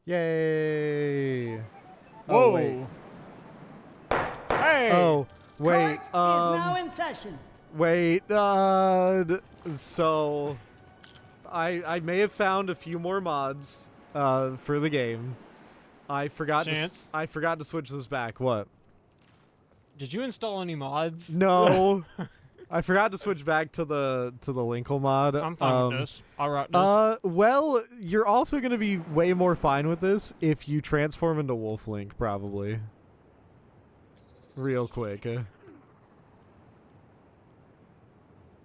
Yay! Oh wait. Whoa. Hey. Oh wait. Court is now in session. Wait. So I may have found a few more mods for the game. I forgot Chance? I forgot to switch this back. What? Did you install any mods? No. I forgot to switch back to the Linkle mod. I'm fine with this. I'll route this. Well, you're also going to be way more fine with this if you transform into Wolf Link, probably. Real quick.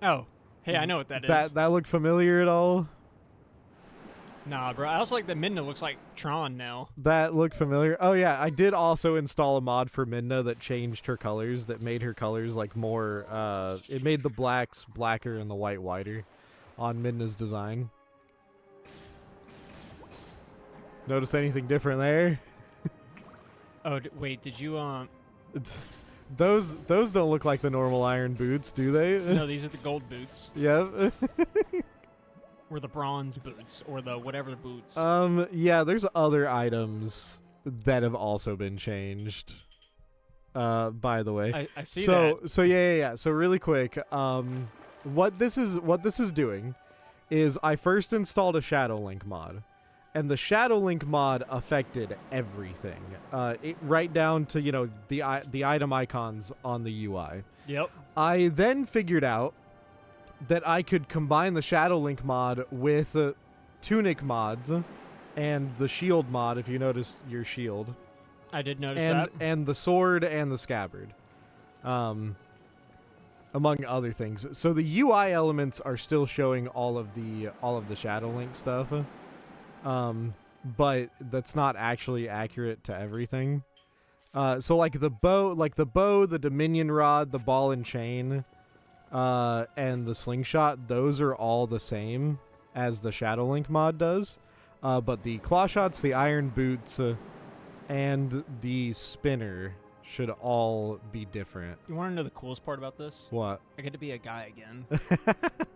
Oh. Hey, I know what that is. That look familiar at all? Nah, bro. I also like that Midna looks like Tron now. That looked familiar. Oh yeah, I did also install a mod for Midna that changed her colors, that made her colors like more, it made the blacks blacker and the white whiter on Midna's design. Notice anything different there? Oh, wait, did you, Those don't look like the normal iron boots, do they? No, these are the gold boots. Yep. Or the bronze boots. Or the whatever boots. Yeah, there's other items that have also been changed. By the way. I see that. So yeah. So really quick, what this is doing is I first installed a Shadow Link mod. And the Shadow Link mod affected everything. Right down to, you know, the item icons on the UI. Yep. I then figured out that I could combine the Shadow Link mod with Tunic mods and the Shield mod, if you notice your shield. I did notice that. And the sword and the scabbard. Among other things. So the UI elements are still showing all of the Shadow Link stuff. But that's not actually accurate to everything. So like the bow, the Dominion Rod, the ball and chain, and the slingshot, those are all the same as the Shadow Link mod does. But the claw shots, the iron boots, and the spinner should all be different. You want to know the coolest part about this? What? I get to be a guy again.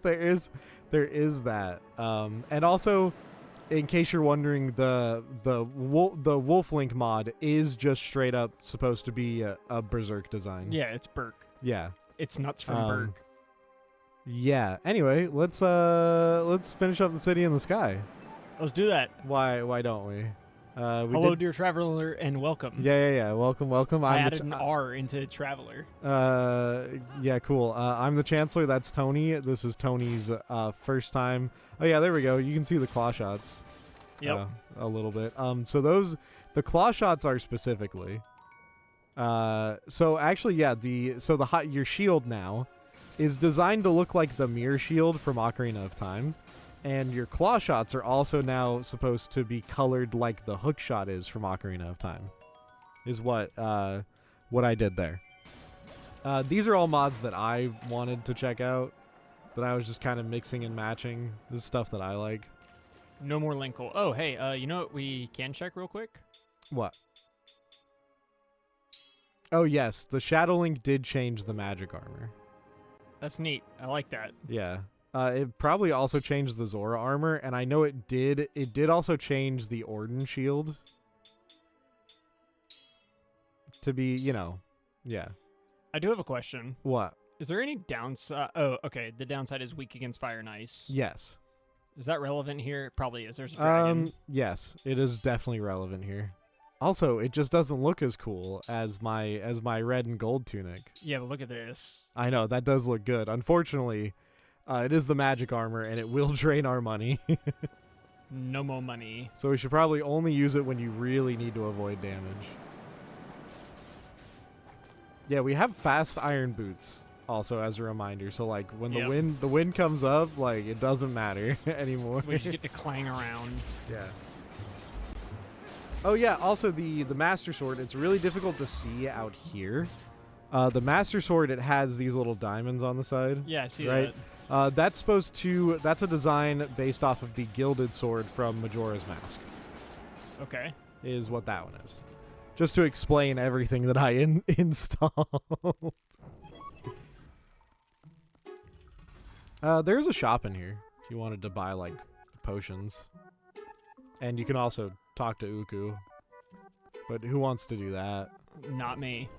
there is that. And also, in case you're wondering, the Wolf Link mod is just straight up supposed to be a Berserk design. Yeah, it's Burke. Yeah. It's nuts from Burke. Yeah. Anyway, let's finish up the city in the sky. Let's do that. Why don't we? Hello, dear traveler, and welcome. Yeah. Welcome. I added an R into traveler. Yeah, cool. I'm the Chancellor. That's Tony. This is Tony's first time. Oh yeah, there we go. You can see the claw shots. Yep. A little bit. So the claw shots are specifically. So actually, yeah. Your shield now is designed to look like the mirror shield from Ocarina of Time. And your claw shots are also now supposed to be colored like the hook shot is from Ocarina of Time. Is what I did there. These are all mods that I wanted to check out, that I was just kind of mixing and matching. This is stuff that I like. No more Linkle. Oh, hey, you know what we can check real quick? What? Oh, yes. The Shadow Link did change the magic armor. That's neat. I like that. Yeah. It probably also changed the Zora armor, and I know it did. It did also change the Ordon shield to be, you know, yeah. I do have a question. What? Is there any downside? Oh, okay. The downside is weak against fire and ice. Yes. Is that relevant here? It probably is. There's a dragon. Yes, it is definitely relevant here. Also, it just doesn't look as cool as my red and gold tunic. Yeah, but look at this. I know, that does look good. Unfortunately, it is the magic armor, and it will drain our money. No more money. So we should probably only use it when you really need to avoid damage. Yeah, we have fast iron boots also as a reminder. So like when the wind comes up, like it doesn't matter anymore. We just get to clang around. Yeah. Oh yeah, also the Master Sword, it's really difficult to see out here. The Master Sword, it has these little diamonds on the side. Yeah, I see right? That. That's a design based off of the Gilded Sword from Majora's Mask. Okay. Is what that one is. Just to explain everything that I installed. There's a shop in here if you wanted to buy like potions. And you can also talk to Uku. But who wants to do that? Not me.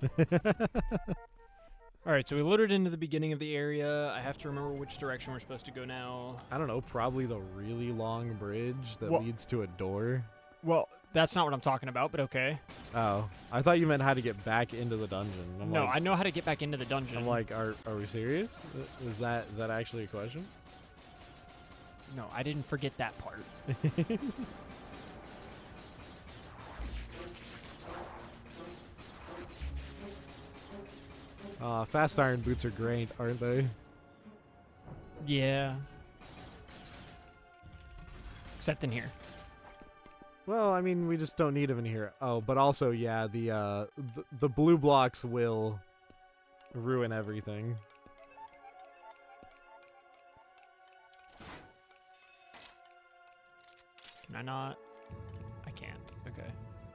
All right, so we loaded into the beginning of the area. I have to remember which direction we're supposed to go now. I don't know, probably the really long bridge that leads to a door. Well, that's not what I'm talking about, but okay. Oh, I thought you meant how to get back into the dungeon. No, I know how to get back into the dungeon. I'm like, are we serious? Is that actually a question? No, I didn't forget that part. Fast iron boots are great, aren't they? Yeah. Except in here. Well, I mean, we just don't need them in here. Oh, but also, yeah, the blue blocks will ruin everything. Can I not? I can't. Okay.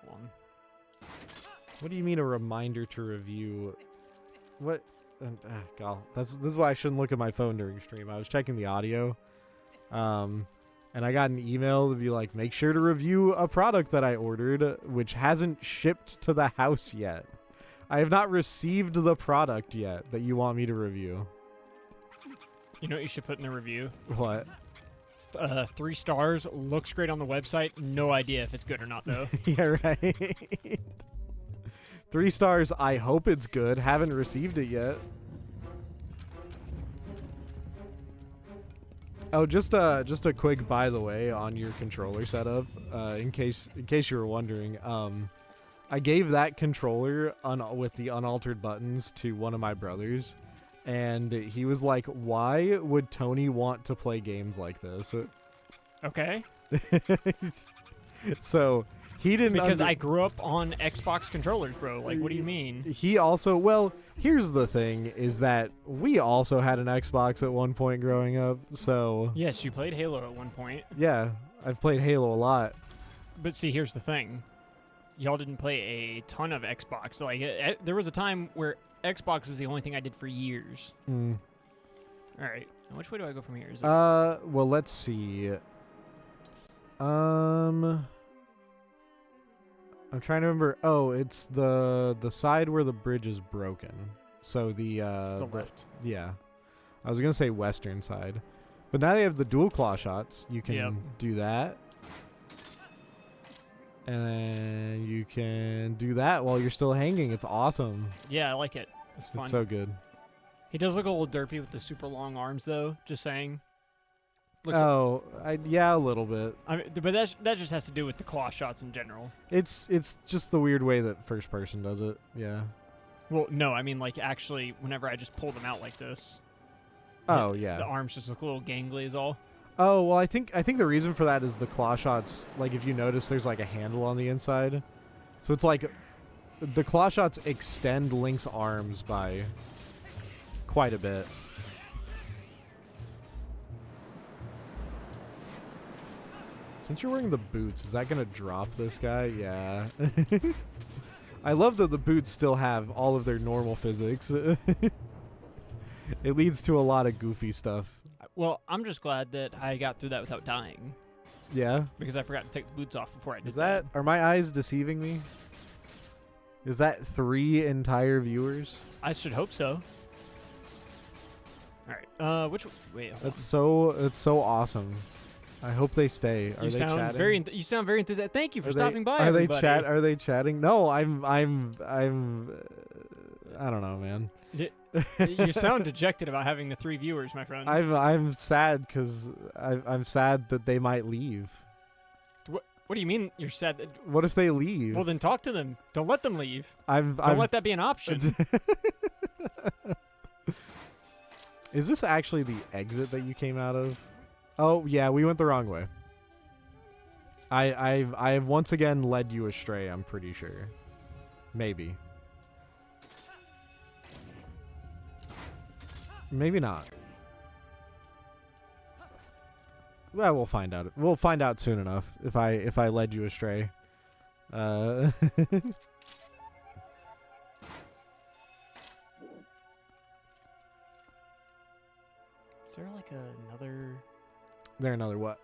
One. What do you mean a reminder to review? What? God, this is why I shouldn't look at my phone during stream. I was checking the audio, and I got an email to be like, make sure to review a product that I ordered, which hasn't shipped to the house yet. I have not received the product yet that you want me to review. You know what you should put in the review? What? 3 stars. Looks great on the website. No idea if it's good or not, though. Yeah, right. 3 stars. I hope it's good. Haven't received it yet. Oh, just a quick by the way on your controller setup, in case you were wondering. I gave that controller with the unaltered buttons to one of my brothers, and he was like, "Why would Tony want to play games like this?" Okay. So he didn't, because I grew up on Xbox controllers, bro. Like, what do you mean? He also, well, here's the thing, is that we also had an Xbox at one point growing up, so... Yes, you played Halo at one point. Yeah, I've played Halo a lot. But see, here's the thing. Y'all didn't play a ton of Xbox. Like, there was a time where Xbox was the only thing I did for years. Mm. All right. Now, which way do I go from here? Is it... Well, let's see. I'm trying to remember. Oh, it's the side where the bridge is broken. So the left. Yeah. I was going to say western side. But now they have the dual claw shots. You can do that. And then you can do that while you're still hanging. It's awesome. Yeah, I like it. It's fun. It's so good. He does look a little derpy with the super long arms, though. Just saying. Yeah, a little bit. I mean, but that just has to do with the claw shots in general. It's just the weird way that first person does it. Yeah. Well, no, I mean, like, actually, whenever I just pull them out like this. Oh, yeah. The arms just look a little gangly is all. Oh, well, I think the reason for that is the claw shots, like, if you notice, there's, like, a handle on the inside. So it's like, the claw shots extend Link's arms by quite a bit. Since you're wearing the boots, is that going to drop this guy? Yeah. I love that the boots still have all of their normal physics. It leads to a lot of goofy stuff. Well, I'm just glad that I got through that without dying. Yeah? Because I forgot to take the boots off before I did that. Are my eyes deceiving me? Is that 3 entire viewers? I should hope so. All right. Wait. It's so awesome. I hope they stay. Are they chatting? You sound very enthusiastic. Thank you for stopping by. Are they chatting? No, I'm I don't know, man. You sound dejected about having the 3 viewers, my friend. I'm sad because I'm sad that they might leave. What do you mean you're sad? What if they leave? Well, then talk to them. Don't let them leave. Don't let that be an option. Is this actually the exit that you came out of? Oh, yeah, we went the wrong way. I have once again led you astray, I'm pretty sure. Maybe. Maybe not. Well, we'll find out. We'll find out soon enough if I led you astray. Is there like another There another what?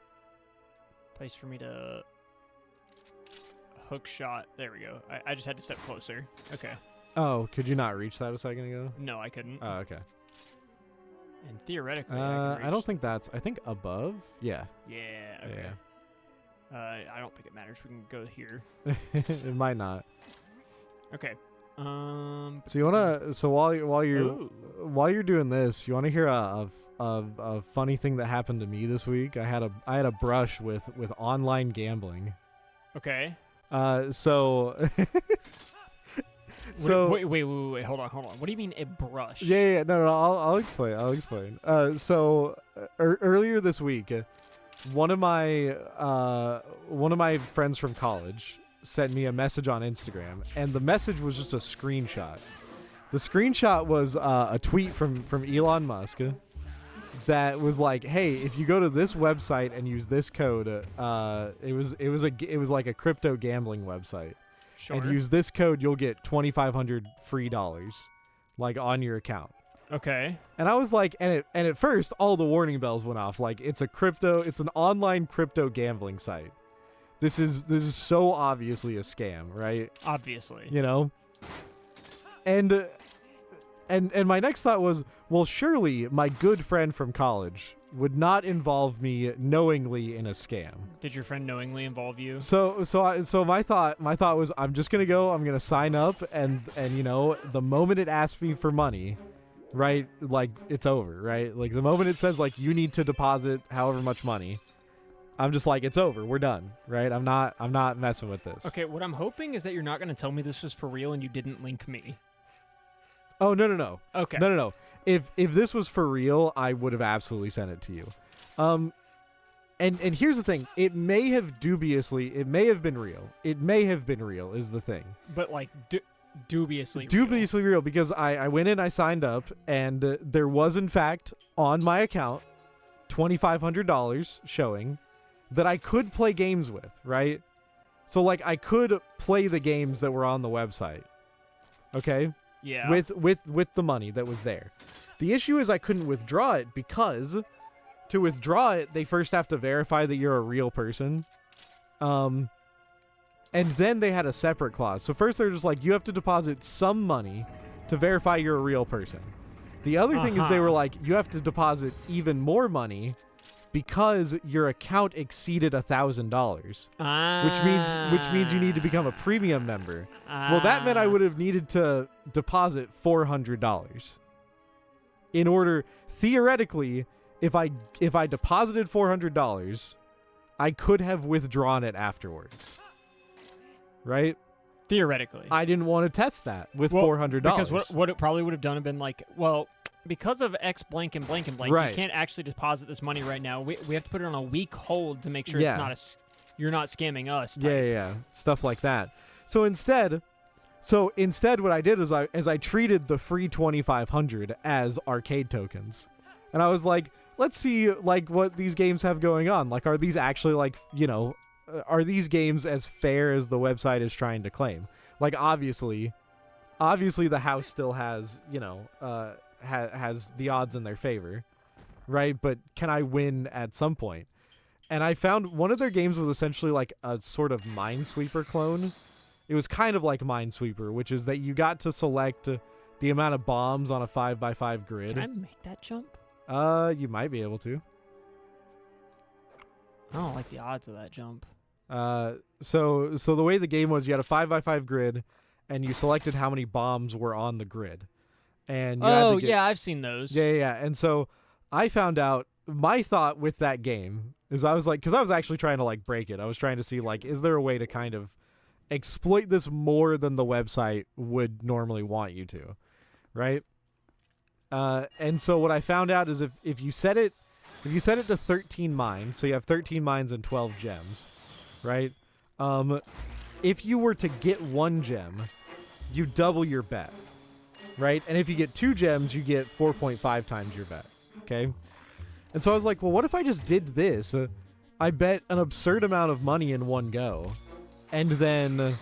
place for me to hook shot. There we go. I just had to step closer. Okay. Oh, could you not reach that a second ago? No, I couldn't. Oh, okay. And theoretically, I can reach. I don't think that's. I think above. Yeah. Yeah. Okay. I don't think it matters. We can go here. It might not. Okay. So you wanna? So while you're doing this, you wanna hear a funny thing that happened to me this week? I had a brush with online gambling. Okay. So. So wait, hold on. What do you mean a brush? Yeah. No. I'll explain. So earlier this week, one of my friends from college sent me a message on Instagram, and the message was just a screenshot. The screenshot was a tweet from Elon Musk that was like, "Hey, if you go to this website and use this code, it was like a crypto gambling website." Sure. And use this code, you'll get $2,500 free like on your account. Okay. And I was like, and at first all the warning bells went off. Like, it's an online crypto gambling site. This is so obviously a scam, right? Obviously. You know? And my next thought was, well, surely my good friend from college would not involve me knowingly in a scam. Did your friend knowingly involve you? So my thought was, I'm just gonna sign up, and you know, the moment it asks me for money, right, like, it's over, right? Like, the moment it says, like, you need to deposit however much money, I'm just like, it's over, we're done, right? I'm not messing with this. Okay, what I'm hoping is that you're not gonna tell me this was for real and you didn't link me. Oh, no. Okay. No. If this was for real, I would have absolutely sent it to you. And here's the thing. It may have been real. It may have been real is the thing. But like dubiously real, because I went in, I signed up, and there was in fact on my account $2,500 showing that I could play games with, right? So like, I could play the games that were on the website. Okay? Yeah. With the money that was there. The issue is I couldn't withdraw it because to withdraw it, they first have to verify that you're a real person. And then they had a separate clause. So first they're just like, you have to deposit some money to verify you're a real person. The other thing is they were like, you have to deposit even more money because your account exceeded $1,000, which means you need to become a premium member. Well, that meant I would have needed to deposit $400 in order, theoretically, if I deposited $400, I could have withdrawn it afterwards, right? Theoretically, I didn't want to test that with $400 because what it probably would have done have been like, well, because of X blank and blank and blank, right, you can't actually deposit this money right now. We have to put it on a week hold to make sure it's not you're not scamming us. Yeah, stuff like that. So instead, what I did is I treated the free $2,500 as arcade tokens, and I was like, let's see like what these games have going on. Like, are these actually like, you know, are these games as fair as the website is trying to claim? Like, obviously the house still has, you know, has the odds in their favor, right? But can I win at some point? And I found one of their games was essentially like a sort of Minesweeper clone. It was kind of like Minesweeper, which is that you got to select the amount of bombs on a 5x5 grid. Can I make that jump? You might be able to. I don't like the odds of that jump. So the way the game was, you had a 5x5 grid, and you selected how many bombs were on the grid. And you had to get, I've seen those. Yeah. And so I found out, my thought with that game is I was like, because I was actually trying to like break it. I was trying to see like, is there a way to kind of exploit this more than the website would normally want you to, right? And so what I found out is if you set it to 13 mines, so you have 13 mines and 12 gems, right? If you were to get one gem, you double your bet, right? And if you get 2 gems, you get 4.5 times your bet, okay? And so I was like, well, what if I just did this? I bet an absurd amount of money in one go, and then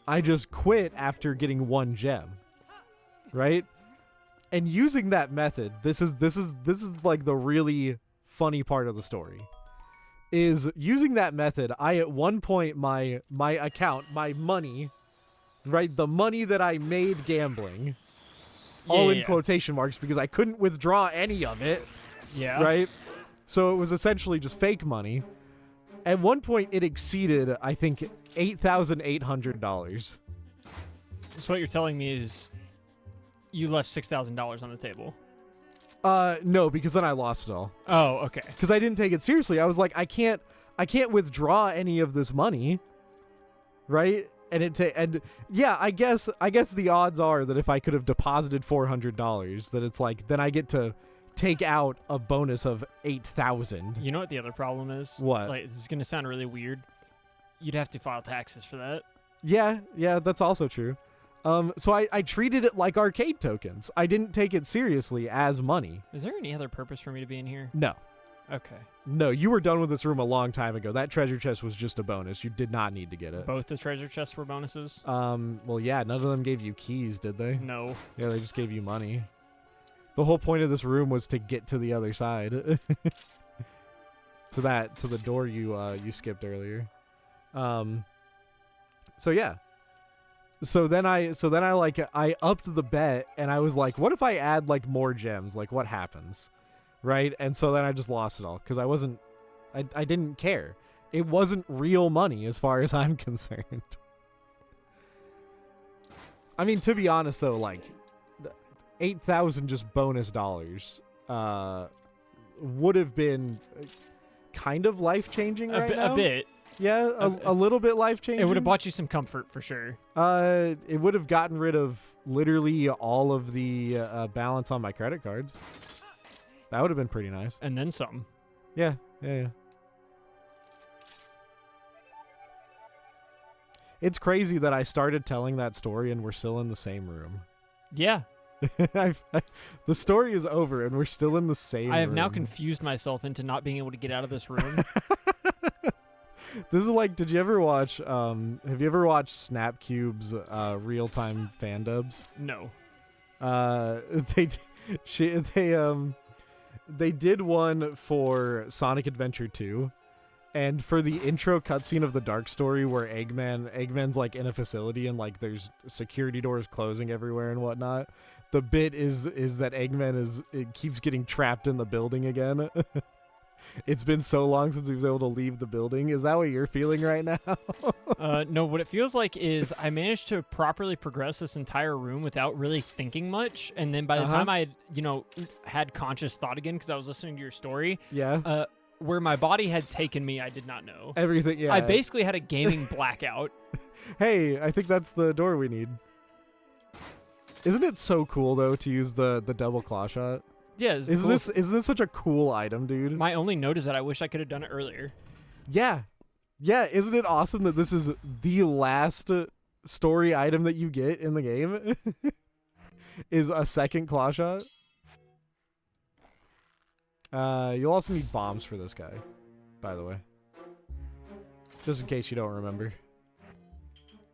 I just quit after getting 1 gem, right? And using that method, this is like the really funny part of the story, is using that method. I at one point my account, my money, right, the money that I made gambling, all in quotation marks because I couldn't withdraw any of it. Yeah. Right? So it was essentially just fake money. At one point it exceeded, I think, $8,800. So what you're telling me is you left $6,000 on the table. No, because then I lost it all. Oh, okay. Because I didn't take it seriously. I was like, I can't withdraw any of this money, right? And yeah, I guess the odds are that if I could have deposited $400, that it's like then I get to take out a bonus of 8,000. You know what the other problem is? What? Like, this is gonna sound really weird. You'd have to file taxes for that. Yeah, that's also true. So I treated it like arcade tokens. I didn't take it seriously as money. Is there any other purpose for me to be in here? No. Okay. No, you were done with this room a long time ago. That treasure chest was just a bonus. You did not need to get it. Both the treasure chests were bonuses? Well, yeah, none of them gave you keys, did they? No. Yeah, they just gave you money. The whole point of this room was to get to the other side. to the door you skipped earlier. So yeah. So then I upped the bet and I was like, what if I add like more gems? Like what happens? Right? And so then I just lost it all because I didn't care. It wasn't real money as far as I'm concerned. I mean, to be honest though, like 8,000 just bonus dollars would have been kind of life-changing right now. A bit. Yeah, a little bit life-changing. It would have bought you some comfort for sure. It would have gotten rid of literally all of the balance on my credit cards. That would have been pretty nice. And then some. Yeah. It's crazy that I started telling that story and we're still in the same room. Yeah. The story is over and we're still in the same room. I have now confused myself into not being able to get out of this room. This is like, have you ever watched Snapcube's real-time fan dubs? No. They did one for Sonic Adventure 2, and for the intro cutscene of the Dark Story where Eggman's like in a facility and like there's security doors closing everywhere and whatnot. The bit is that Eggman keeps getting trapped in the building again. It's been so long since he was able to leave the building. Is that what you're feeling right now? No, what it feels like is I managed to properly progress this entire room without really thinking much. And then by the time I had conscious thought again, because I was listening to your story. Yeah. Where my body had taken me, I did not know. Everything, yeah. I basically had a gaming blackout. Hey, I think that's the door we need. Isn't it so cool, though, to use the double claw shot? Yeah, isn't this such a cool item, dude? My only note is that I wish I could have done it earlier. Yeah. Isn't it awesome that this is the last story item that you get in the game? Is a second claw shot? You'll also need bombs for this guy, by the way. Just in case you don't remember.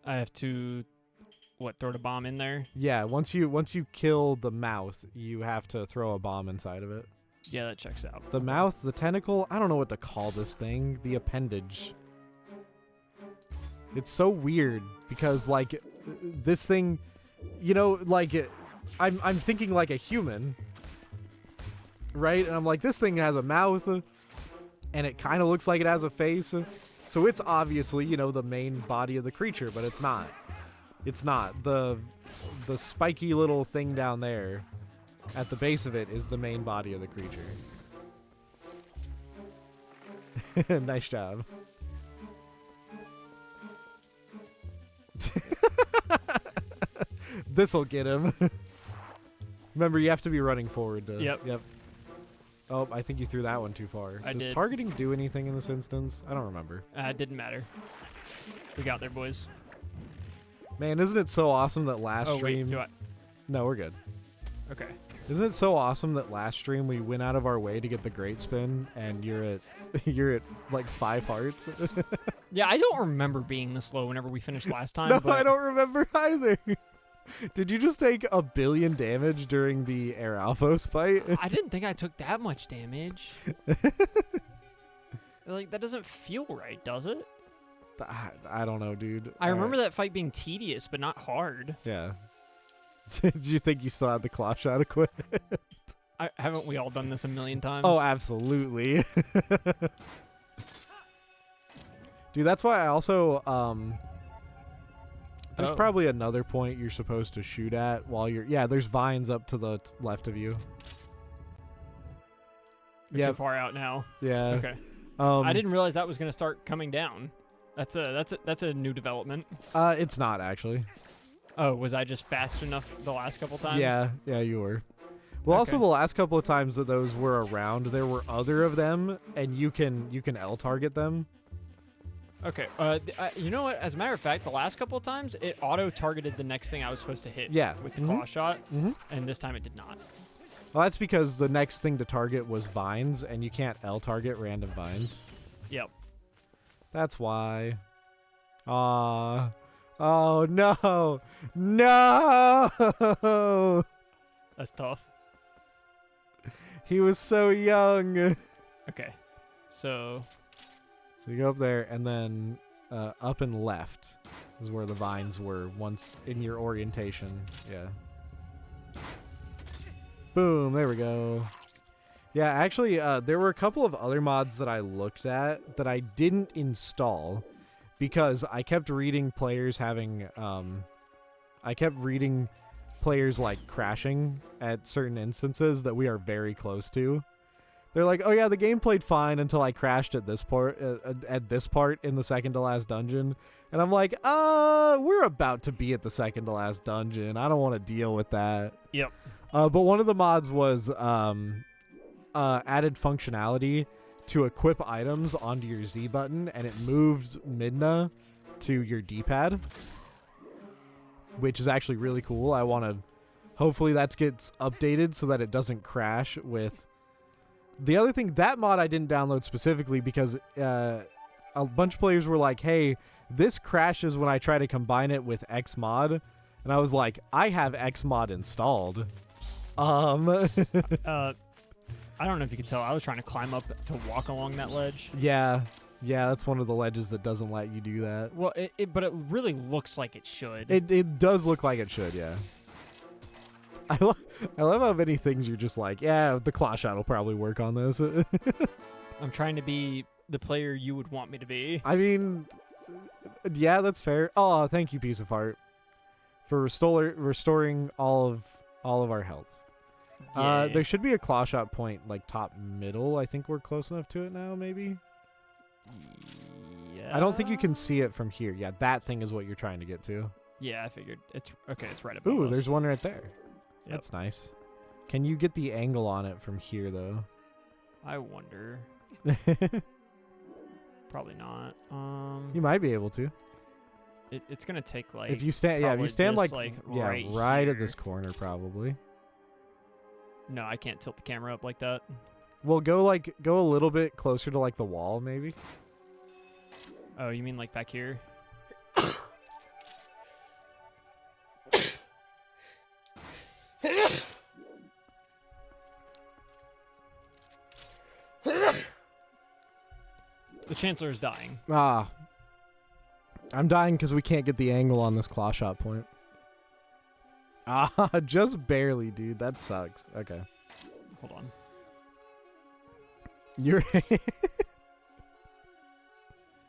I have to... throw the bomb in there? Yeah, once you kill the mouth, you have to throw a bomb inside of it. Yeah, that checks out. The mouth, the tentacle, I don't know what to call this thing. The appendage. It's so weird because like this thing, like I'm thinking like a human, right? And I'm like, this thing has a mouth and it kind of looks like it has a face. So it's obviously, the main body of the creature, but it's not. It's not. The spiky little thing down there at the base of it is the main body of the creature. Nice job. This'll get him. Remember, you have to be running forward to... Yep. Oh, I think you threw that one too far. Does targeting do anything in this instance? I don't remember. It didn't matter. We got there, boys. Man, isn't it so awesome that last stream... Wait, do I... No, we're good. Okay. Isn't it so awesome that last stream we went out of our way to get the great spin and you're at like 5 hearts? Yeah, I don't remember being this low whenever we finished last time. No, I don't remember either. Did you just take 1 billion damage during the Air Alphos fight? I didn't think I took that much damage. Like, that doesn't feel right, does it? I don't know, dude. I remember that fight being tedious, but not hard. Yeah. Did you think you still had the claw shot equipped? Haven't we all done this a million times? Oh, absolutely. Dude, that's why I also there's probably another point you're supposed to shoot at while you're there's vines up to the left of you. You're too far out now. Yeah. Okay. I didn't realize that was going to start coming down. That's a new development. It's not actually. Oh, was I just fast enough the last couple times? Yeah, you were. Well, also the last couple of times that those were around, there were other of them, and you can L target them. Okay. You know what? As a matter of fact, the last couple of times it auto targeted the next thing I was supposed to hit. Yeah. With the claw shot, and this time it did not. Well, that's because the next thing to target was vines, and you can't L target random vines. Yep. That's why. Oh no, no! That's tough. He was so young. Okay, so you go up there, and then up and left is where the vines were once in your orientation. Yeah. Boom, there we go. Yeah, actually, there were a couple of other mods that I looked at that I didn't install because I kept reading players having, like crashing at certain instances that we are very close to. They're like, oh yeah, the game played fine until I crashed at this part in the second to last dungeon. And I'm like, we're about to be at the second to last dungeon. I don't want to deal with that. Yep. But one of the mods was added functionality to equip items onto your Z button, and it moves Midna to your D-pad, which is actually really cool. I want to... Hopefully that gets updated so that it doesn't crash with... The other thing, that mod I didn't download specifically because a bunch of players were like, hey, this crashes when I try to combine it with Xmod. And I was like, I have Xmod installed. I don't know if you could tell. I was trying to climb up to walk along that ledge. Yeah, that's one of the ledges that doesn't let you do that. Well, but it really looks like it should. It does look like it should, yeah. I love how many things you're just like, yeah, the claw shot will probably work on this. I'm trying to be the player you would want me to be. I mean, yeah, that's fair. Oh, thank you, piece of heart, for restoring all of our health. Yeah. There should be a claw shot point like top middle. I think we're close enough to it now, maybe. Yeah. I don't think you can see it from here. Yeah, that thing is what you're trying to get to. Yeah, I figured. It's okay. It's right above Ooh, us. there's one right there. Yep. That's nice. Can you get the angle on it from here, though? I wonder. Probably not. You might be able to. It's gonna take like. If you stand, if you stand this, right at this corner, probably. No, I can't tilt the camera up like that. Well, go a little bit closer to like the wall, maybe. Oh, you mean like back here? The Chancellor is dying. I'm dying because we can't get the angle on this claw shot point. Just barely, dude. That sucks. Okay. Hold on. You're...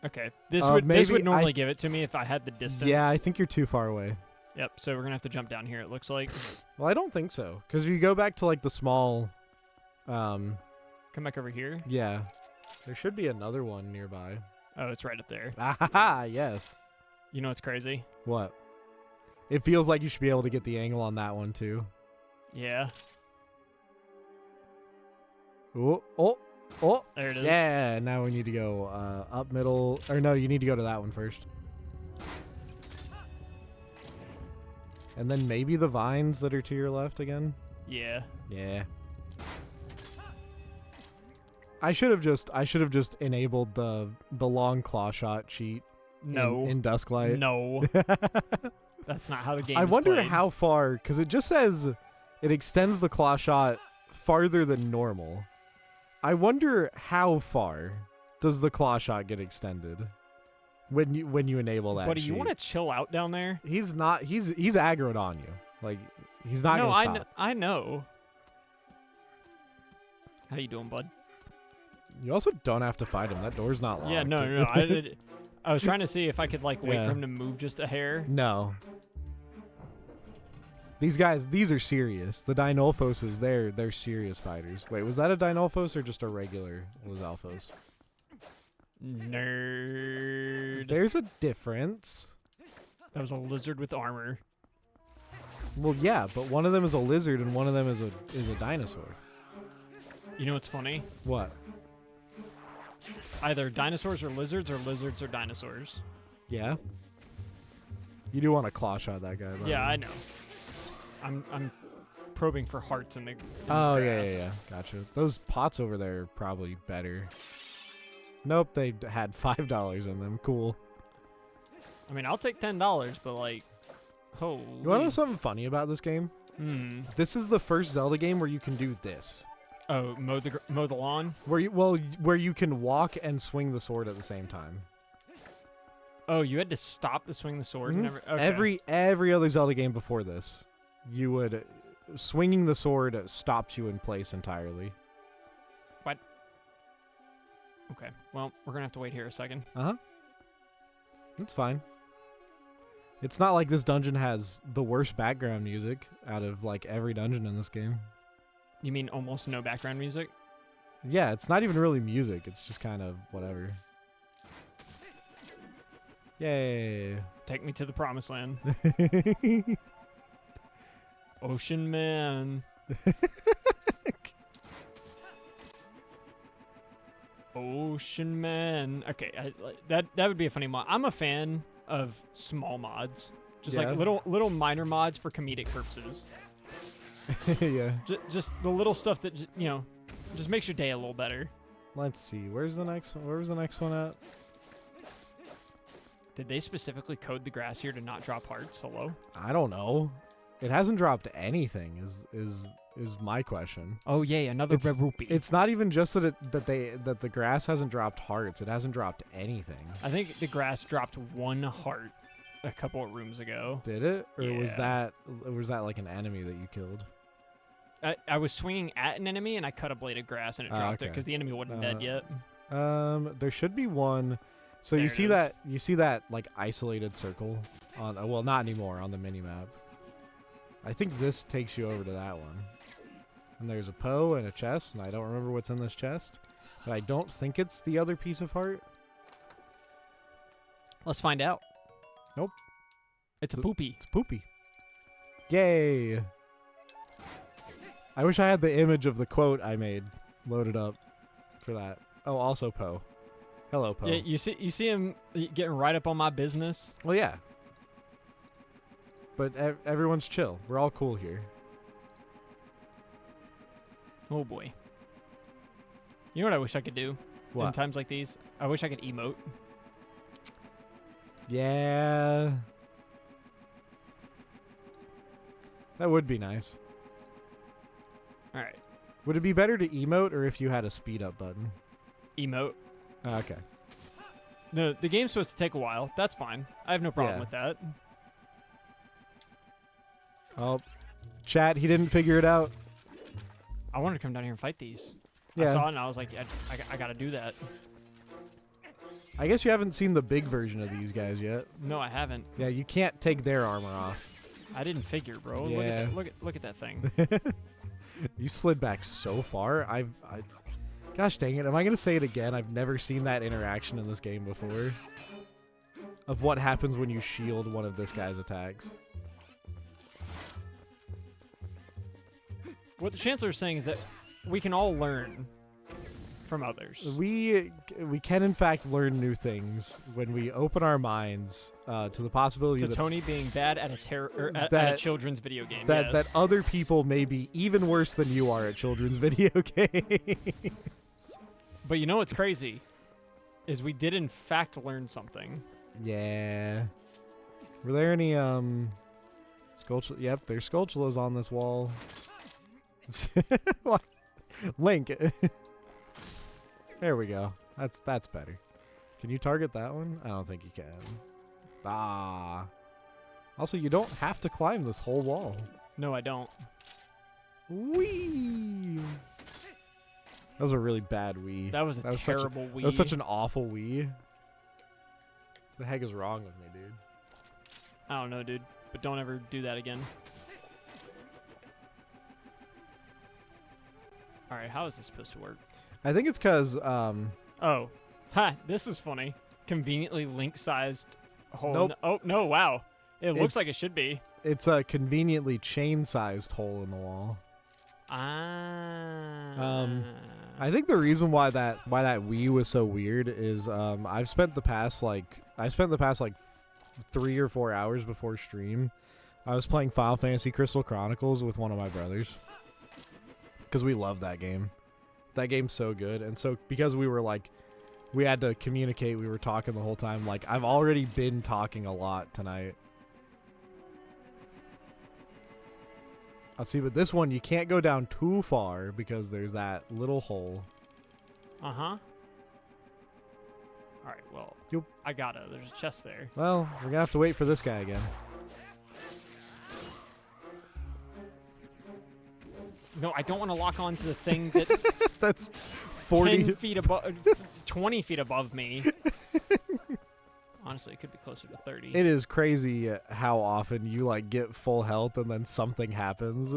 Okay. This would normally give it to me if I had the distance. Yeah, I think you're too far away. Yep, so we're going to have to jump down here, it looks like. Well, I don't think so. Because if you go back to, like, the small... Come back over here? Yeah. There should be another one nearby. Oh, it's right up there. Ah, yes. You know what's crazy? What? It feels like you should be able to get the angle on that one, too. Yeah. Oh. There it is. Yeah, now we need to go up middle. Or no, you need to go to that one first. And then maybe the vines that are to your left again? Yeah. Yeah. I should have just enabled the long claw shot cheat. No. In Dusklight. No. That's not how the game I is wonder played. how far, because it just says it extends the claw shot farther than normal. I wonder how far. does the claw shot get extended when you enable that. Buddy, you cheat. want to chill out down there? He's not. He's aggroed on you. Like he's not No, gonna stop. I know. How you doing, bud? You also don't have to fight him. That door's not locked. Yeah, no. I was trying to see if I could like wait for him to move just a hair. No. These guys, these are serious. The Dinolphoses, they're serious fighters. Wait, was that a Dinolphos or just a regular Lizalphos? Nerd. There's a difference. That was a lizard with armor. Well, yeah, but one of them is a lizard and one of them is a dinosaur. You know what's funny? What? Either dinosaurs are lizards or lizards are dinosaurs. Yeah. You do want to claw shot that guy. Yeah, I know. I'm probing for hearts in the Oh grass. yeah. Gotcha. Those pots over there are probably better. Nope, they had $5 in them. Cool. I mean, I'll take $10, but like, holy. You want to know something funny about this game? This is the first Zelda game where you can do this. Oh, mow the lawn. Where you can walk and swing the sword at the same time. Oh, you had to stop to swing the sword. Mm-hmm. Okay. Every other Zelda game before this, you would swinging the sword stops you in place entirely. What? Okay. Well, we're gonna have to wait here a second. That's fine. It's not like this dungeon has the worst background music out of like every dungeon in this game. You mean almost no background music? Yeah, it's not even really music. It's just kind of whatever. Yay. Take me to the promised land. Ocean Man. Ocean Man. Okay, that would be a funny mod. I'm a fan of small mods. Just like little minor mods for comedic purposes. Yeah. Just the little stuff that just makes your day a little better. Let's see. Where's the next one? Where was the next one at? Did they specifically code the grass here to not drop hearts? Hello? I don't know. It hasn't dropped anything. Is my question. Oh yay, another red rupee. It's not even just that the grass hasn't dropped hearts. It hasn't dropped anything. I think the grass dropped one heart a couple of rooms ago. Did it? Or Yeah. was that like an enemy that you killed? I was swinging at an enemy and I cut a blade of grass and it dropped it okay. because the enemy wasn't dead yet. There should be one. So There you it see that like isolated circle on well, not anymore on the mini map. I think this takes you over to that one. And there's a Poe and a chest, and I don't remember what's in this chest. But I don't think it's the other piece of heart. Let's find out. Nope. It's a poopy. It's poopy. Yay! I wish I had the image of the quote I made loaded up for that. Oh, also Poe. Hello, Poe. Yeah, you see him getting right up on my business. Well, yeah. But everyone's chill. We're all cool here. Oh boy. You know what I wish I could do in What? times like these? I wish I could emote. Yeah. That would be nice. All right. Would it be better to emote or if you had a speed up button? Emote. Oh, okay. No, the game's supposed to take a while. That's fine. I have no problem Yeah. with that. Oh, chat, he didn't figure it out. I wanted to come down here and fight these. Yeah. I saw it and I was like, I got to do that. I guess you haven't seen the big version of these guys yet. No, I haven't. Yeah, you can't take their armor off. I didn't figure, bro. Yeah. Look at that thing. You slid back so far. Gosh dang it. Am I going to say it again? I've never seen that interaction in this game before. Of what happens when you shield one of this guy's attacks. What the Chancellor is saying is that we can all learn from others. We can in fact learn new things when we open our minds to the possibility To that Tony being bad at at a children's video game. that yes. other people may be even worse than you are at children's video games. But you know what's crazy? Is we did in fact learn something. Yeah. Were there any Skulltula? Yep, there's Skulltulas on this wall. What? Link. There we go. That's better. Can you target that one? I don't think you can. Ah. Also, you don't have to climb this whole wall. No, I don't. Whee! That was a really bad Wii. That was terrible Wii. That was such an awful Wii. The heck is wrong with me, dude? I don't know, dude. But don't ever do that again. Alright, how is this supposed to work? I think it's because, Oh. Ha! This is funny. Conveniently link-sized hole. Nope. Oh, no, wow. It looks like it should be. It's a conveniently chain-sized hole in the wall. Ah. I think the reason why that Wii was so weird is I've spent the past like 3 or 4 hours before stream. I was playing Final Fantasy Crystal Chronicles with one of my brothers because we love that game. That game's so good, and so because we had to communicate, we were talking the whole time. Like, I've already been talking a lot tonight. I'll see, but this one you can't go down too far because there's that little hole. Uh-huh. Alright, well, I gotta. There's a chest there. Well, we're gonna have to wait for this guy again. No, I don't want to lock on to the thing that's That's 40 10 feet above, 20 feet above me. Honestly, it could be closer to 30. It is crazy how often you like get full health and then something happens.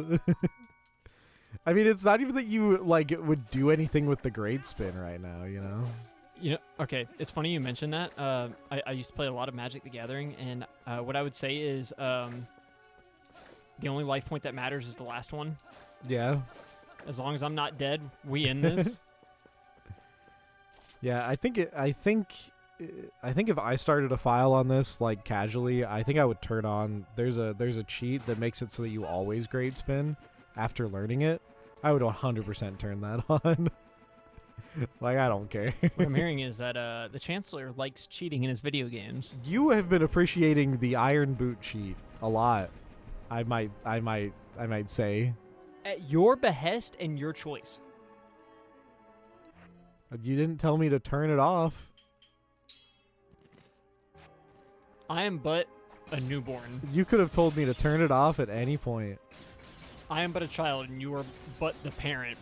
I mean, it's not even that you like would do anything with the great spin right now, you know? You know, okay, it's funny you mentioned that. I used to play a lot of Magic the Gathering, and what I would say is the only life point that matters is the last one. Yeah. As long as I'm not dead, we end this. Yeah, I think if I started a file on this like casually, I think I would turn on. There's a cheat that makes it so that you always great spin after learning it. I would 100% turn that on. Like, I don't care. What I'm hearing is that the Chancellor likes cheating in his video games. You have been appreciating the Iron Boot cheat a lot. I might say. At your behest and your choice. You didn't tell me to turn it off. I am but a newborn. You could have told me to turn it off at any point. I am but a child, and you are but the parent.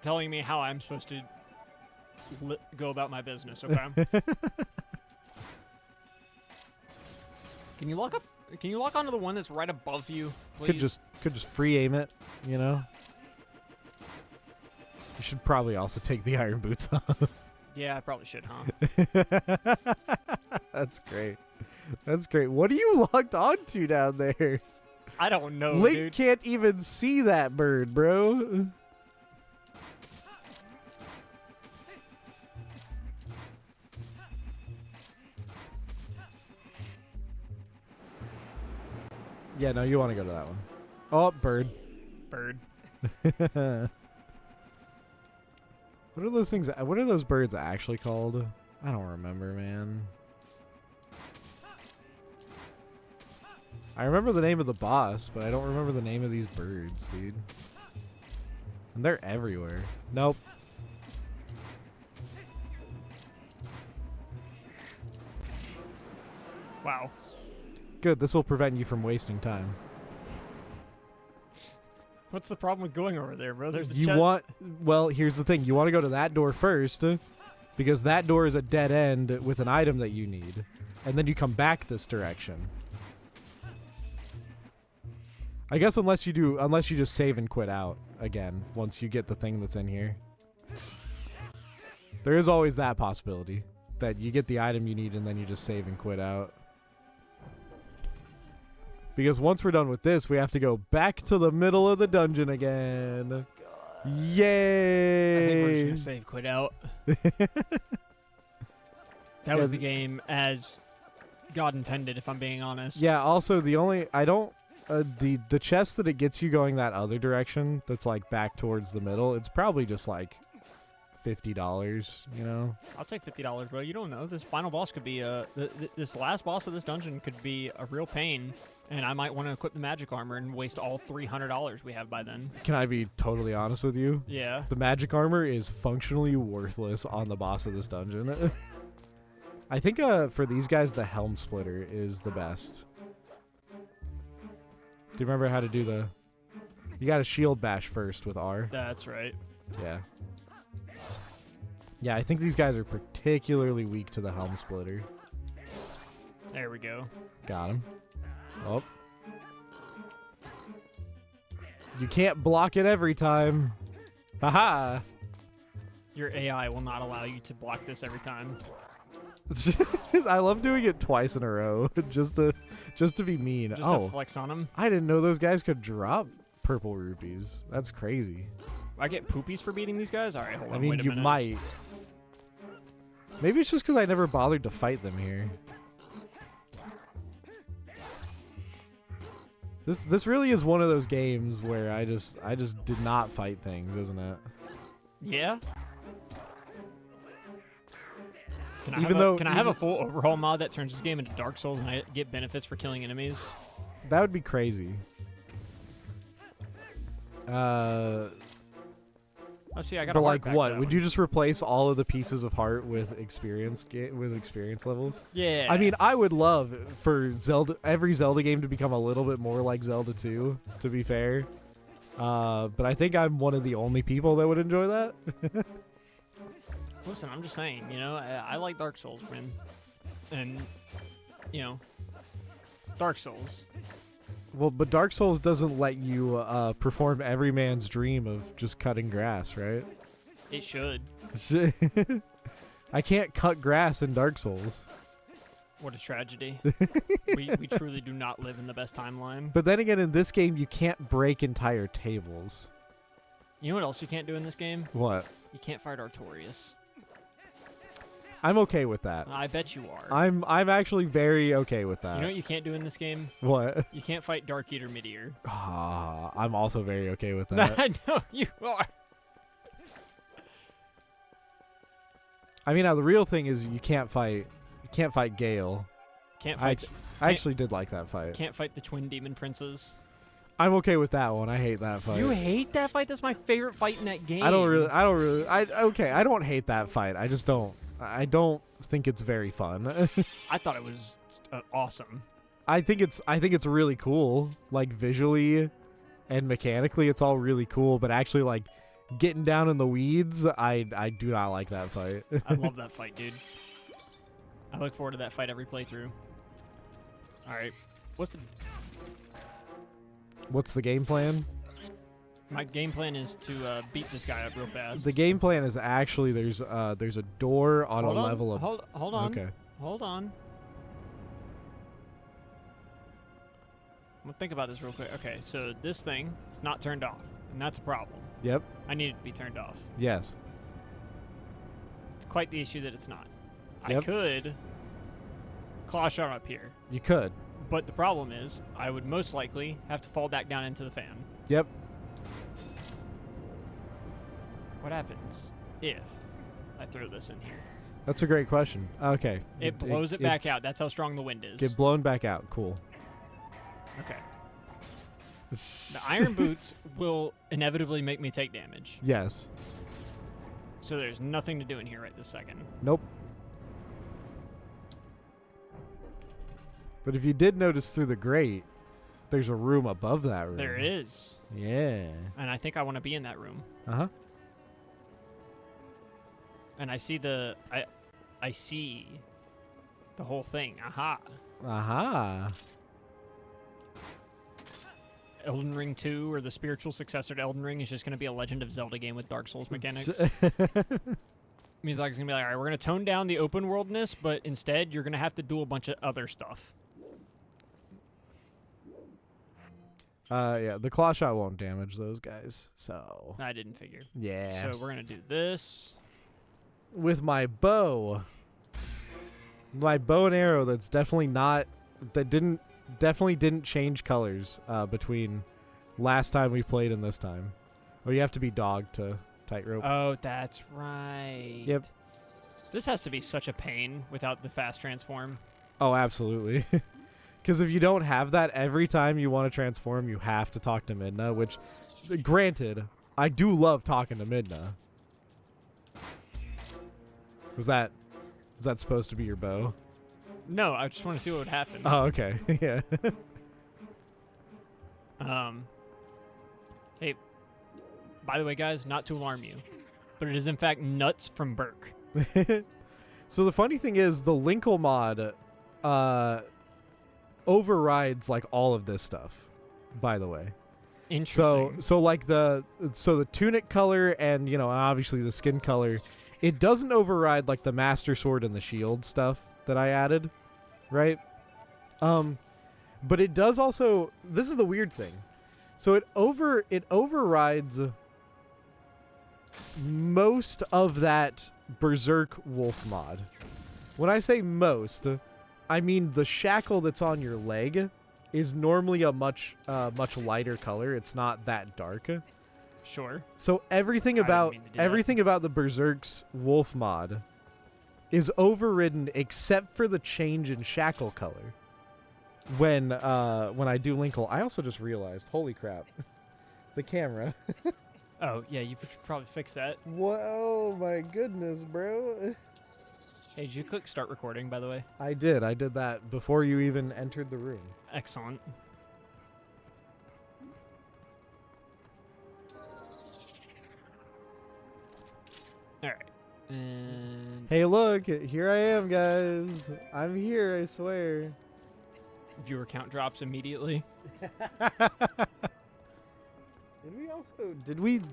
Telling me how I'm supposed to go about my business, okay? Can you lock up? Can you lock onto the one that's right above you, please? Could just free aim it, you know? You should probably also take the iron boots off. Yeah, I probably should, huh? That's great. That's great. What are you locked onto down there? I don't know, Link dude. can't even see that bird, bro. Yeah, no, you want to go to that one. Oh, bird. Bird. What are those things? What are those birds actually called? I don't remember, man. I remember the name of the boss, but I don't remember the name of these birds, dude. And they're everywhere. Nope. Wow. Good, this will prevent you from wasting time. What's the problem with going over there, bro? There's Well, here's the thing. You want to go to that door first, because that door is a dead end with an item that you need. And then you come back this direction. I guess unless you just save and quit out again once you get the thing that's in here. There is always that possibility that you get the item you need and then you just save and quit out. Because once we're done with this, we have to go back to the middle of the dungeon again. God. Yay! I think we're just gonna save quit out. That was the game as God intended, if I'm being honest. Yeah, also the chest that it gets you going that other direction that's like back towards the middle, it's probably just like $50, you know? I'll take $50, bro. You don't know. This final boss could be this last boss of this dungeon could be a real pain, and I might want to equip the magic armor and waste all $300 we have by then. Can I be totally honest with you? Yeah. The magic armor is functionally worthless on the boss of this dungeon. I think for these guys, the helm splitter is the best. Do you remember how to do the... You got to shield bash first with R. That's right. Yeah. Yeah, I think these guys are particularly weak to the helm splitter. There we go. Got him. Oh. You can't block it every time. Haha. Your AI will not allow you to block this every time. I love doing it twice in a row just to be mean. Just to flex on them. I didn't know those guys could drop purple rupees. That's crazy. I get poopies for beating these guys? All right, hold on. I mean, wait a you minute. might. Maybe it's just because I never bothered to fight them here. This really is one of those games where I just did not fight things, isn't it? Yeah. Can I have a full overhaul mod that turns this game into Dark Souls and I get benefits for killing enemies? That would be crazy. Oh, see, I got But a heart like, back what for that would one. you just replace all of the pieces of heart with experience levels? Yeah. I mean, I would love for every Zelda game to become a little bit more like Zelda 2. To be fair, but I think I'm one of the only people that would enjoy that. Listen, I'm just saying, you know, I like Dark Souls, man, and you know, Dark Souls. Well, but Dark Souls doesn't let you perform every man's dream of just cutting grass, right? It should. I can't cut grass in Dark Souls. What a tragedy. we truly do not live in the best timeline. But then again, in this game, you can't break entire tables. You know what else you can't do in this game? What? You can't fight Artorias. I'm okay with that. I bet you are. I'm actually very okay with that. You know what you can't do in this game? What? You can't fight Dark Eater Midear. I'm also very okay with that. I know you are. I mean, now the real thing is you can't fight Gale. Can't I fight. actually did like that fight. Can't fight the twin demon princes. I'm okay with that one. I hate that fight. You hate that fight? That's my favorite fight in that game. I don't hate that fight. I just don't. I don't think it's very fun. I thought it was awesome. I think it's really cool. Like visually and mechanically, it's all really cool. But actually, like getting down in the weeds, I do not like that fight. I love that fight, dude. I look forward to that fight every playthrough. All right, What's the game plan? my game plan is to beat this guy up real fast. The game plan is actually there's a door on Hold a on, level of. Hold on. Okay. Hold on. I'm gonna think about this real quick. Okay, so this thing is not turned off, and that's a problem. Yep. I need it to be turned off. Yes. It's quite the issue that it's not. Yep. I could claw shot up here, You could. but the problem is I would most likely have to fall back down into the fan. Yep. What happens if I throw this in here? That's a great question. Okay. It blows it back it's- out. That's how strong the wind is. Get blown back out. Cool. Okay. The iron boots will inevitably make me take damage. Yes. So there's nothing to do in here right this second. Nope. But if you did notice through the grate, there's a room above that room. There is. Yeah. And I think I want to be in that room. Uh-huh. And I see I see the whole thing. Aha. Aha. Elden Ring 2, or the spiritual successor to Elden Ring, is just going to be a Legend of Zelda game with Dark Souls mechanics. Means like it's going to be like, all right, we're going to tone down the open worldness, but instead you're going to have to do a bunch of other stuff. Yeah, the claw shot won't damage those guys, so. I didn't figure. Yeah. So we're going to do this. With my bow. My bow and arrow that's definitely didn't change colors between last time we played and this time. Or you have to be dog to tightrope. Oh, that's right. Yep. This has to be such a pain without the fast transform. Oh, absolutely. Because if you don't have that, every time you want to transform, you have to talk to Midna, which, granted, I do love talking to Midna. Was that supposed to be your bow? No, I just want to see what would happen. Oh, okay. Yeah. Hey, by the way, guys, not to alarm you, but it is in fact nuts from Burke. So the funny thing is, the Linkle mod overrides like all of this stuff, by the way. Interesting. So like the tunic color and, you know, obviously the skin color, it doesn't override like the Master Sword and the shield stuff that I added, right? But it does also, this is the weird thing. So it overrides most of that Berserk Wolf mod. When I say most, I mean the shackle that's on your leg is normally a much lighter color. It's not that dark. Sure. So everything about the Berserk's Wolf mod is overridden except for the change in shackle color. When I do Linkle, I also just realized, holy crap, the camera. Oh yeah, you should probably fix that. Whoa, my goodness, bro. Hey, did you click start recording, by the way? I did that before you even entered the room. Excellent. All right. And Hey, look, here I am, guys. I'm here, I swear. viewer count drops immediately.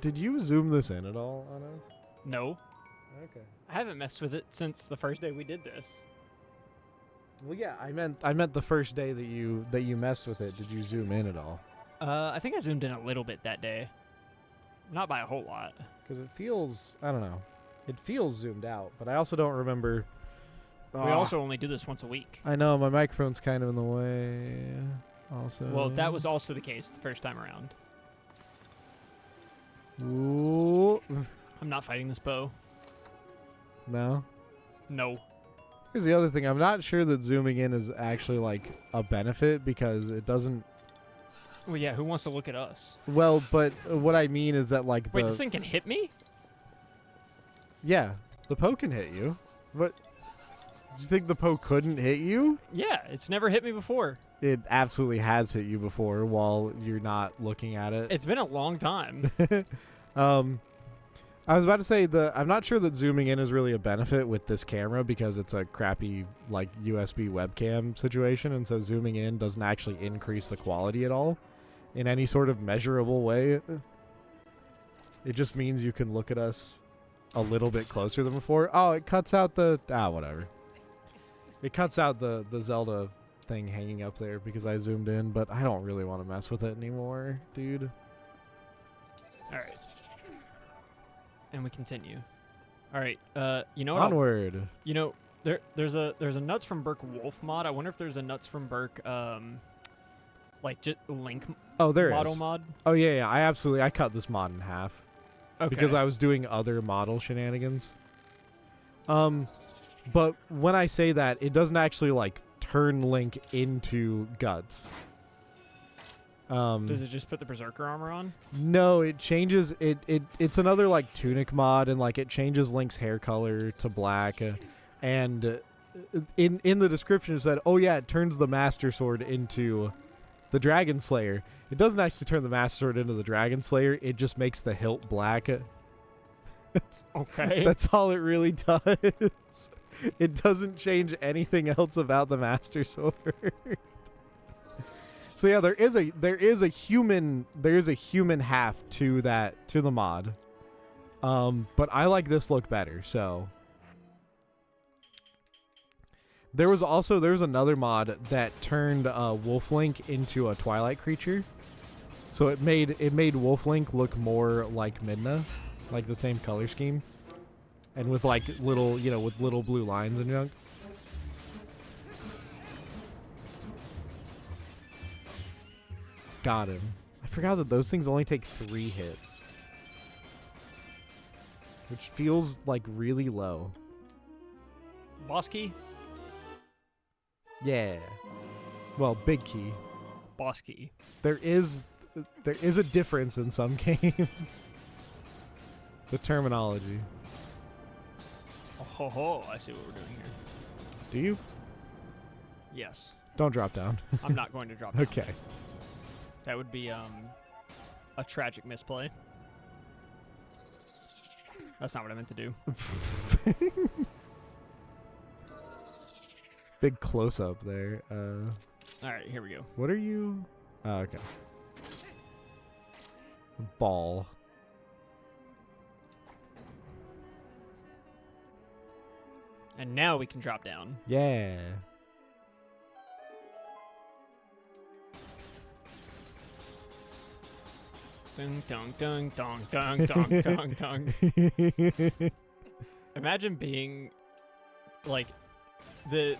Did you zoom this in at all on us? No. Okay. I haven't messed with it since the first day we did this. Well, yeah, I meant the first day that you messed with it. Did you zoom in at all? I think I zoomed in a little bit that day. Not by a whole lot. Because it feels, I don't know. It feels zoomed out, but I also don't remember. We also only do this once a week. I know, my microphone's kind of in the way also. Well, that was also the case the first time around. Ooh. I'm not fighting this bow. No? No. Here's the other thing. I'm not sure that zooming in is actually, like, a benefit because it doesn't... Well, yeah, who wants to look at us? Well, but what I mean is that, like, Wait, this thing can hit me? Yeah, the Poe can hit you. But... Do you think the Poe couldn't hit you? Yeah, it's never hit me before. It absolutely has hit you before while you're not looking at it. It's been a long time. I was about to say I'm not sure that zooming in is really a benefit with this camera because it's a crappy like USB webcam situation, and so zooming in doesn't actually increase the quality at all in any sort of measurable way. It just means you can look at us a little bit closer than before. Oh, it cuts out whatever. It cuts out the Zelda thing hanging up there because I zoomed in, but I don't really want to mess with it anymore, dude. All right. And we continue. All right. You know what? Onward. There's a Nuts from Burke Wolf mod. I wonder if there's a Nuts from Burke like just Link model is. mod. Oh yeah, I cut this mod in half. Okay. Because I was doing other model shenanigans. But when I say that, it doesn't actually like turn Link into Guts. Does it just put the Berserker armor on? No, it changes it's another like tunic mod, and like it changes Link's hair color to black, and in the description it said, "Oh yeah, it turns the Master Sword into the Dragon Slayer." It doesn't actually turn the Master Sword into the Dragon Slayer. It just makes the hilt black. Okay. That's all it really does. It doesn't change anything else about the Master Sword. So yeah, there is a human half to the mod. But I like this look better, so there was another mod that turned Wolf Link into a Twilight creature. So it made Wolf Link look more like Midna, like the same color scheme, and with like little blue lines and junk. Got him. I forgot that those things only take 3 hits. which feels like really low. Boss key? Yeah. Well, big key. Boss key. There is a difference in some games. The terminology. Oh, ho, ho. I see what we're doing here. Do you? Yes. Don't drop down. I'm not going to drop down. Okay. That would be a tragic misplay. That's not what I meant to do. Big close up there. All right, here we go. What are you? Oh, okay. Ball. And now we can drop down. Yeah. Dun dun dun dun dun dun dun dun. Imagine being like the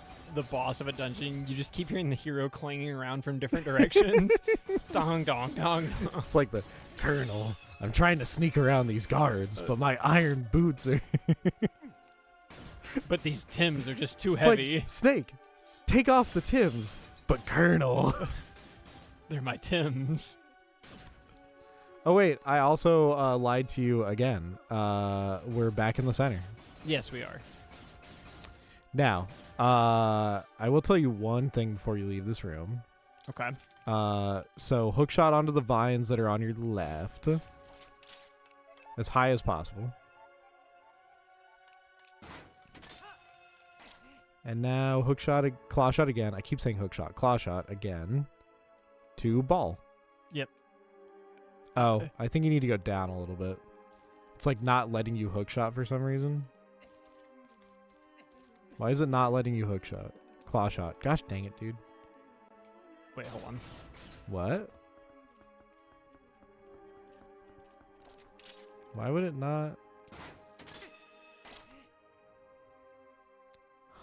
boss of a dungeon. You just keep hearing the hero clanging around from different directions. Dong dong dong. It's like the Colonel. I'm trying to sneak around these guards, but my iron boots are. But these Tims are just too It's heavy. like, Snake, take off the Tims, but Colonel. They're my Tims. Oh wait, I also lied to you again. We're back in the center. Yes, we are. Now, I will tell you one thing before you leave this room. Okay. So hookshot onto the vines that are on your left, as high as possible. And now hookshot, claw shot again. I keep saying hookshot, claw shot again. To ball. Yep. Oh, I think you need to go down a little bit. It's like not letting you hookshot for some reason. Why is it not letting you hookshot? Claw shot. Gosh dang it, dude. Wait, hold on. What? Why would it not?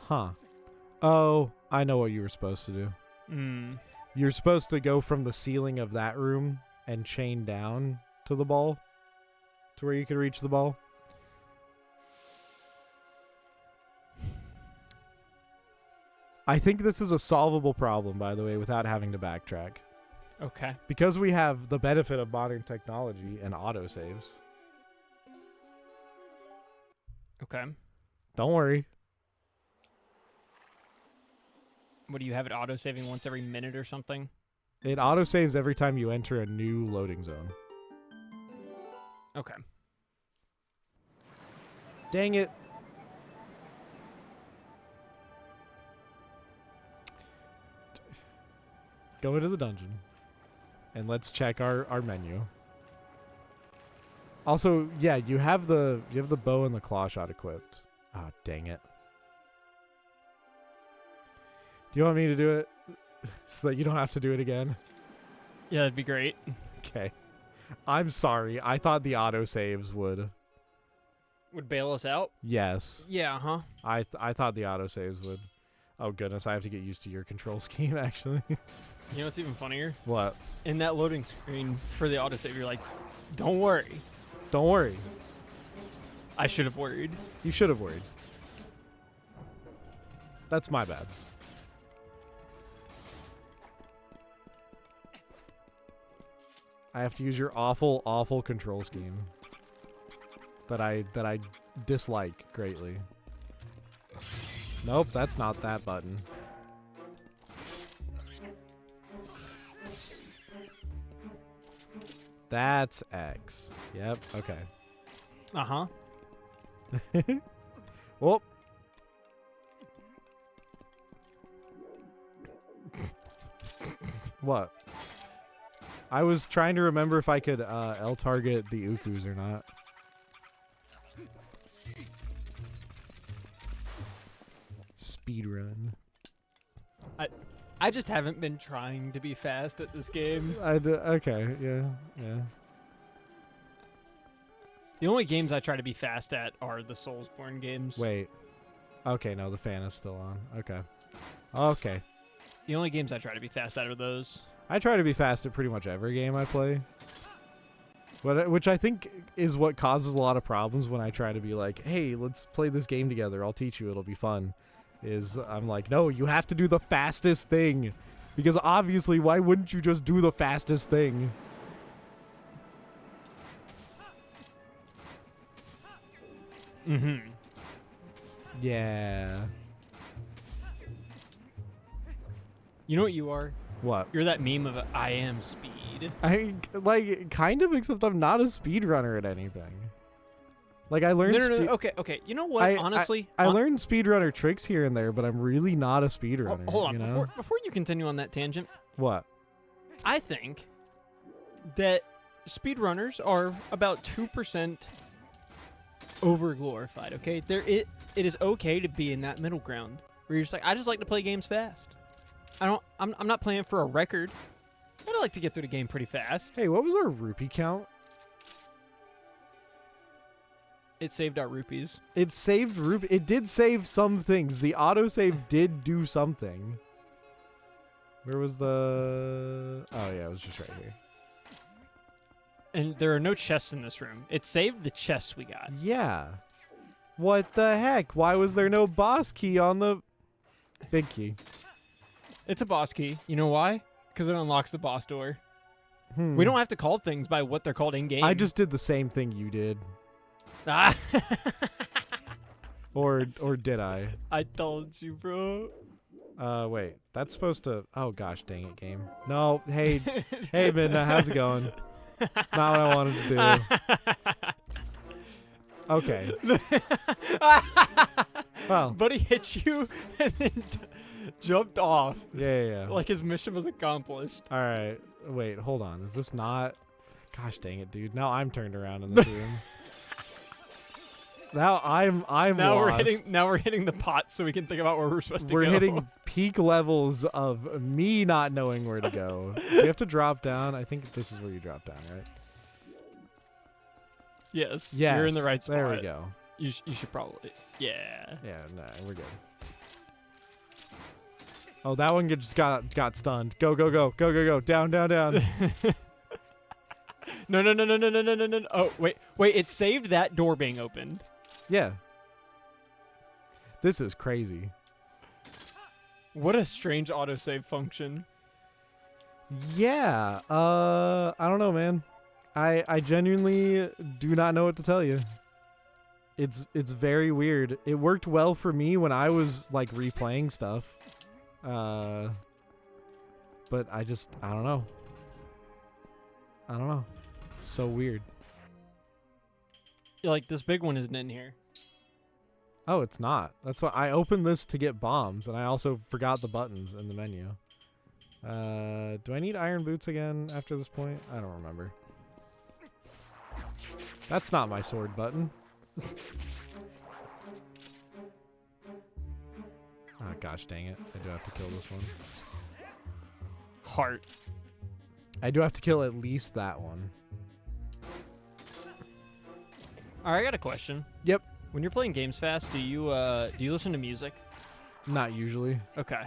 Huh. Oh, I know what you were supposed to do. You're supposed to go from the ceiling of that room and chain down to the ball, to where you could reach the ball. I think this is a solvable problem, by the way, without having to backtrack. Okay. Because we have the benefit of modern technology and autosaves. Okay. Don't worry. What do you have it auto-saving once every minute or something? It autosaves every time you enter a new loading zone. Okay. Dang it. Go into the dungeon. And let's check our menu. Also, yeah, you have the bow and the claw shot equipped. Ah, dang it. Do you want me to do it so that you don't have to do it again? Yeah, that'd be great. Okay. I'm sorry. I thought the autosaves would. Would bail us out? Yes. Yeah, huh? I thought the autosaves would. Oh goodness, I have to get used to your control scheme actually. You know what's even funnier? What? In that loading screen for the autosave, you're like, don't worry. Don't worry. I should have worried. You should have worried. That's my bad. I have to use your awful, awful control scheme that I dislike greatly. Nope, that's not that button. That's X. Yep, okay. Uh-huh. Whoop. What? I was trying to remember if I could L target the Ukus or not. Speedrun. I just haven't been trying to be fast at this game. Okay, yeah. The only games I try to be fast at are the Soulsborne games. Wait. Okay, no, the fan is still on. Okay. Okay. The only games I try to be fast at are those. I try to be fast at pretty much every game I play. Which I think is what causes a lot of problems when I try to be like, hey, let's play this game together. I'll teach you. It'll be fun. I'm like, no, you have to do the fastest thing. Because obviously, why wouldn't you just do the fastest thing? Mm-hmm. Yeah. You know what you are? What? You're that meme of I am speed. I like kind of, except I'm not a speedrunner at anything. Like I learned. No. Okay. You know what? Honestly, I learned speedrunner tricks here and there, but I'm really not a speedrunner. Hold on. You know? Before you continue on that tangent, What? I think that speedrunners are about 2% over glorified. Okay, it is okay to be in that middle ground where you're just like, I just like to play games fast. I'm not playing for a record. I like to get through the game pretty fast. Hey, what was our rupee count? It saved our rupees. It saved rupee. It did save some things. The autosave did do something. Where was the... Oh, yeah, it was just right here. And there are no chests in this room. It saved the chests we got. Yeah. What the heck? Why was there no boss key on the... Big key? It's a boss key. You know why? Because it unlocks the boss door. Hmm. We don't have to call things by what they're called in-game. I just did the same thing you did. Ah. Or did I? I told you, bro. Wait. That's supposed to... Oh, gosh, dang it, game. No, hey, Midna, how's it going? It's not what I wanted to do. Okay. Well. Buddy hit you and then jumped off. Yeah. Like his mission was accomplished. All right. Wait, hold on. Is this not... Gosh, dang it, dude. Now I'm turned around in this room. Now I'm lost. Now we're hitting the pot so we can think about where we're supposed to go. We're hitting peak levels of me not knowing where to go. Do you have to drop down? I think this is where you drop down, right? Yes. Yes. You're in the right spot. There we go. You should probably. Yeah. Yeah, no, we're good. Oh, that one just got stunned. Go. Down. No. Oh, wait. It saved that door being opened. Yeah. This is crazy. What a strange autosave function. Yeah. I don't know, man. I genuinely do not know what to tell you. It's very weird. It worked well for me when I was like replaying stuff. But I don't know. It's so weird. You're like, this big one isn't in here. Oh, it's not. That's why I opened this to get bombs, and I also forgot the buttons in the menu. Do I need iron boots again after this point? I don't remember. That's not my sword button. Ah, gosh dang it. I do have to kill this one. Heart. I do have to kill at least that one. All right, I got a question. Yep. When you're playing games fast, do you listen to music? Not usually. Okay.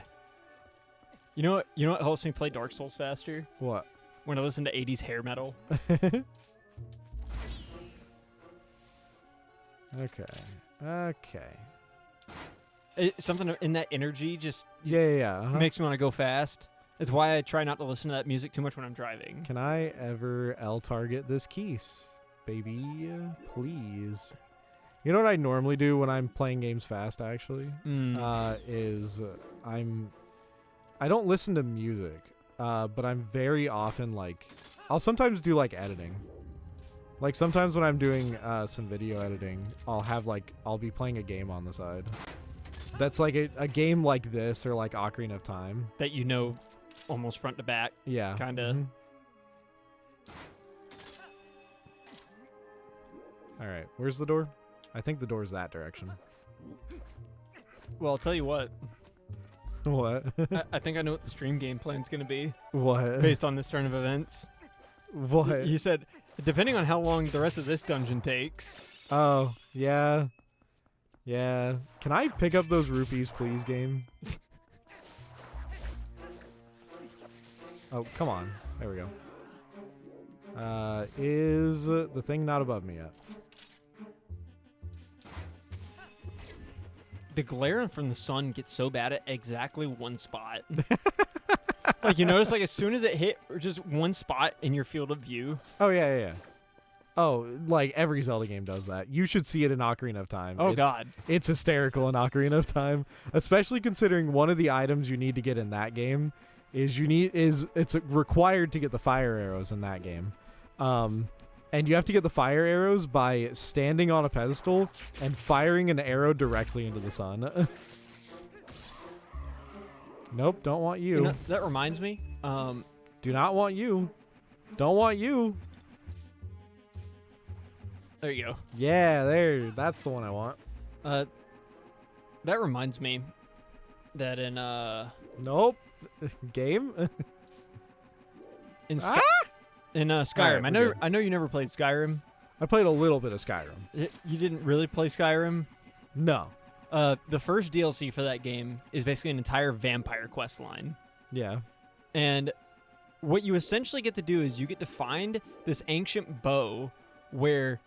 You know what helps me play Dark Souls faster? What? When I listen to 80s hair metal. Okay. Something in that energy just Yeah. Uh-huh. makes me want to go fast. It's why I try not to listen to that music too much when I'm driving. Can I ever L-target this keys, baby? Please. You know what I normally do when I'm playing games fast, actually? Is I don't listen to music, but I'm very often, like... I'll sometimes do, like, editing. Like, sometimes when I'm doing some video editing, I'll be playing a game on the side. That's, like, a game like this, or, like, Ocarina of Time. That you know almost front to back. Yeah. Kind of. All right, where's the door? I think the door's that direction. Well, I'll tell you what. What? I think I know what the stream game plan's going to be. What? Based on this turn of events. What? You said, depending on how long the rest of this dungeon takes. Oh, yeah. Yeah. Can I pick up those rupees, please, game? Oh, come on. There we go. Is the thing not above me yet? The glare from the sun gets so bad at exactly one spot. Like, you notice, like, as soon as it hit just one spot in your field of view. Oh, yeah. Oh, like every Zelda game does that. You should see it in Ocarina of Time. Oh, God. It's hysterical in Ocarina of Time, especially considering one of the items you need to get in that game is it's required to get the fire arrows in that game. And you have to get the fire arrows by standing on a pedestal and firing an arrow directly into the sun. Nope, don't want you. You know, that reminds me. Do not want you. Don't want you. There you go. Yeah, that's the one I want. That reminds me that in Nope. Game? in Ah! Skyrim. Alright, I know you never played Skyrim. I played a little bit of Skyrim. You didn't really play Skyrim? No. The first DLC for that game is basically an entire vampire quest line. Yeah. And what you essentially get to do is you get to find this ancient bow where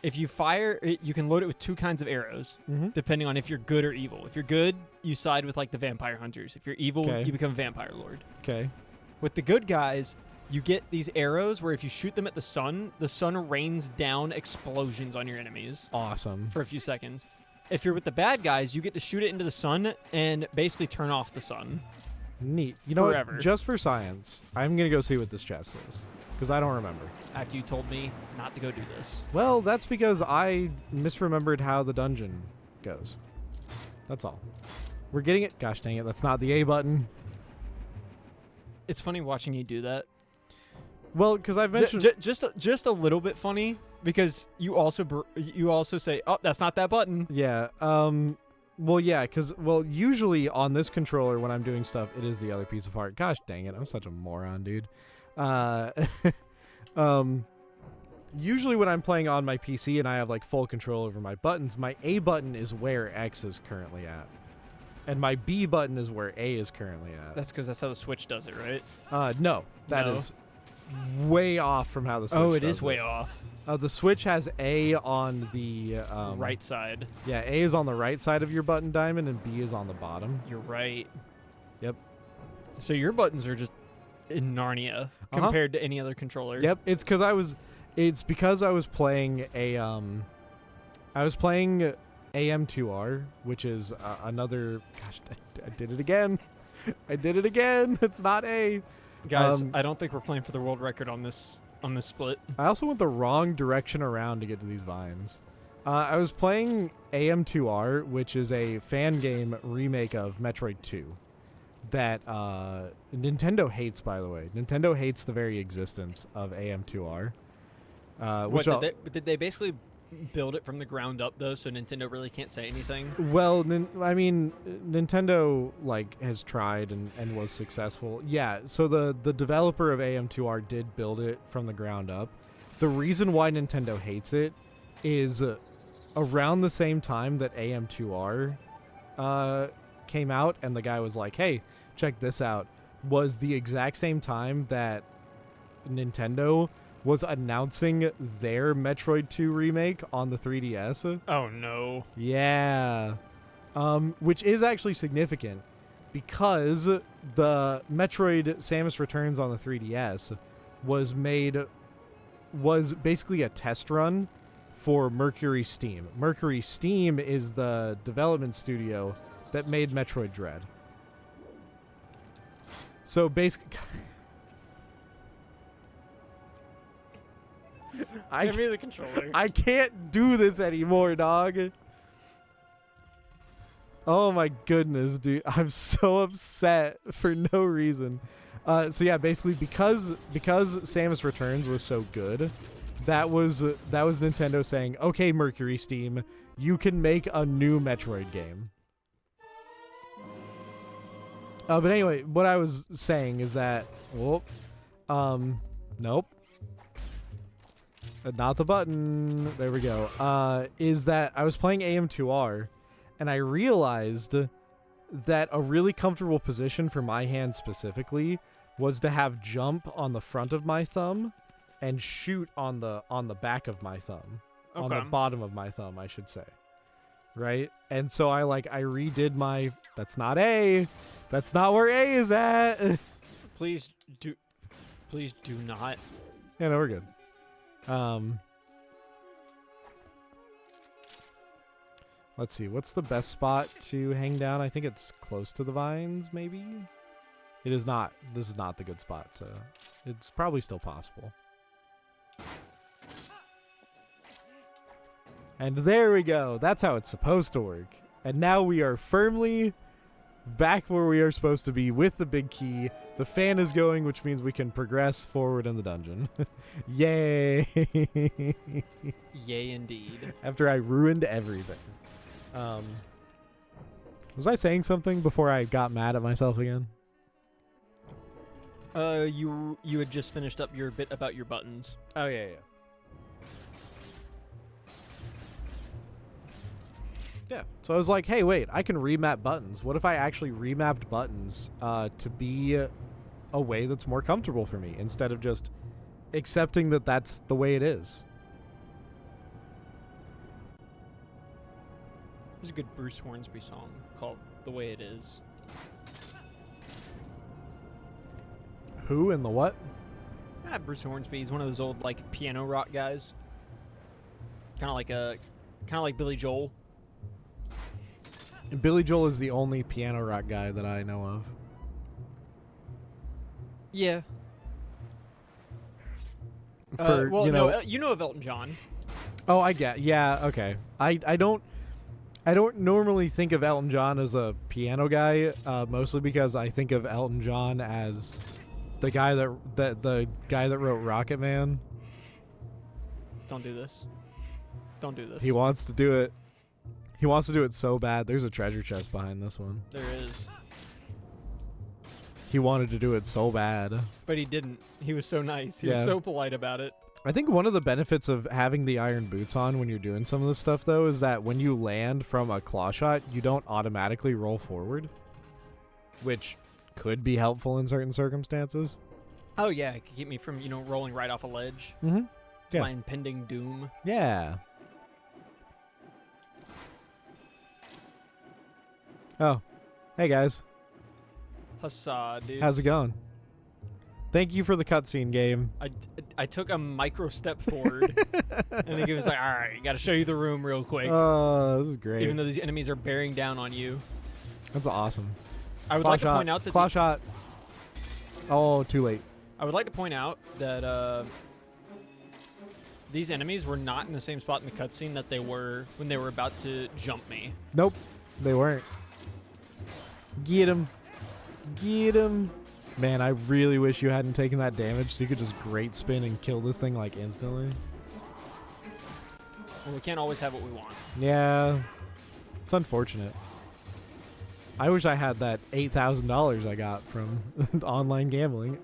if you fire it, you can load it with two kinds of arrows, depending on if you're good or evil. If you're good, you side with like the vampire hunters. If you're evil, you become a vampire lord. Okay. With the good guys, you get these arrows where if you shoot them at the sun rains down explosions on your enemies. Awesome. For a few seconds. If you're with the bad guys, you get to shoot it into the sun and basically turn off the sun. Neat. You know Forever. what? Just for science, I'm going to go see what this chest is, because I don't remember. After you told me not to go do this. Well, that's because I misremembered how the dungeon goes. That's all. We're getting it. Gosh dang it, that's not the A button. It's funny watching you do that. Well, because I've mentioned... Just a little bit funny, because you also say, oh, that's not that button. Yeah. Well, yeah, because, usually on this controller when I'm doing stuff, it is the other piece of art. Gosh dang it, I'm such a moron, dude. Usually when I'm playing on my PC and I have, like, full control over my buttons, my A button is where X is currently at. And my B button is where A is currently at. That's because that's how the Switch does it, right? No. That is way off from how the Switch does it. Oh, it is way off. The Switch has A on the... right side. Yeah, A is on the right side of your button diamond, and B is on the bottom. You're right. Yep. So your buttons are just in Narnia compared to any other controller. Yep, it's because I was playing AM2R, which is another... Gosh, I did it again. I did it again. It's not A. Guys, I don't think we're playing for the world record on this split. I also went the wrong direction around to get to these vines. I was playing AM2R, which is a fan game remake of Metroid 2 that Nintendo hates, by the way. Nintendo hates the very existence of AM2R. Did they basically build it from the ground up, though, so Nintendo really can't say anything? Well, Nintendo has tried and was successful. Yeah, so the developer of AM2R did build it from the ground up. The reason why Nintendo hates it is around the same time that AM2R came out, and the guy was like, hey, check this out, was the exact same time that Nintendo was announcing their Metroid 2 remake on the 3DS. Oh, no. Yeah. Which is actually significant because the Metroid Samus Returns on the 3DS was basically a test run for Mercury Steam. Mercury Steam is the development studio that made Metroid Dread. So basically... Give me the controller. I can't do this anymore, dog. Oh my goodness, dude. I'm so upset for no reason. So yeah, basically because Samus Returns was so good, that was Nintendo saying, okay, Mercury Steam, you can make a new Metroid game. But anyway, what I was saying is that, nope. Not the button. There we go. Is that I was playing AM2R, and I realized that a really comfortable position for my hand specifically was to have jump on the front of my thumb and shoot on the back of my thumb. On Okay. the bottom of my thumb, I should say. Right? And so I redid my, that's not A. That's not where A is at. Please do not. Yeah, no, we're good. Let's see. What's the best spot to hang down? I think it's close to the vines, maybe? It is not. This is not the good spot to... It's probably still possible. And there we go. That's how it's supposed to work. And now we are firmly back where we are supposed to be with the big key. The fan is going, which means we can progress forward in the dungeon. Yay! Yay, indeed. After I ruined everything. Was I saying something before I got mad at myself again? You had just finished up your bit about your buttons. Oh, yeah. Yeah. So I was like, hey, wait, I can remap buttons. What if I actually remapped buttons to be a way that's more comfortable for me instead of just accepting that that's the way it is? There's a good Bruce Hornsby song called The Way It Is. Who and the what? Bruce Hornsby. He's one of those old like piano rock guys. Kind of like Billy Joel. And Billy Joel is the only piano rock guy that I know of. Yeah. For, well, you know, no, you know of Elton John. Oh, I get. Yeah, okay. I don't normally think of Elton John as a piano guy, mostly because I think of Elton John as the guy that wrote Rocket Man. Don't do this. Don't do this. He wants to do it. He wants to do it so bad. There's a treasure chest behind this one. There is. He wanted to do it so bad. But he didn't. He was so nice. He was so polite about it. I think one of the benefits of having the iron boots on when you're doing some of this stuff, though, is that when you land from a claw shot, you don't automatically roll forward, which could be helpful in certain circumstances. Oh, yeah. It could keep me from, rolling right off a ledge. Mm-hmm. Yeah. My impending doom. Yeah. Oh. Hey, guys. Huzzah, dude. How's it going? Thank you for the cutscene, game. I took a micro step forward, and then he was like, all right, got to show you the room real quick. Oh, this is great. Even though these enemies are bearing down on you. That's awesome. I would Claw like shot. to point out that Claw shot. Oh, too late. I would like to point out that these enemies were not in the same spot in the cutscene that they were when they were about to jump me. Nope, they weren't. Get him. Get him. Man, I really wish you hadn't taken that damage so you could just great spin and kill this thing like instantly. Well, we can't always have what we want. Yeah, it's unfortunate. I wish I had that $8,000 I got from online gambling.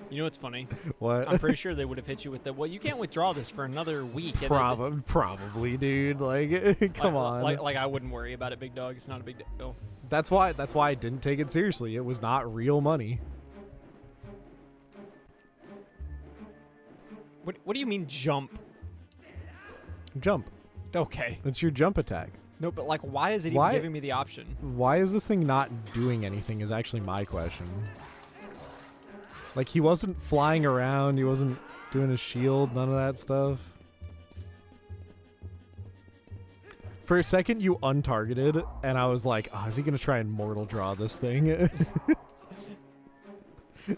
You know what's funny? What? I'm pretty sure they would have hit you with the, well, you can't withdraw this for another week. Probably, dude. Like, come on. Like I wouldn't worry about it, big dog. It's not a big deal. That's why I didn't take it seriously. It was not real money. What do you mean jump? Jump. Okay. It's your jump attack. No, but like, why is it even giving me the option? Why is this thing not doing anything is actually my question. Like, he wasn't flying around. He wasn't doing a shield. None of that stuff. For a second, you untargeted, and I was like, oh, is he going to try and mortal draw this thing?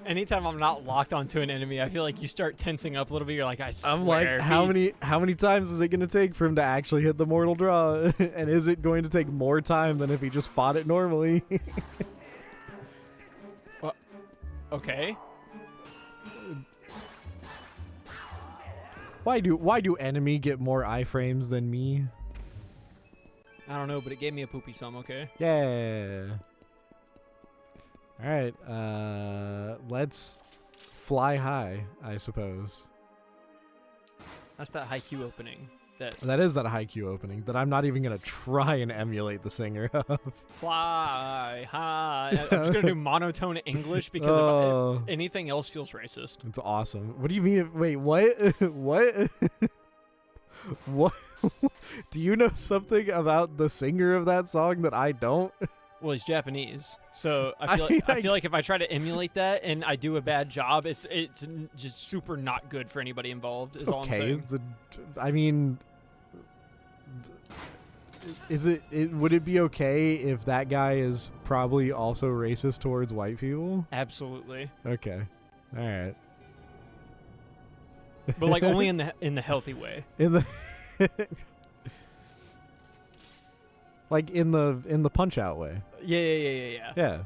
Anytime I'm not locked onto an enemy, I feel like you start tensing up a little bit. You're like, I swear. I'm like, how many times is it going to take for him to actually hit the mortal draw? And is it going to take more time than if he just fought it normally? Well, okay. Why do enemy get more iframes than me? I don't know, but it gave me a poopy sum, okay? Yeah. All right. Let's fly high, I suppose. That's that high Q opening. That is that Haikyuu opening that I'm not even gonna try and emulate the singer of. Fly high. I'm just gonna do monotone English because if anything else feels racist. It's awesome. What do you mean? Wait, what? What? What? Do you know something about the singer of that song that I don't? Well, he's Japanese, so I feel like if I try to emulate that and I do a bad job, it's just super not good for anybody involved. Is all I'm saying. I mean, would it be okay if that guy is probably also racist towards white people? Absolutely. Okay. All right. But like only in the healthy way. In the like in the punch out way. Yeah.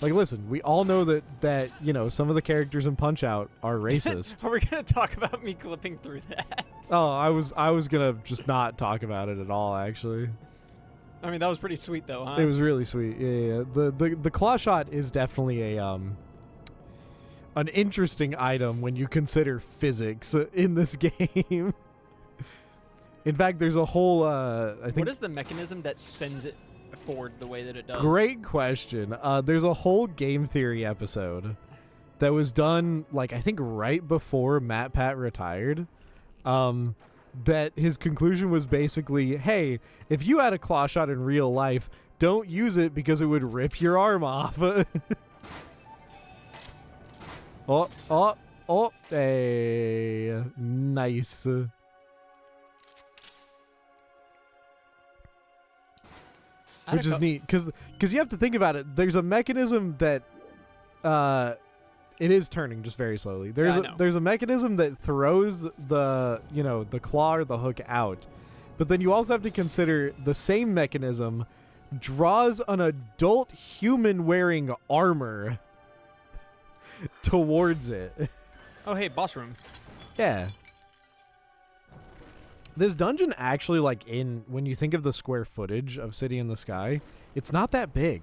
Like, listen, we all know that some of the characters in Punch Out are racist. Are we gonna talk about me clipping through that? Oh, I was gonna just not talk about it at all. Actually, I mean that was pretty sweet though, huh? it was really sweet. Yeah. The claw shot is definitely an interesting item when you consider physics in this game. In fact, there's a whole I think. What is the mechanism that sends it forward the way that it does? Great question. There's a whole game theory episode that was done, like, I think right before Matt Pat retired. That his conclusion was basically, hey, if you had a claw shot in real life, don't use it because it would rip your arm off. Hey, nice. Which is neat, because you have to think about it. There's a mechanism that it is turning just very slowly. There's a mechanism that throws the claw or the hook out, but then you also have to consider the same mechanism draws an adult human wearing armor towards it. Oh, hey, boss room. Yeah. This dungeon actually, like, when you think of the square footage of City in the Sky, it's not that big.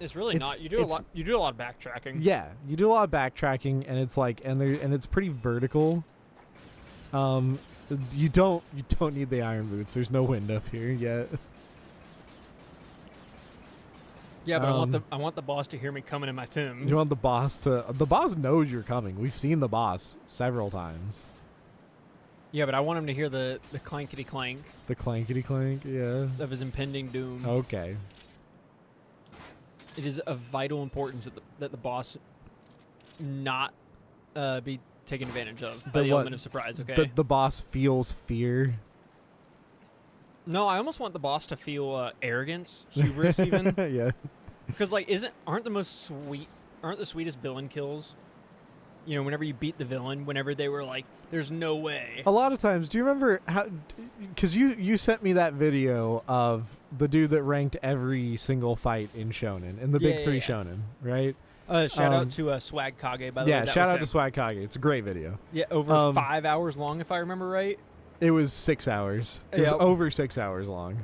It's really not. You do a lot of backtracking. Yeah, you do a lot of backtracking, and it's like, and it's pretty vertical. You don't need the iron boots. There's no wind up here yet. Yeah, but I want the boss to hear me coming in my Timbs. You want the boss knows you're coming. We've seen the boss several times. Yeah, but I want him to hear the clankety clank. The clankety clank, yeah. Of his impending doom. Okay. It is of vital importance that the boss not be taken advantage of by the element of surprise, okay? The boss feels fear. No, I almost want the boss to feel arrogance, hubris even. Yeah. Because like aren't the sweetest villain kills? You know, whenever you beat the villain, whenever they were like, there's no way. A lot of times, do you remember how, because you sent me that video of the dude that ranked every single fight in Shonen, in the big three Shonen, right? Shout out to Swag Kage, by the way. Yeah, shout out to Swag Kage. It's a great video. Yeah, over 5 hours long, if I remember right. It was 6 hours. It was over 6 hours long.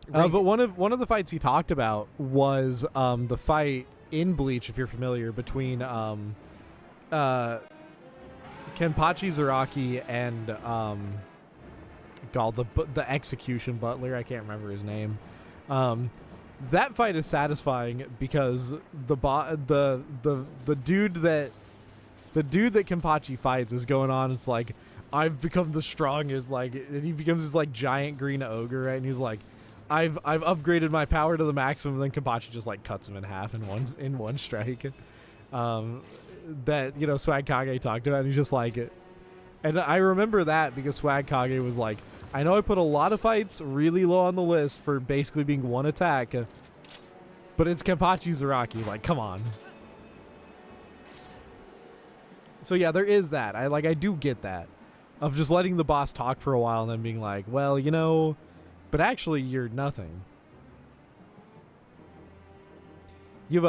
But one of the fights he talked about was the fight in Bleach, if you're familiar, between Kenpachi Zaraki and the execution butler. I can't remember his name. That fight is satisfying because the dude that Kenpachi fights is going on. It's like, I've become the strongest, like, and he becomes this like giant green ogre, right? And he's like, I've upgraded my power to the maximum. And then Kenpachi just like cuts him in half in one strike. That Swag Kage talked about. And he's just like, and I remember that because Swag Kage was like, I know I put a lot of fights really low on the list for basically being one attack, but it's Kenpachi Zaraki. Like, come on. So yeah, there is that. I do get that of just letting the boss talk for a while and then being like, well, but actually you're nothing. You've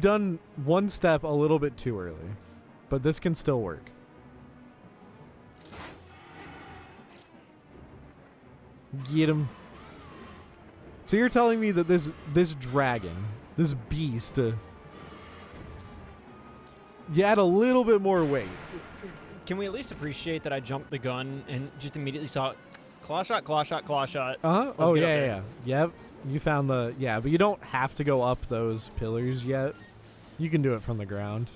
done one step a little bit too early, but this can still work. Get him. So you're telling me that this dragon, this beast, you add a little bit more weight. Can we at least appreciate that I jumped the gun and just immediately saw claw shot, claw shot, claw shot? Uh-huh. Let's Oh, get up yeah, there. yeah. Yep. You found the... Yeah, but you don't have to go up those pillars yet. You can do it from the ground.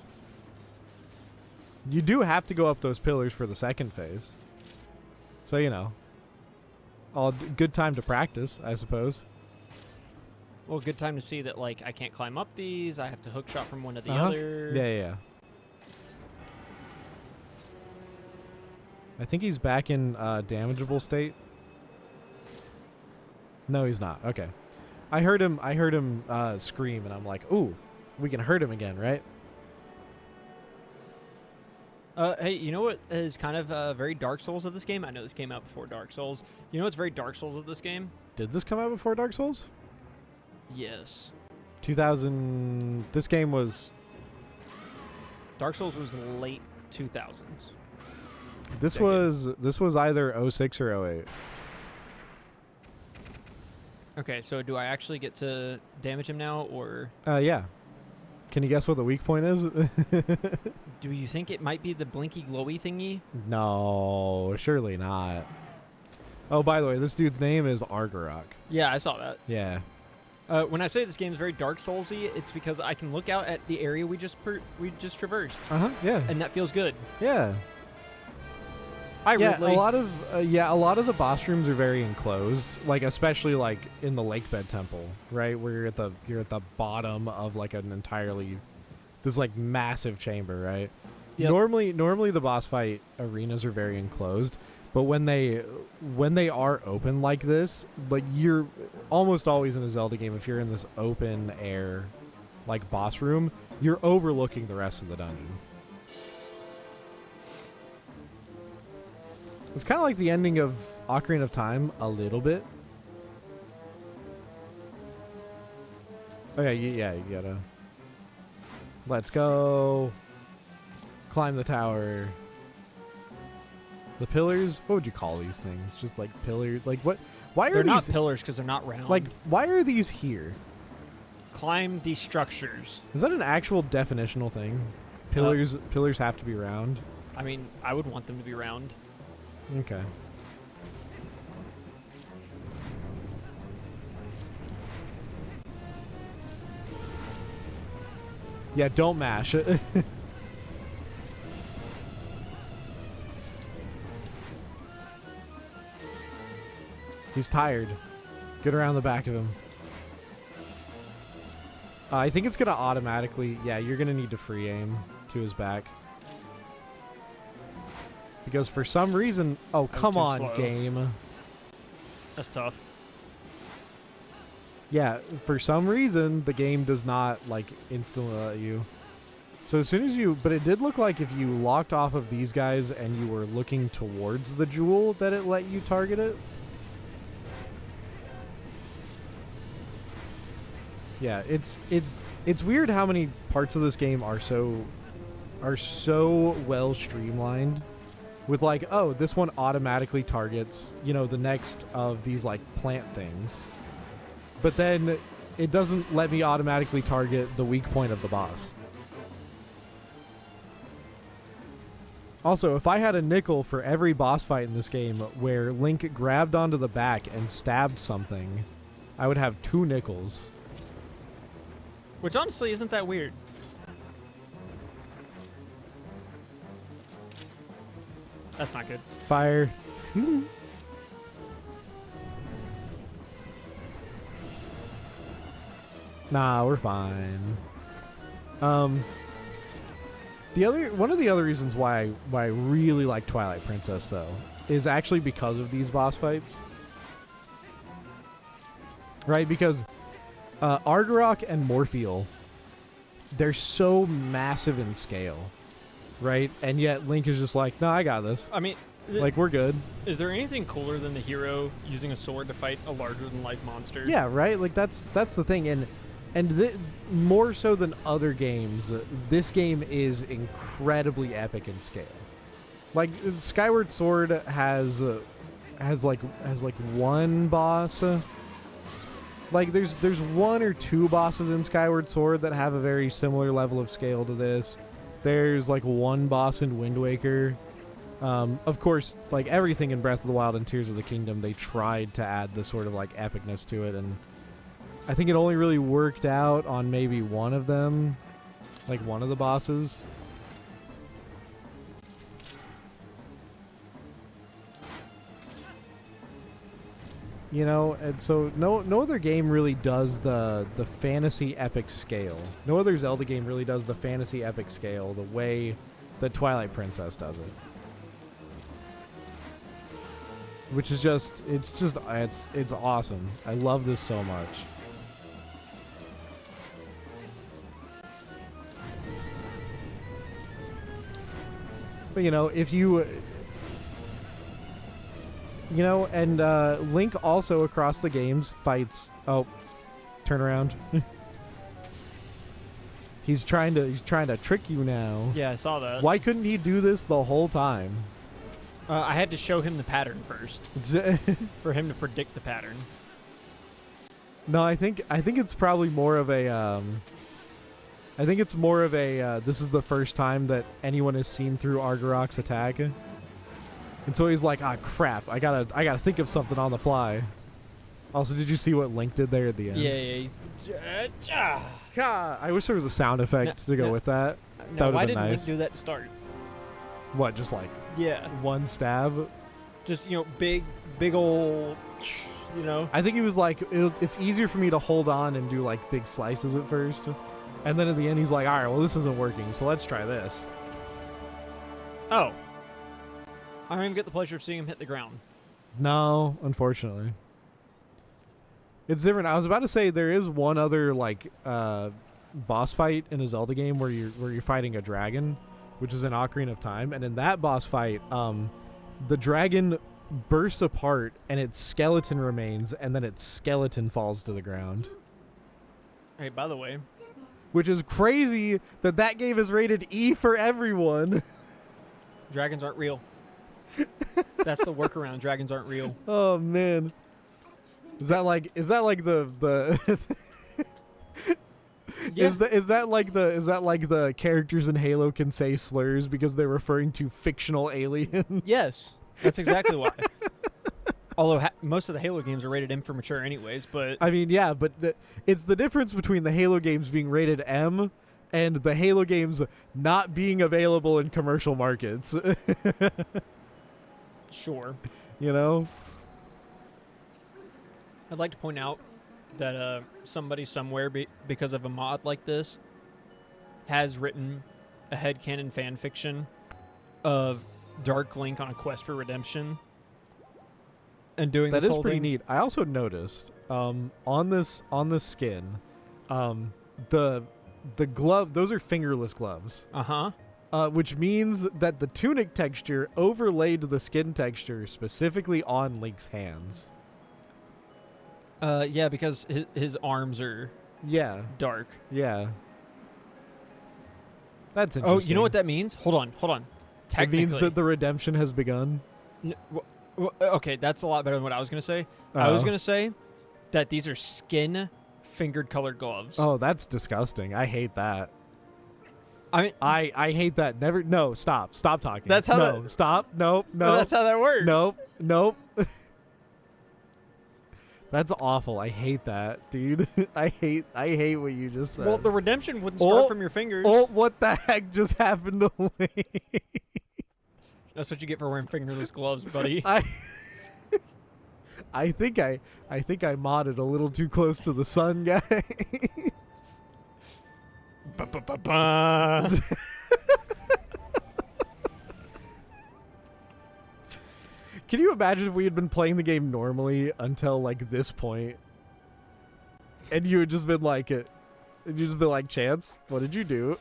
You do have to go up those pillars for the second phase. So, you know. Good time to practice, I suppose. Well, good time to see that, like, I can't climb up these. I have to hook shot from one to the Uh-huh. other. Yeah, yeah, yeah. I think he's back in damageable state. No, he's not. Okay. I heard him scream, and I'm like, ooh, we can hurt him again, right? Hey, you know what is kind of very Dark Souls of this game? I know this came out before Dark Souls. You know what's very Dark Souls of this game? Did this come out before Dark Souls? Yes. 2000... This game was... Dark Souls was late 2000s. This Decade. was either 06 or 08. Okay, so do I actually get to damage him now, or Yeah. Can you guess what the weak point is? do you think it might be the blinky glowy thingy? No, surely not. Oh, by the way, this dude's name is Argarok. Yeah, I saw that. Yeah. When I say this game is very Dark Soulsy, it's because I can look out at the area we just traversed, Yeah. and that feels good. Yeah. Hi, Yeah, Ridley. a lot of the boss rooms are very enclosed, like especially like in the Lakebed Temple, right, where you're at the bottom of like an entirely this like massive chamber, right? Yep. Normally the boss fight arenas are very enclosed, but when they are open like this, like you're almost always in a Zelda game, if you're in this open air like boss room, you're overlooking the rest of the dungeon. It's kind of like the ending of Ocarina of Time, a little bit. Okay, you gotta... Let's go. Climb the tower. The pillars? What would you call these things? Just like pillars? Like what? Why are They're not these... pillars because they're not round. Like, why are these here? Climb these structures. Is that an actual definitional thing? Pillars have to be round? I mean, I would want them to be round. Okay. Yeah, don't mash it. He's tired. Get around the back of him. I think it's going to automatically... Yeah, you're going to need to free aim to his back. Because for some reason... Oh, come too on, slow. game. That's tough. Yeah, for some reason, the game does not, like, instantly let you. So as soon as you... But it did look like if you locked off of these guys and you were looking towards the jewel, that it let you target it. Yeah, it's weird how many parts of this game are so well streamlined. With like, oh, this one automatically targets, you know, the next of these like plant things. But then it doesn't let me automatically target the weak point of the boss. Also, if I had a nickel for every boss fight in this game where Link grabbed onto the back and stabbed something, I would have 2 nickels. Which honestly isn't that weird. That's not good. Fire. Nah, we're fine. One of the other reasons why I really like Twilight Princess though is actually because of these boss fights. Right? Because Argarok and Morpheal, they're so massive in scale. Right? And yet Link is just like, no, I got this. I mean, Like, we're good. is there anything cooler than the hero using a sword to fight a larger-than-life monster? Yeah, right? Like, that's the thing. And more so than other games, this game is incredibly epic in scale. Like, Skyward Sword has one boss. Like, there's 1 or 2 bosses in Skyward Sword that have a very similar level of scale to this. There's like 1 boss in Wind Waker Of course, like everything in Breath of the Wild and Tears of the Kingdom, they tried to add this sort of like epicness to it, and I think it only really worked out on maybe one of them, like one of the bosses. You know, and so no other game really does the fantasy epic scale. No other Zelda game really does the fantasy epic scale the way that Twilight Princess does it. Which is it's awesome. I love this so much. But you know, if you know, and Link also across the games fights. Oh, turn around. He's trying to trick you now. Yeah, I saw that. Why couldn't he do this the whole time? I had to show him the pattern first for him to predict the pattern. No, I think it's probably more of a. I think it's more of a. This is the first time that anyone has seen through Argarok's attack. And so he's like, ah, crap, I gotta think of something on the fly. Also, did you see what Link did there at the end? Yeah. I wish there was a sound effect to go with that. Now, why been didn't nice. Link do that to start? What, just like Yeah. one stab? Just, big old, I think he was like, it's easier for me to hold on and do like big slices at first. And then at the end, he's like, all right, well, this isn't working, so let's try this. Oh. I don't even get the pleasure of seeing him hit the ground. No, unfortunately. It's different. I was about to say there is one other like boss fight in a Zelda game where you're fighting a dragon, which is in Ocarina of Time, and in that boss fight, the dragon bursts apart and its skeleton remains, and then its skeleton falls to the ground. Hey, by the way, which is crazy that game is rated E for everyone. Dragons aren't real. That's the workaround. Dragons aren't real. Oh man. Is that like the Yeah. Is that like the characters in Halo can say slurs because they're referring to fictional aliens? Yes. That's exactly why. Although most of the Halo games are rated M for mature anyways, but I mean, yeah, but it's the difference between the Halo games being rated M and the Halo games not being available in commercial markets. Sure. You know? I'd like to point out that somebody somewhere, because of a mod like this, has written a headcanon fan fiction of Dark Link on a quest for redemption. And doing that this is whole pretty thing. neat. I also noticed on this skin, the glove, those are fingerless gloves. Uh-huh. Which means that the tunic texture overlaid the skin texture specifically on Link's hands. Yeah, because his arms are dark. Yeah. That's interesting. Oh, you know what that means? Hold on. It means that the redemption has begun. Okay, that's a lot better than what I was going to say. I was going to say that these are skin fingered colored gloves. Oh, that's disgusting. I hate that. I hate that. Stop talking. That's how stop. Nope. No, that's how that works. Nope. That's awful. I hate that, dude. I hate what you just said. Well, the redemption wouldn't start from your fingers. Oh, what the heck just happened to me? That's what you get for wearing fingerless gloves, buddy. I think I modded a little too close to the sun, guys. Can you imagine if we had been playing the game normally until like this point, and you had just been like Chance, what did you do?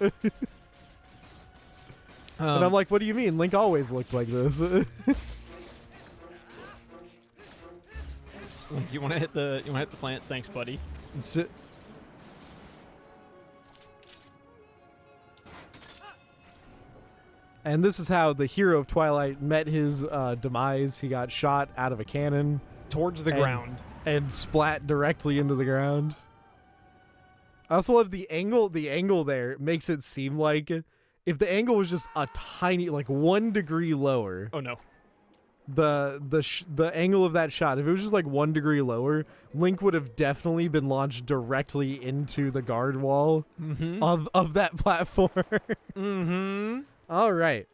And I'm like, what do you mean? Link always looked like this. You want to hit the plant? Thanks, buddy. And this is how the hero of Twilight met his demise. He got shot out of a cannon towards the ground and splat directly into the ground. I also love the angle. The angle there makes it seem like if the angle was just a tiny, like 1 degree lower, Oh no. the angle of that shot, if it was just like 1 degree lower, Link would have definitely been launched directly into the guard wall of that platform. All right.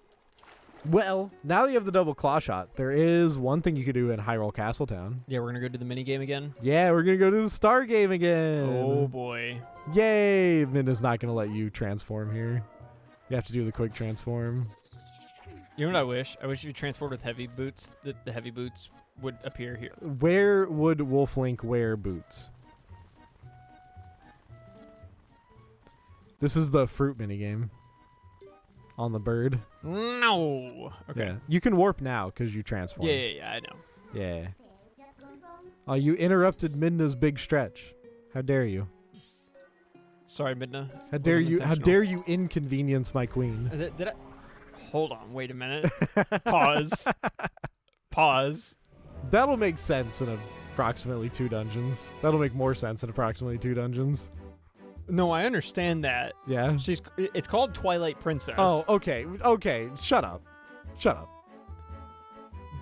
Well, now that you have the double claw shot, there is one thing you could do in Hyrule Castletown. Yeah, we're gonna go do the mini game again. Yeah, we're gonna go to the star game again. Oh boy. Yay! Midna's not gonna let you transform here. You have to do the quick transform. You know what I wish? I wish if you transformed with heavy boots, that the heavy boots would appear here. Where would Wolf Link wear boots? This is the fruit minigame. On the bird. No. Okay. Yeah. You can warp now because you transform. Yeah, I know. Yeah. Oh, you interrupted Midna's big stretch. How dare you? Sorry, Midna. How dare you? How dare you inconvenience my queen? Did I? Hold on. Wait a minute. Pause. Pause. That'll make sense in approximately 2 dungeons. That'll make more sense in approximately 2 dungeons. No, I understand that. Yeah. It's called Twilight Princess. Oh, okay. Okay. Shut up. Shut up.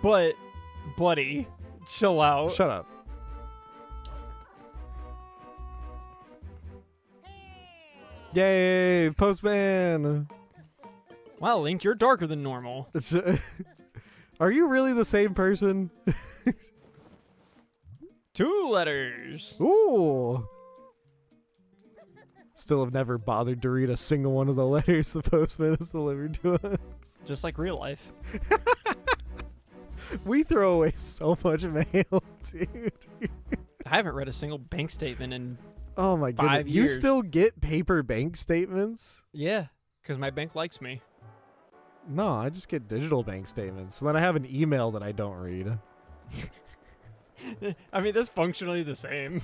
But, buddy, chill out. Shut up. Yay, postman. Wow, Link, you're darker than normal. Are you really the same person? 2 letters. Ooh. Still have never bothered to read a single one of the letters the postman has delivered to us. Just like real life. We throw away so much mail, dude. I haven't read a single bank statement in Oh my 5 goodness. You years. still get paper bank statements? Yeah, because my bank likes me. No, I just get digital bank statements. So then I have an email that I don't read. I mean, that's functionally the same.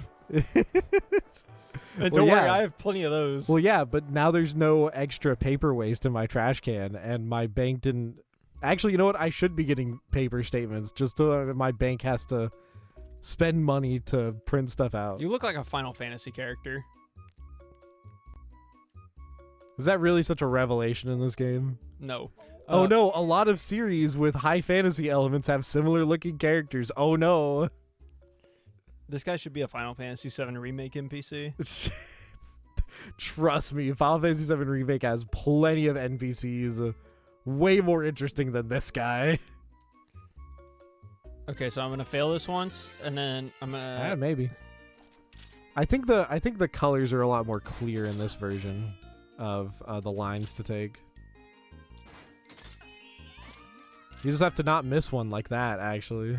And don't worry, I have plenty of those. Well, yeah, but now there's no extra paper waste in my trash can, and my bank didn't... Actually, you know what? I should be getting paper statements, just so that my bank has to spend money to print stuff out. You look like a Final Fantasy character. Is that really such a revelation in this game? No. Oh no, a lot of series with high fantasy elements have similar looking characters. Oh no. This guy should be a Final Fantasy VII Remake NPC. Trust me, Final Fantasy VII Remake has plenty of NPCs way more interesting than this guy. Okay, so I'm gonna fail this once, and then I'm gonna... maybe. I think the colors are a lot more clear in this version of the lines to take. You just have to not miss one like that, actually.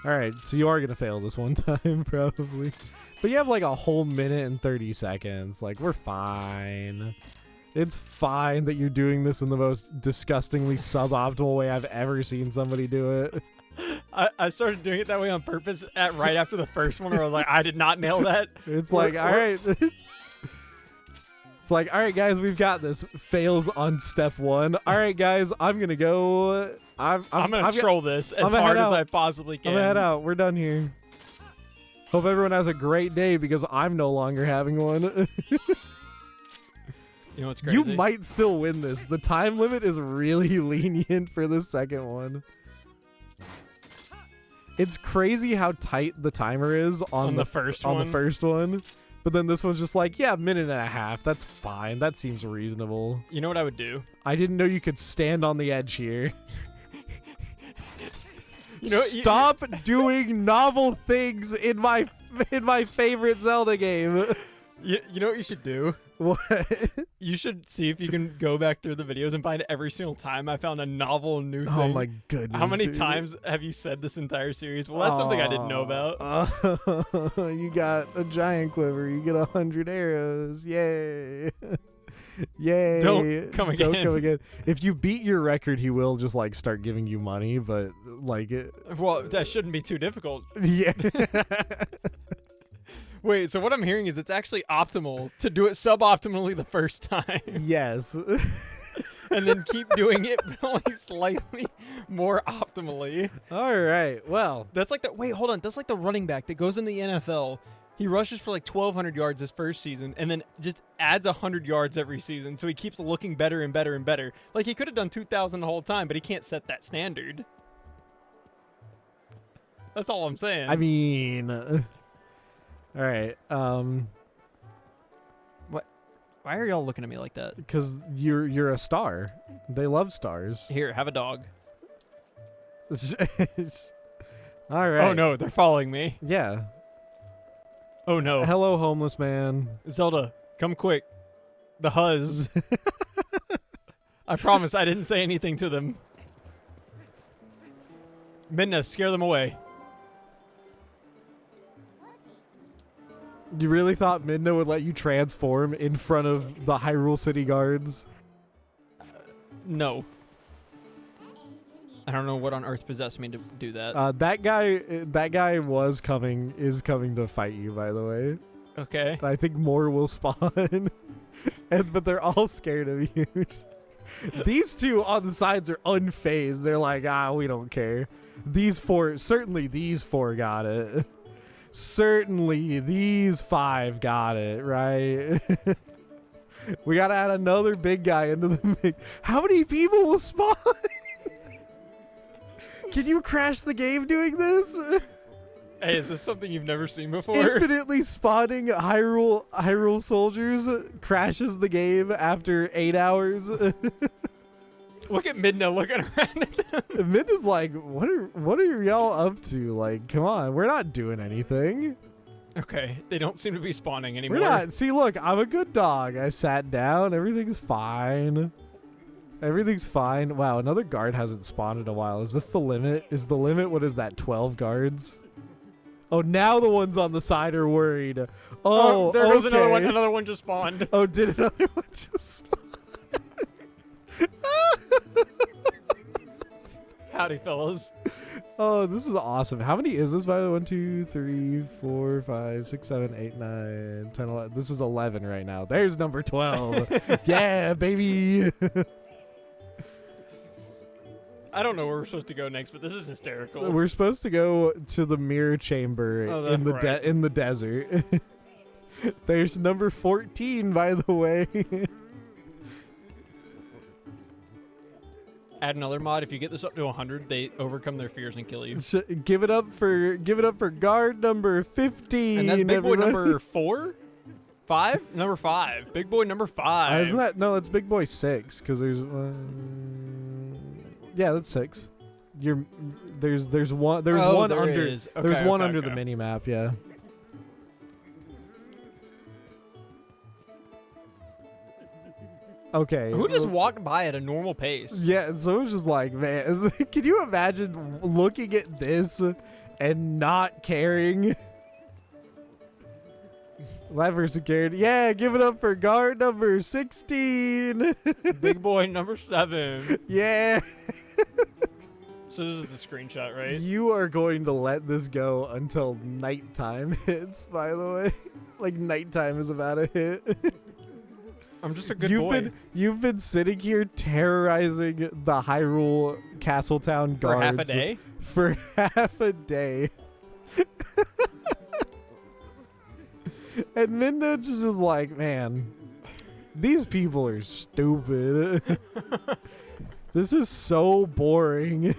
Alright, so you are going to fail this one time, probably. But you have like a whole minute and 30 seconds. Like, we're fine. It's fine that you're doing this in the most disgustingly suboptimal way I've ever seen somebody do it. I started doing it that way on purpose right after the first one, where I was like, I did not nail that. It's like, alright. It's like, all right, guys, we've got this. Fails on step 1. All right, guys, I'm gonna go. I'm gonna troll this as hard as I possibly can. I'm gonna head out. We're done here. Hope everyone has a great day because I'm no longer having one. You know what's crazy? You might still win this. The time limit is really lenient for the second one. It's crazy how tight the timer is on the first one. But then this one's just like, yeah, 1.5 minutes. That's fine. That seems reasonable. You know what I would do? I didn't know you could stand on the edge here. You know, Stop doing novel things in my favorite Zelda game. You know what you should do? What? You should see if you can go back through the videos and find every single time I found a novel new thing. Oh my goodness. How many dude. times have you said this entire series? Well, that's something I didn't know about. You got a giant quiver. You get 100 arrows. Yay. Yay. Don't come again. If you beat your record, he will just like start giving you money, but like well, that shouldn't be too difficult. Yeah. Wait, so what I'm hearing is it's actually optimal to do it suboptimally the first time. Yes. And then keep doing it only slightly more optimally. All right. Well, that's like the wait, hold on. That's like the running back that goes in the NFL He rushes for like 1,200 yards this first season, and then just adds 100 yards every season. So he keeps looking better and better and better. Like he could have done 2,000 the whole time, but he can't set that standard. That's all I'm saying. I mean, all right. What? Why are y'all looking at me like that? Because you're a star. They love stars. Here, have a dog. All right. Oh no, they're following me. Yeah. Oh no. Hello, homeless man. Zelda, come quick. The huzz. I promise I didn't say anything to them. Midna, scare them away. You really thought Midna would let you transform in front of the Hyrule City guards? No. I don't know what on earth possessed me to do that. That guy is coming to fight you, by the way. Okay. I think more will spawn. But they're all scared of you. These two on the sides are unfazed. They're like, we don't care. Certainly these four got it. Certainly these 5 got it, right? We gotta add another big guy into the mix. How many people will spawn? Can you crash the game doing this? Hey, is this something you've never seen before? Infinitely spawning Hyrule soldiers crashes the game after 8 hours. Look at Midna looking around at them. Midna's like, what are y'all up to? Like, come on, we're not doing anything. Okay, they don't seem to be spawning anymore. We're not. See, look, I'm a good dog. I sat down. Everything's fine. Everything's fine. Wow, another guard hasn't spawned in a while. Is this the limit? Is the limit, what is that, 12 guards? Oh, now the ones on the side are worried. Oh, there goes another one. okay. Another one just spawned. Oh, did another one just spawn? Howdy, fellas. Oh, this is awesome. How many is this, by the way? 1, 2, 3, 4, 5, 6, 7, 8, 9, 10, 11. This is 11 right now. There's number 12. Yeah, baby. I don't know where we're supposed to go next, but this is hysterical. We're supposed to go to the mirror chamber in the in the desert. There's number 14, by the way. Add another mod. If you get this up to 100, they overcome their fears and kill you. So give it up for guard number 15. And that's big boy everybody. number 4? 5? Number 5. Big boy number 5. Isn't that? No, that's big boy 6, because there's yeah, that's 6. There's one there under is. Okay, there's one okay, under okay. the mini map, yeah. Okay. Who just walked by at a normal pace? Yeah, so it was just like, man, can you imagine looking at this and not caring? Lever security. Yeah, give it up for guard number 16. Big boy number 7. Yeah. So this is the screenshot, right? You are going to let this go until nighttime hits, by the way. Like, nighttime is about to hit. I'm just a good boy. You've been sitting here terrorizing the Hyrule Castletown guards. For half a day? For half a day. And Midna just is like, man, these people are stupid. This is so boring.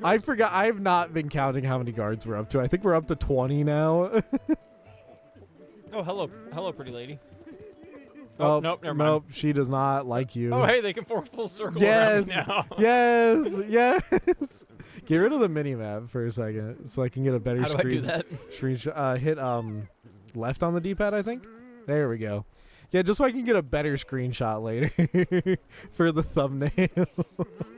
I forgot. I have not been counting how many guards we're up to. I think we're up to 20 now. Oh, hello, pretty lady. Oh, nope, never mind. Nope, she does not like you. Oh, hey, they can form full circle Yes, around me now. yes, yes. Get rid of the mini map for a second, so I can get a better How do I do screen. that? Screenshot. Hit left on the D-pad, I think. There we go. Yeah, just so I can get a better screenshot later for the thumbnail.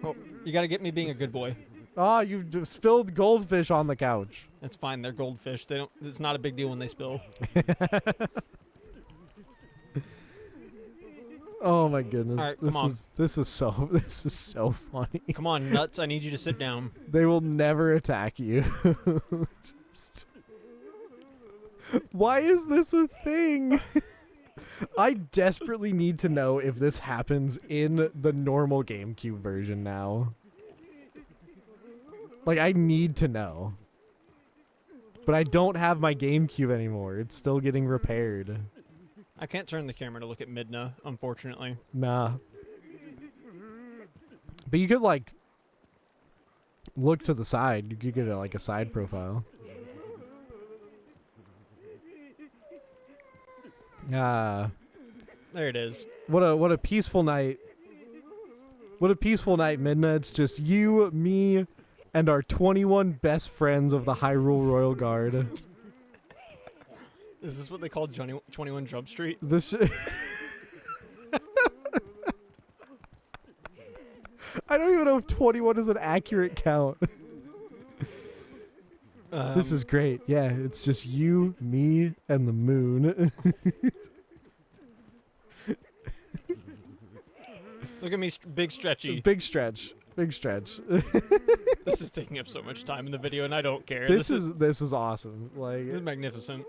Oh, you got to get me being a good boy. Oh, you spilled goldfish on the couch. That's fine. They're goldfish. They don't. It's not a big deal when they spill. Oh my goodness. All right, come on. This is so funny. Come on, nuts. I need you to sit down. They will never attack you. Why is this a thing? I desperately need to know if this happens in the normal GameCube version now. Like, I need to know. But I don't have my GameCube anymore. It's still getting repaired. I can't turn the camera to look at Midna, unfortunately. Nah. But you could, like, look to the side. You could get, like, a side profile. Ah. There it is. What a peaceful night. What a peaceful night, Midna. It's just you, me, and our 21 best friends of the Hyrule Royal Guard. Is this what they call 21 Jump Street? This I don't even know if 21 is an accurate count. This is great. Yeah, it's just you, me, and the moon. Look at me, big stretchy. Big stretch. Big stretch. This is taking up so much time in the video, and I don't care. This is awesome. Like, this is magnificent.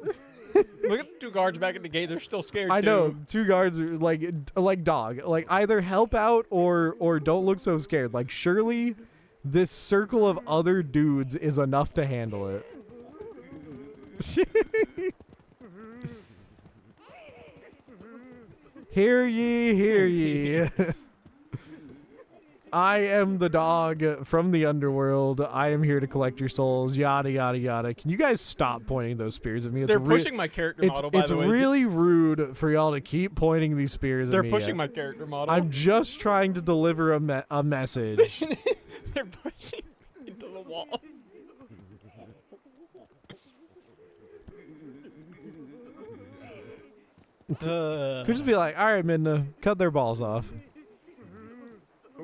Look at the 2 guards back at the gate. They're still scared. I know. 2 guards are like dog. Like, either help out or don't look so scared. Like, surely this circle of other dudes is enough to handle it. Hear ye, hear ye. I am the dog from the underworld. I am here to collect your souls. Yada, yada, yada. Can you guys stop pointing those spears at me? They're pushing my character model, by the way. It's really rude for y'all to keep pointing these spears at me. They're pushing my character model. I'm just trying to deliver a message. They're pushing into the wall. Could just be like, all right, Midna, cut their balls off.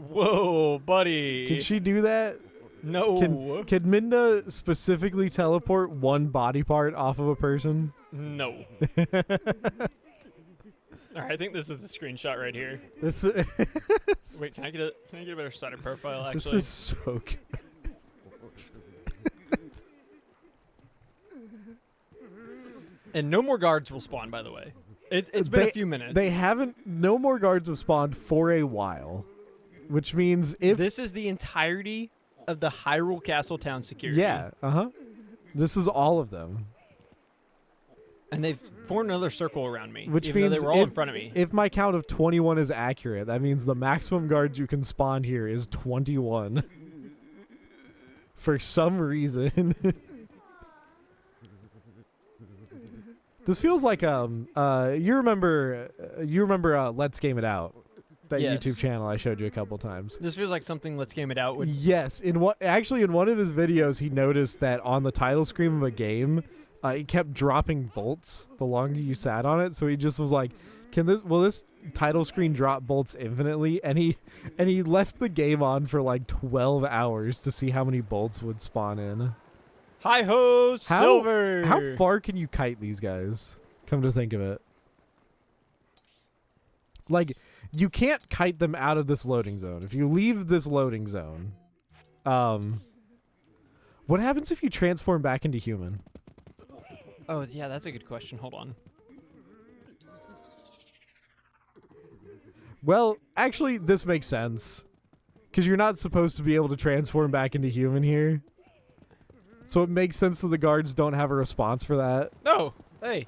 Whoa, buddy. Can she do that? No. Can Midna specifically teleport one body part off of a person? No. Alright, I think this is the screenshot right here. Wait, can I get a better side of profile, actually? This is so good. And no more guards will spawn, by the way. It's been a few minutes. No more guards have spawned for a while. Which means if... This is the entirety of the Hyrule Castle Town security. Yeah, This is all of them. And they've formed another circle around me. Which even means though they were all in front of me. If my count of 21 is accurate, that means the maximum guards you can spawn here is 21. For some reason. This feels like you remember Let's Game It Out, that YouTube channel I showed you a couple times. This feels like something Let's Game It Out would. Yes, in one of his videos he noticed that on the title screen of a game, it kept dropping bolts the longer you sat on it. So he just was like, will this title screen drop bolts infinitely? And he left the game on for like 12 hours to see how many bolts would spawn in. Hi-ho, Silver! How far can you kite these guys? Come to think of it. Like, you can't kite them out of this loading zone. If you leave this loading zone, what happens if you transform back into human? Oh, yeah, that's a good question. Hold on. Well, actually, this makes sense. Because you're not supposed to be able to transform back into human here. So it makes sense that the guards don't have a response for that. No. Hey.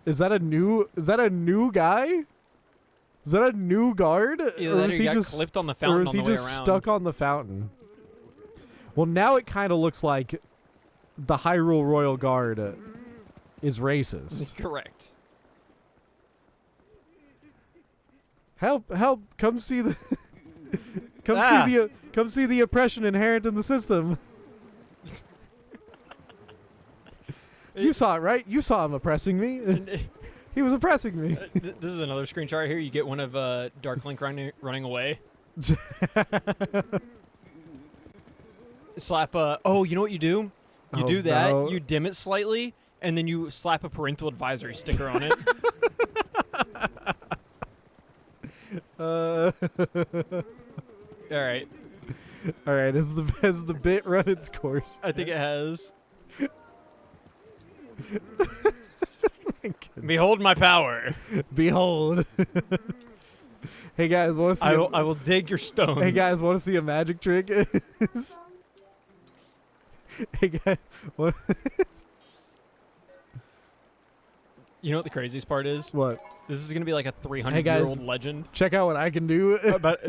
Is that a new guy? Is that a new guard? Either that or he just clipped on the fountain on the way around. Or is he just stuck on the fountain? Well, now it kind of looks like the Hyrule Royal Guard is racist. Correct. Help! Come see the come see the oppression inherent in the system. You saw it, right? You saw him oppressing me. He was oppressing me. This is another screenshot right here. You get one of Dark Link running away. Slap oh, you know what you do? You do that, no. You dim it slightly, and then you slap a parental advisory sticker on it. All right. All right. Has the bit run its course? I think it has. Behold my power. Behold. Hey guys, want to see? I will dig your stones. Hey guys, want to see a magic trick? Hey, guys, what? You know what the craziest part is? What? This is gonna be like a Hey, 300-year-old legend. Check out what I can do. But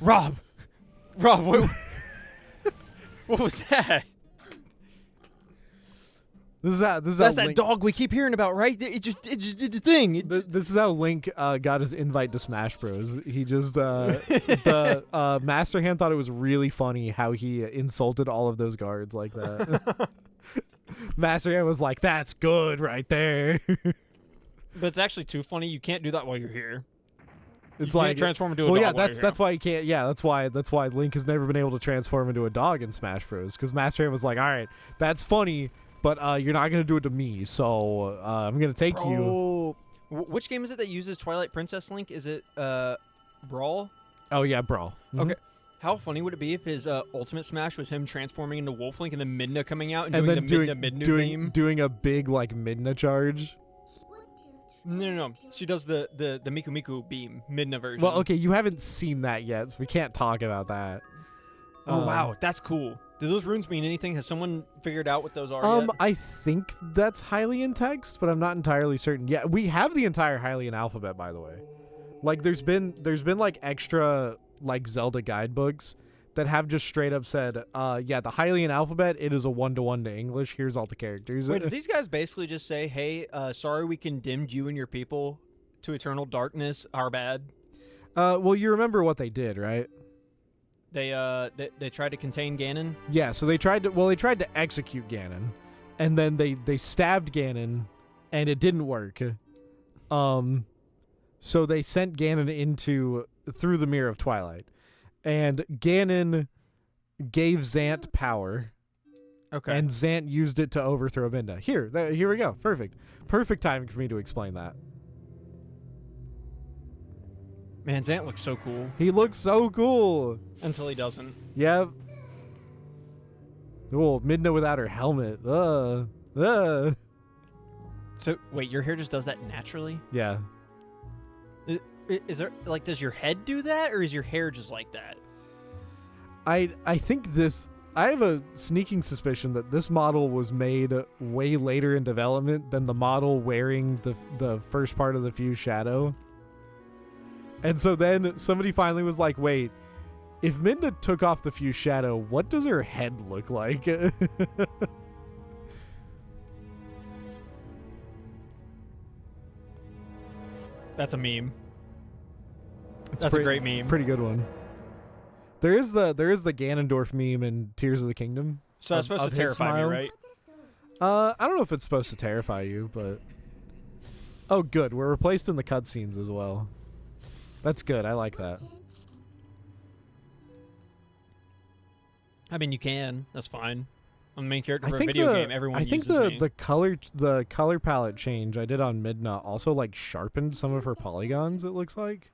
Rob, what was that? That's That's how that Link, dog we keep hearing about, right? It just did the thing. This is how Link got his invite to Smash Bros. He just the Master Hand thought it was really funny how he insulted all of those guards like that. Master Hand was like, "That's good right there." But it's actually too funny. You can't do that while you're here. It's You like can't transform into a well, dog. yeah, while that's you're why he can't. Yeah, that's why Link has never been able to transform into a dog in Smash Bros. Because Master Hand was like, "All right, that's funny, but you're not gonna do it to me, so I'm gonna take you." Oh, which game is it that uses Twilight Princess Link? Is it Brawl? Oh yeah, bro. Mhm. Okay. How funny would it be if his ultimate smash was him transforming into Wolf Link and then Midna coming out and doing then the Midna beam? doing a big like Midna charge. No. She does the Miku Miku beam, Midna version. Well, okay, you haven't seen that yet, so we can't talk about that. Oh wow, that's cool. Do those runes mean anything? Has someone figured out what those are yet? I think that's Hylian text, but I'm not entirely certain. Yeah, we have the entire Hylian alphabet, by the way. Like, there's been like extra like Zelda guidebooks that have just straight up said, yeah, the Hylian alphabet, it is a 1-to-1 to English. Here's all the characters. Wait, did these guys basically just say, "Hey, sorry we condemned you and your people to eternal darkness. Our bad." Well, you remember what they did, right? They tried to contain Ganon. Yeah, so they tried to execute Ganon, and then they stabbed Ganon, and it didn't work. So they sent Ganon through the Mirror of Twilight, and Ganon gave Zant power. Okay. And Zant used it to overthrow Midna. Here we go. Perfect timing for me to explain that. Man, Zant looks so cool. He looks so cool. Until he doesn't. Yep. Oh, Midna without her helmet. So, wait, your hair just does that naturally? Yeah. Is there, like, does your head do that, or is your hair just like that? I think this... I have a sneaking suspicion that this model was made way later in development than the model wearing the first part of the Fuse Shadow. And so then somebody finally was like, wait, if Midna took off the Fuse Shadow, what does her head look like? That's a meme. That's a great meme. Pretty good one. There is the Ganondorf meme in Tears of the Kingdom. So that's supposed to terrify me, right? I don't know if it's supposed to terrify you, but... Oh, good. We're replaced in the cutscenes as well. That's good. I like that. I mean, you can. That's fine. I'm the main character for a video game. Everyone uses me. I think the color palette change I did on Midna also like sharpened some of her polygons, it looks like.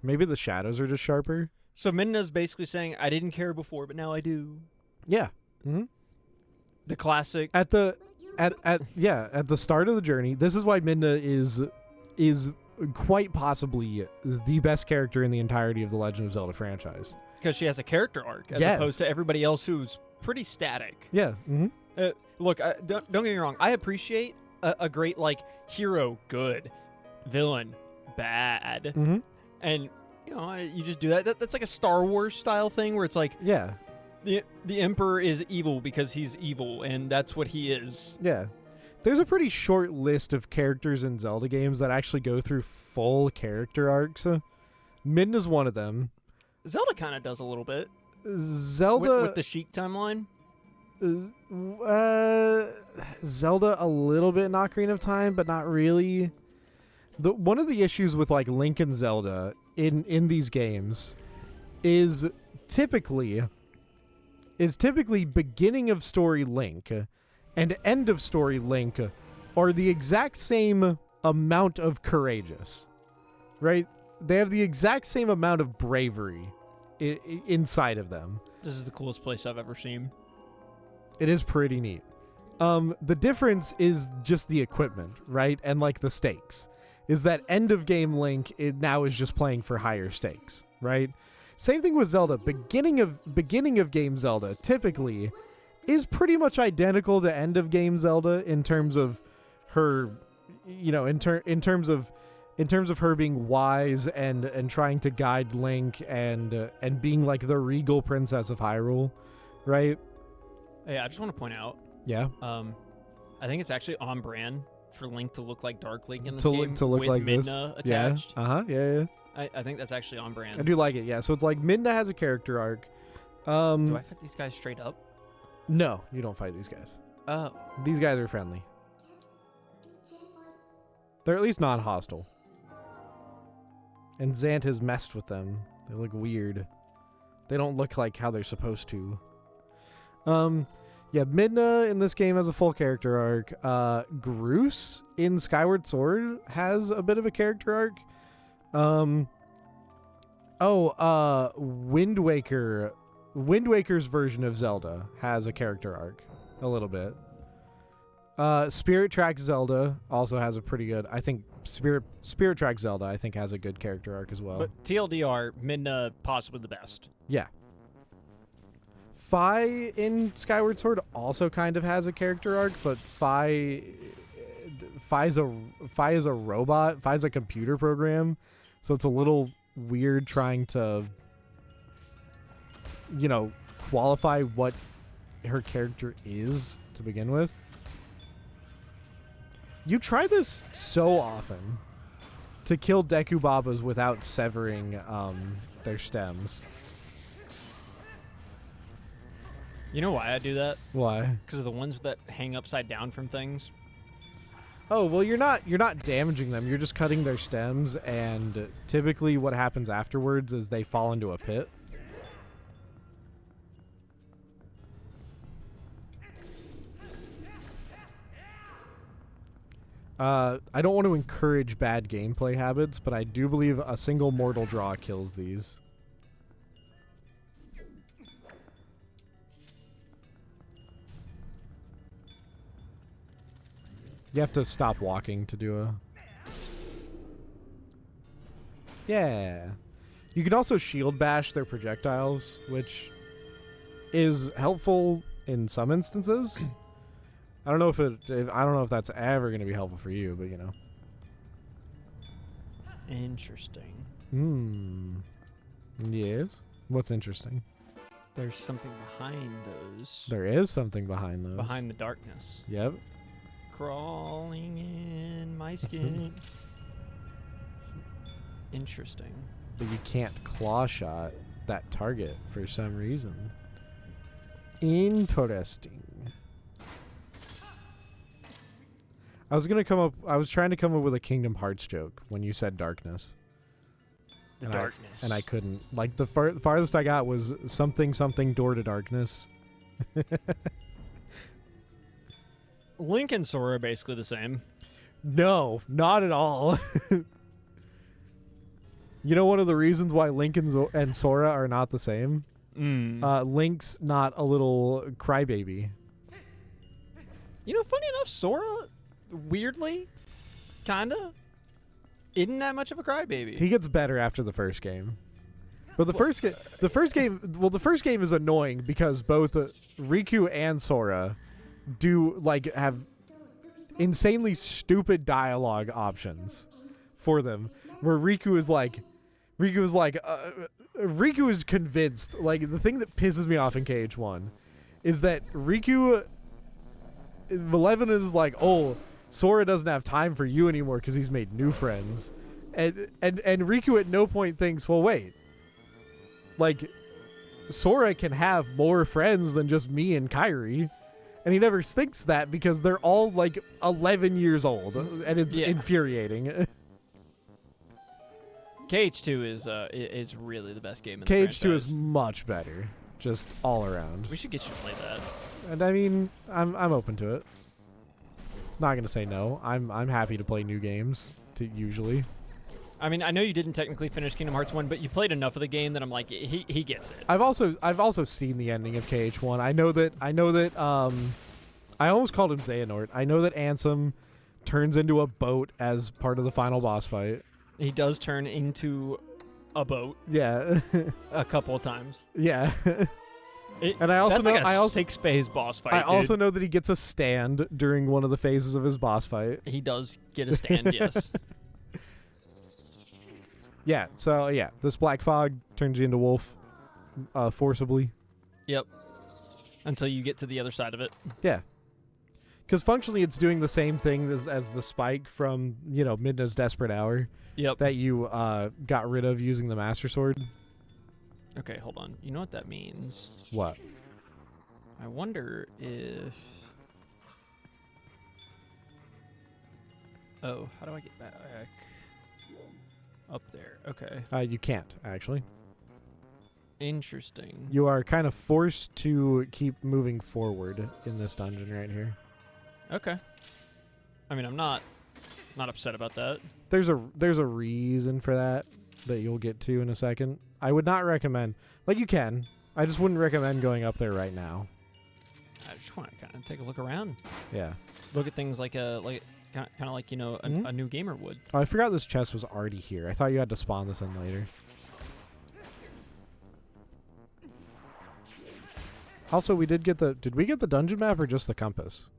Maybe the shadows are just sharper. So Midna's basically saying, I didn't care before, but now I do. Yeah. Mm-hmm. The classic. At the start of the journey, this is why Midna is quite possibly the best character in the entirety of the Legend of Zelda franchise. Because she has a character arc, as opposed to everybody else who's pretty static. Yeah. Mm-hmm. Look, don't get me wrong. I appreciate a great, like, hero, good, villain, bad. Mm-hmm. And, you know, you just do that. That's like a Star Wars style thing where it's like, yeah, the Emperor is evil because he's evil, and that's what he is. Yeah. There's a pretty short list of characters in Zelda games that actually go through full character arcs. Midna's one of them. Zelda kind of does a little bit. Zelda... With the Sheik timeline? Zelda a little bit in Ocarina of Time, but not really. One of the issues with like Link and Zelda in these games is typically beginning of story Link and end of story Link are the exact same amount of courageous, right? They have the exact same amount of bravery inside of them. This is the coolest place I've ever seen. It is pretty neat. The difference is just the equipment, right? And like the stakes. Is that end of game Link now is just playing for higher stakes, right? Same thing with Zelda. Beginning of game Zelda typically is pretty much identical to end of game Zelda in terms of her, in terms of her being wise and trying to guide Link and being like the regal princess of Hyrule, right? Hey, I just want to point out. Yeah. I think it's actually on brand for Link to look like Dark Link in this To game look with like Midna this. Yeah. attached. Yeah. I think that's actually on brand. I do like it. Yeah. So it's like Midna has a character arc. Do I fight these guys straight up? No, you don't fight these guys. Oh. These guys are friendly. They're at least not hostile. And Zant has messed with them. They look weird. They don't look like how they're supposed to. Yeah, Midna in this game has a full character arc. Groose in Skyward Sword has a bit of a character arc. Wind Waker's version of Zelda has a character arc a little bit. Spirit Track Zelda also has a pretty good, I think Spirit Track Zelda I think has a good character arc as well. But TLDR, Midna possibly the best. Yeah. Fi in Skyward Sword also kind of has a character arc, but Fi is a robot. Fi's a computer program, so it's a little weird trying to, qualify what her character is to begin with. You try this so often to kill Deku Babas without severing their stems. You know why I do that? Why? Because of the ones that hang upside down from things. Oh, well, you're not damaging them. You're just cutting their stems, and typically what happens afterwards is they fall into a pit. I don't want to encourage bad gameplay habits, but I do believe a single mortal draw kills these. You have to stop walking to do a... Yeah. You can also shield bash their projectiles, which is helpful in some instances. I don't know if that's ever going to be helpful for you, but Interesting. Yes. What's interesting? There's something behind those. There is something behind those. Behind the darkness. Yep. Crawling in my skin. Interesting. But you can't claw shot that target for some reason. Interesting. I was trying to come up with a Kingdom Hearts joke when you said darkness. Darkness. And I couldn't. Like, the farthest I got was something door to darkness. Link and Sora are basically the same. No, not at all. You know one of the reasons why Link and Sora are not the same? Link's not a little crybaby. Funny enough, Sora, weirdly, kinda, isn't that much of a crybaby. He gets better after the first game. But the first game is annoying because both Riku and Sora have insanely stupid dialogue options for them, where Riku is convinced. Like, the thing that pisses me off in KH1 is that Malevolent is like, oh, Sora doesn't have time for you anymore because he's made new friends, and Riku at no point thinks, well, wait, like, Sora can have more friends than just me and Kairi. And he never thinks that because they're all like 11 years old, and it's infuriating. KH2 is really the best game in the KH2 franchise. is much better, just all around. We should get you to play that. And I mean, I'm open to it. Not gonna say no. I'm happy to play new games. Usually. I mean, I know you didn't technically finish Kingdom Hearts 1, but you played enough of the game that I'm like, he gets it. I've also seen the ending of KH1. I know that I almost called him Xehanort. I know that Ansem turns into a boat as part of the final boss fight. He does turn into a boat Yeah. a couple of times. Yeah. And I also that's know like a I also 6 phase boss fight. I also dude. know that he gets a stand during one of the phases of his boss fight. He does get a stand, yes. Yeah, so yeah, this black fog turns you into wolf forcibly. Yep. Until you get to the other side of it. Yeah. Because functionally it's doing the same thing as the spike from, Midna's Desperate Hour Yep. that you got rid of using the Master Sword. Okay, hold on. You know what that means? What? I wonder if... Oh, how do I get back? Up there. Okay. You can't, actually. Interesting. You are kind of forced to keep moving forward in this dungeon right here. Okay. I mean, I'm not upset about that. There's a reason for that you'll get to in a second. I would not recommend, you can. I just wouldn't recommend going up there right now. I just want to kind of take a look around. Yeah. Look at things like kind of like a new gamer would. Oh, I forgot this chest was already here. I thought you had to spawn this in later. Also, did we get the dungeon map or just the compass?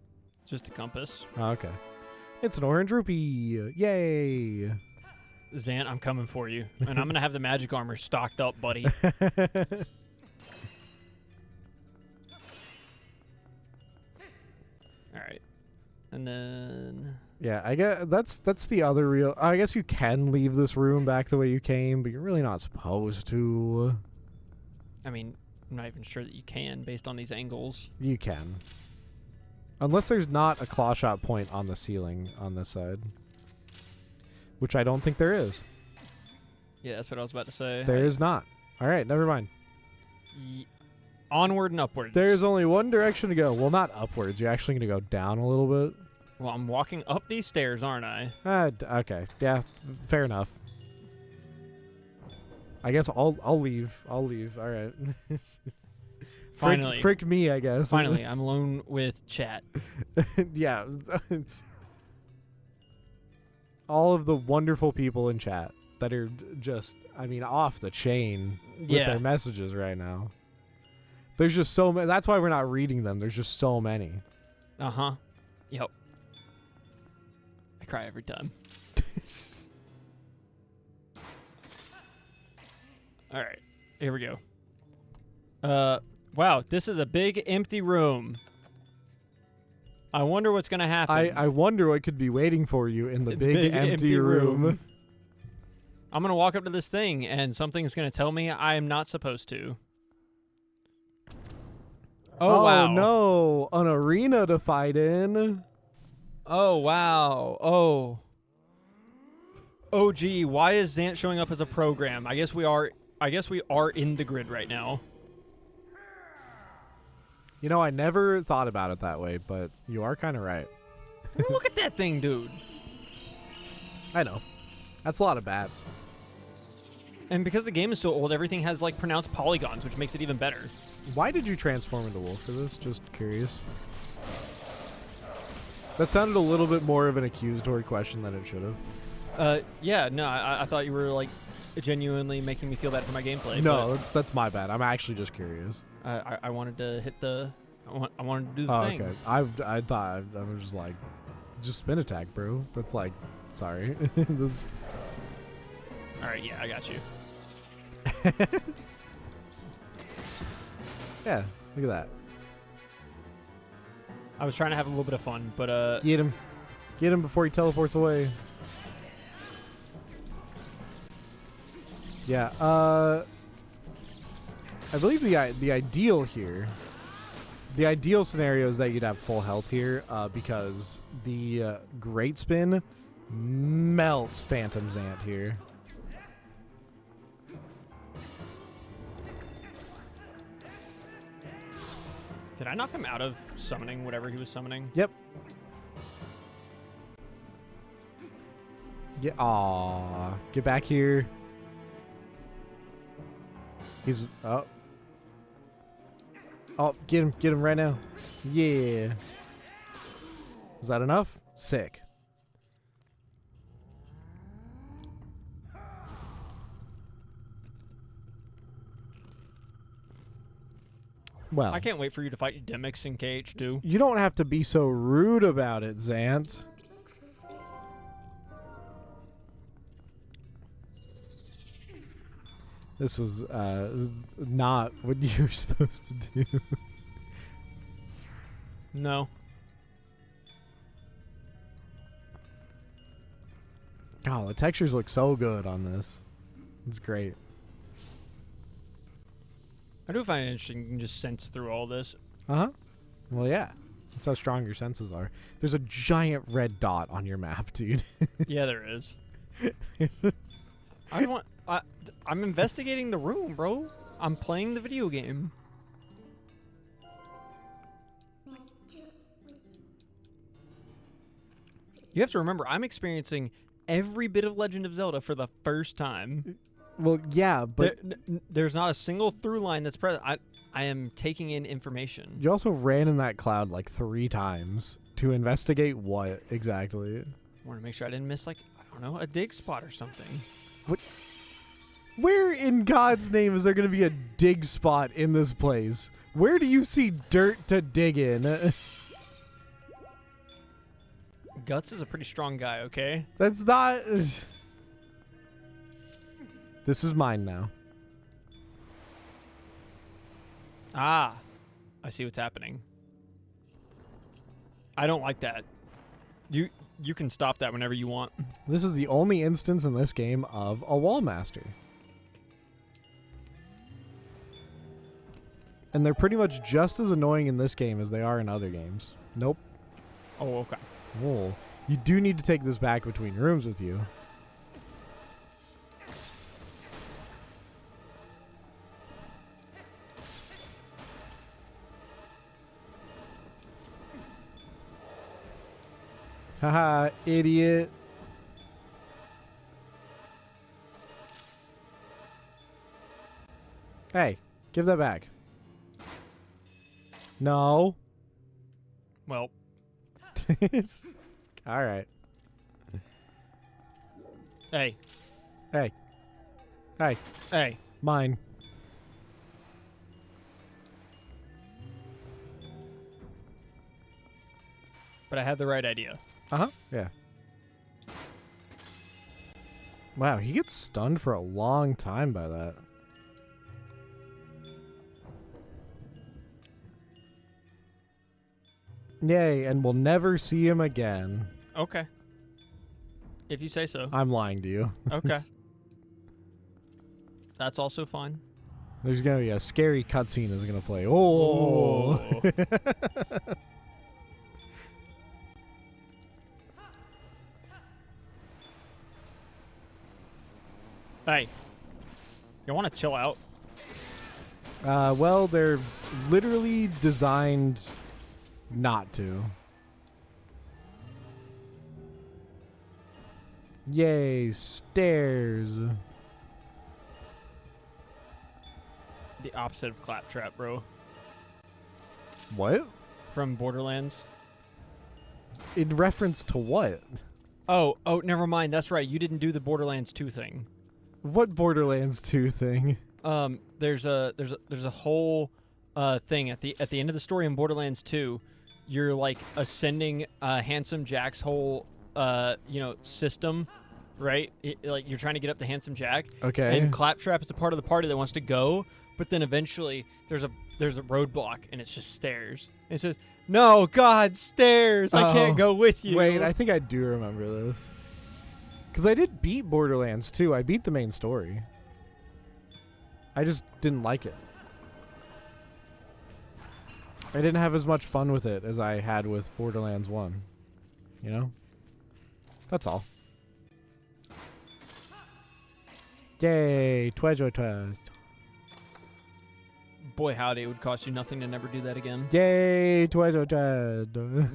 Just the compass. Oh, okay. It's an orange rupee. Yay. Zant, I'm coming for you. And I'm going to have the magic armor stocked up, buddy. All right. And then... Yeah, I guess that's the other real... I guess you can leave this room back the way you came, but you're really not supposed to. I mean, I'm not even sure that you can based on these angles. You can. Unless there's not a claw shot point on the ceiling on this side. Which I don't think there is. Yeah, that's what I was about to say. There is not. All right, never mind. Onward and upwards. There's only one direction to go. Well, not upwards. You're actually going to go down a little bit. Well, I'm walking up these stairs, aren't I? Okay. Yeah, fair enough. I guess I'll leave. All right. Finally. Frick me, I guess. Finally, I'm alone with chat. Yeah. All of the wonderful people in chat that are just, off the chain with their messages right now. There's just so many. That's why we're not reading them. There's just so many. Uh-huh. Yep. I cry every time. All right. Here we go. Wow, this is a big empty room. I wonder what's going to happen. I wonder what could be waiting for you in the big empty room. I'm going to walk up to this thing, and something's going to tell me I am not supposed to. Oh, wow. No. An arena to fight in. Oh, wow. Oh. Oh, gee. Why is Zant showing up as a program? I guess we are in the grid right now. I never thought about it that way, but you are kind of right. Look at that thing, dude. I know. That's a lot of bats. And because the game is so old, everything has, pronounced polygons, which makes it even better. Why did you transform into wolf for this? Just curious. That sounded a little bit more of an accusatory question than it should have. Yeah, no, I thought you were, genuinely making me feel bad for my gameplay. No, that's my bad. I'm actually just curious. I wanted to hit the... I wanted to do the thing. Okay. I thought I was just just spin attack, bro. That's sorry. This... All right, yeah, I got you. Yeah, look at that. I was trying to have a little bit of fun, but Get him before he teleports away. Yeah, I believe the ideal here, the ideal scenario is that you'd have full health here, because the Great Spin melts Phantom Zant here. did I knock him out of summoning whatever he was summoning? Yep. Yeah. Aw. Get back here. He's oh. Oh, get him right now. Yeah. Is that enough? Sick. Well, I can't wait for you to fight Demix in KH2. you don't have to be so rude about it, Zant. This was not what you were supposed to do. No. Oh, the textures look so good on this. It's great. I do find it interesting you can just sense through all this. Uh-huh. Well, yeah. That's how strong your senses are. There's a giant red dot on your map, dude. Yeah, there is. I'm investigating the room, bro. I'm playing the video game. You have to remember, I'm experiencing every bit of Legend of Zelda for the first time. Well, yeah, but There's not a single through line that's present. I am taking in information. you also ran in that cloud like 3 times to investigate what exactly. I want to make sure I didn't miss, like, I don't know, a dig spot or something. Where in God's name is there going to be a dig spot in this place? Where do you see dirt to dig in? Guts is a pretty strong guy, okay? That's not... This is mine now. Ah, I see what's happening. I don't like that. You can stop that whenever you want. This is the only instance in this game of a wall master. And they're pretty much just as annoying in this game as they are in other games. Nope. Oh, okay. Whoa. You do need to take this back between rooms with you. Haha, idiot. Hey, give that back. No. Well, All right. hey, Hey. Hey. hey. Mine. But I had the right idea. Uh-huh. Yeah. Wow, he gets stunned for a long time by that. Yay, and we'll never see him again. Okay. If you say so. I'm lying to you. Okay. That's also fine. There's gonna be a scary cutscene that's gonna play. Oh. Hey. You want to chill out? Well, they're literally designed not to. Yay, stairs. The opposite of Claptrap, bro. What? From Borderlands. In reference to what? Oh, never mind. That's right. You didn't do the Borderlands 2 thing. What Borderlands 2 thing? There's a whole thing at the end of the story in Borderlands 2. You're like ascending Handsome Jack's whole system, right? Like you're trying to get up to Handsome Jack. Okay. And Claptrap is a part of the party that wants to go, but then eventually there's a roadblock and it's just stairs. And it says, "No, God, stairs! I can't go with you." Wait, I think I do remember this. Because I did beat Borderlands 2. I beat the main story. I just didn't like it. I didn't have as much fun with it as I had with Borderlands 1. You know? That's all. Yay! Treasure chest. Boy, howdy, it would cost you nothing to never do that again. Yay! Treasure chest.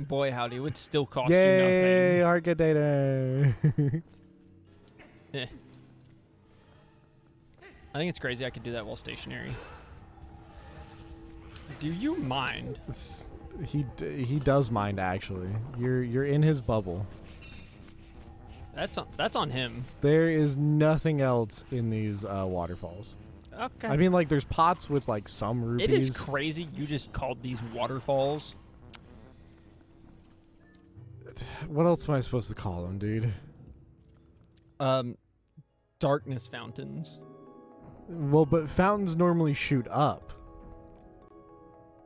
Boy, howdy, it would still cost Yay! you nothing. Heart container. Eh. I think it's crazy I could do that while stationary. Do you mind? He does mind, actually. You're in his bubble. That's on him. There is nothing else in these waterfalls. Okay. I mean, like, there's pots with, like, some rupees. It is crazy you just called these waterfalls. What else am I supposed to call them, dude? Darkness fountains. Well, but fountains normally shoot up,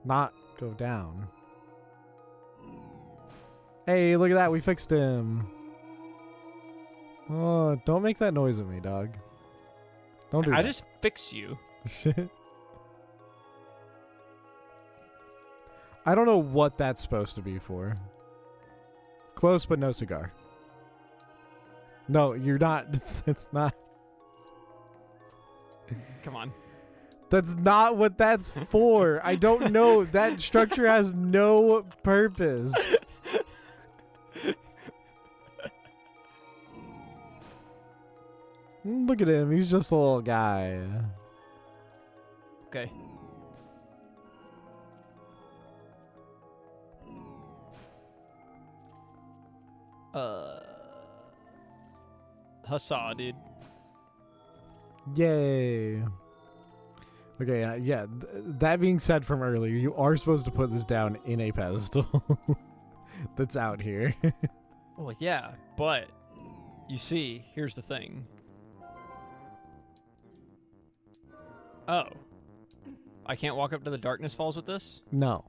not go down. Hey, look at that. We fixed him. Oh, don't make that noise at me, dog. Don't do that. I just fixed you. I don't know what that's supposed to be for. Close, but no cigar. No, you're not. It's not. Come on. That's not what that's for. I don't know. That structure has no purpose. Look at him. He's just a little guy. Okay. Huzzah, dude. Yay. Okay, yeah. That being said from earlier, you are supposed to put this down in a pedestal that's out here. Well, yeah, but you see, here's the thing. Oh. I can't walk up to the Darkness Falls with this? No.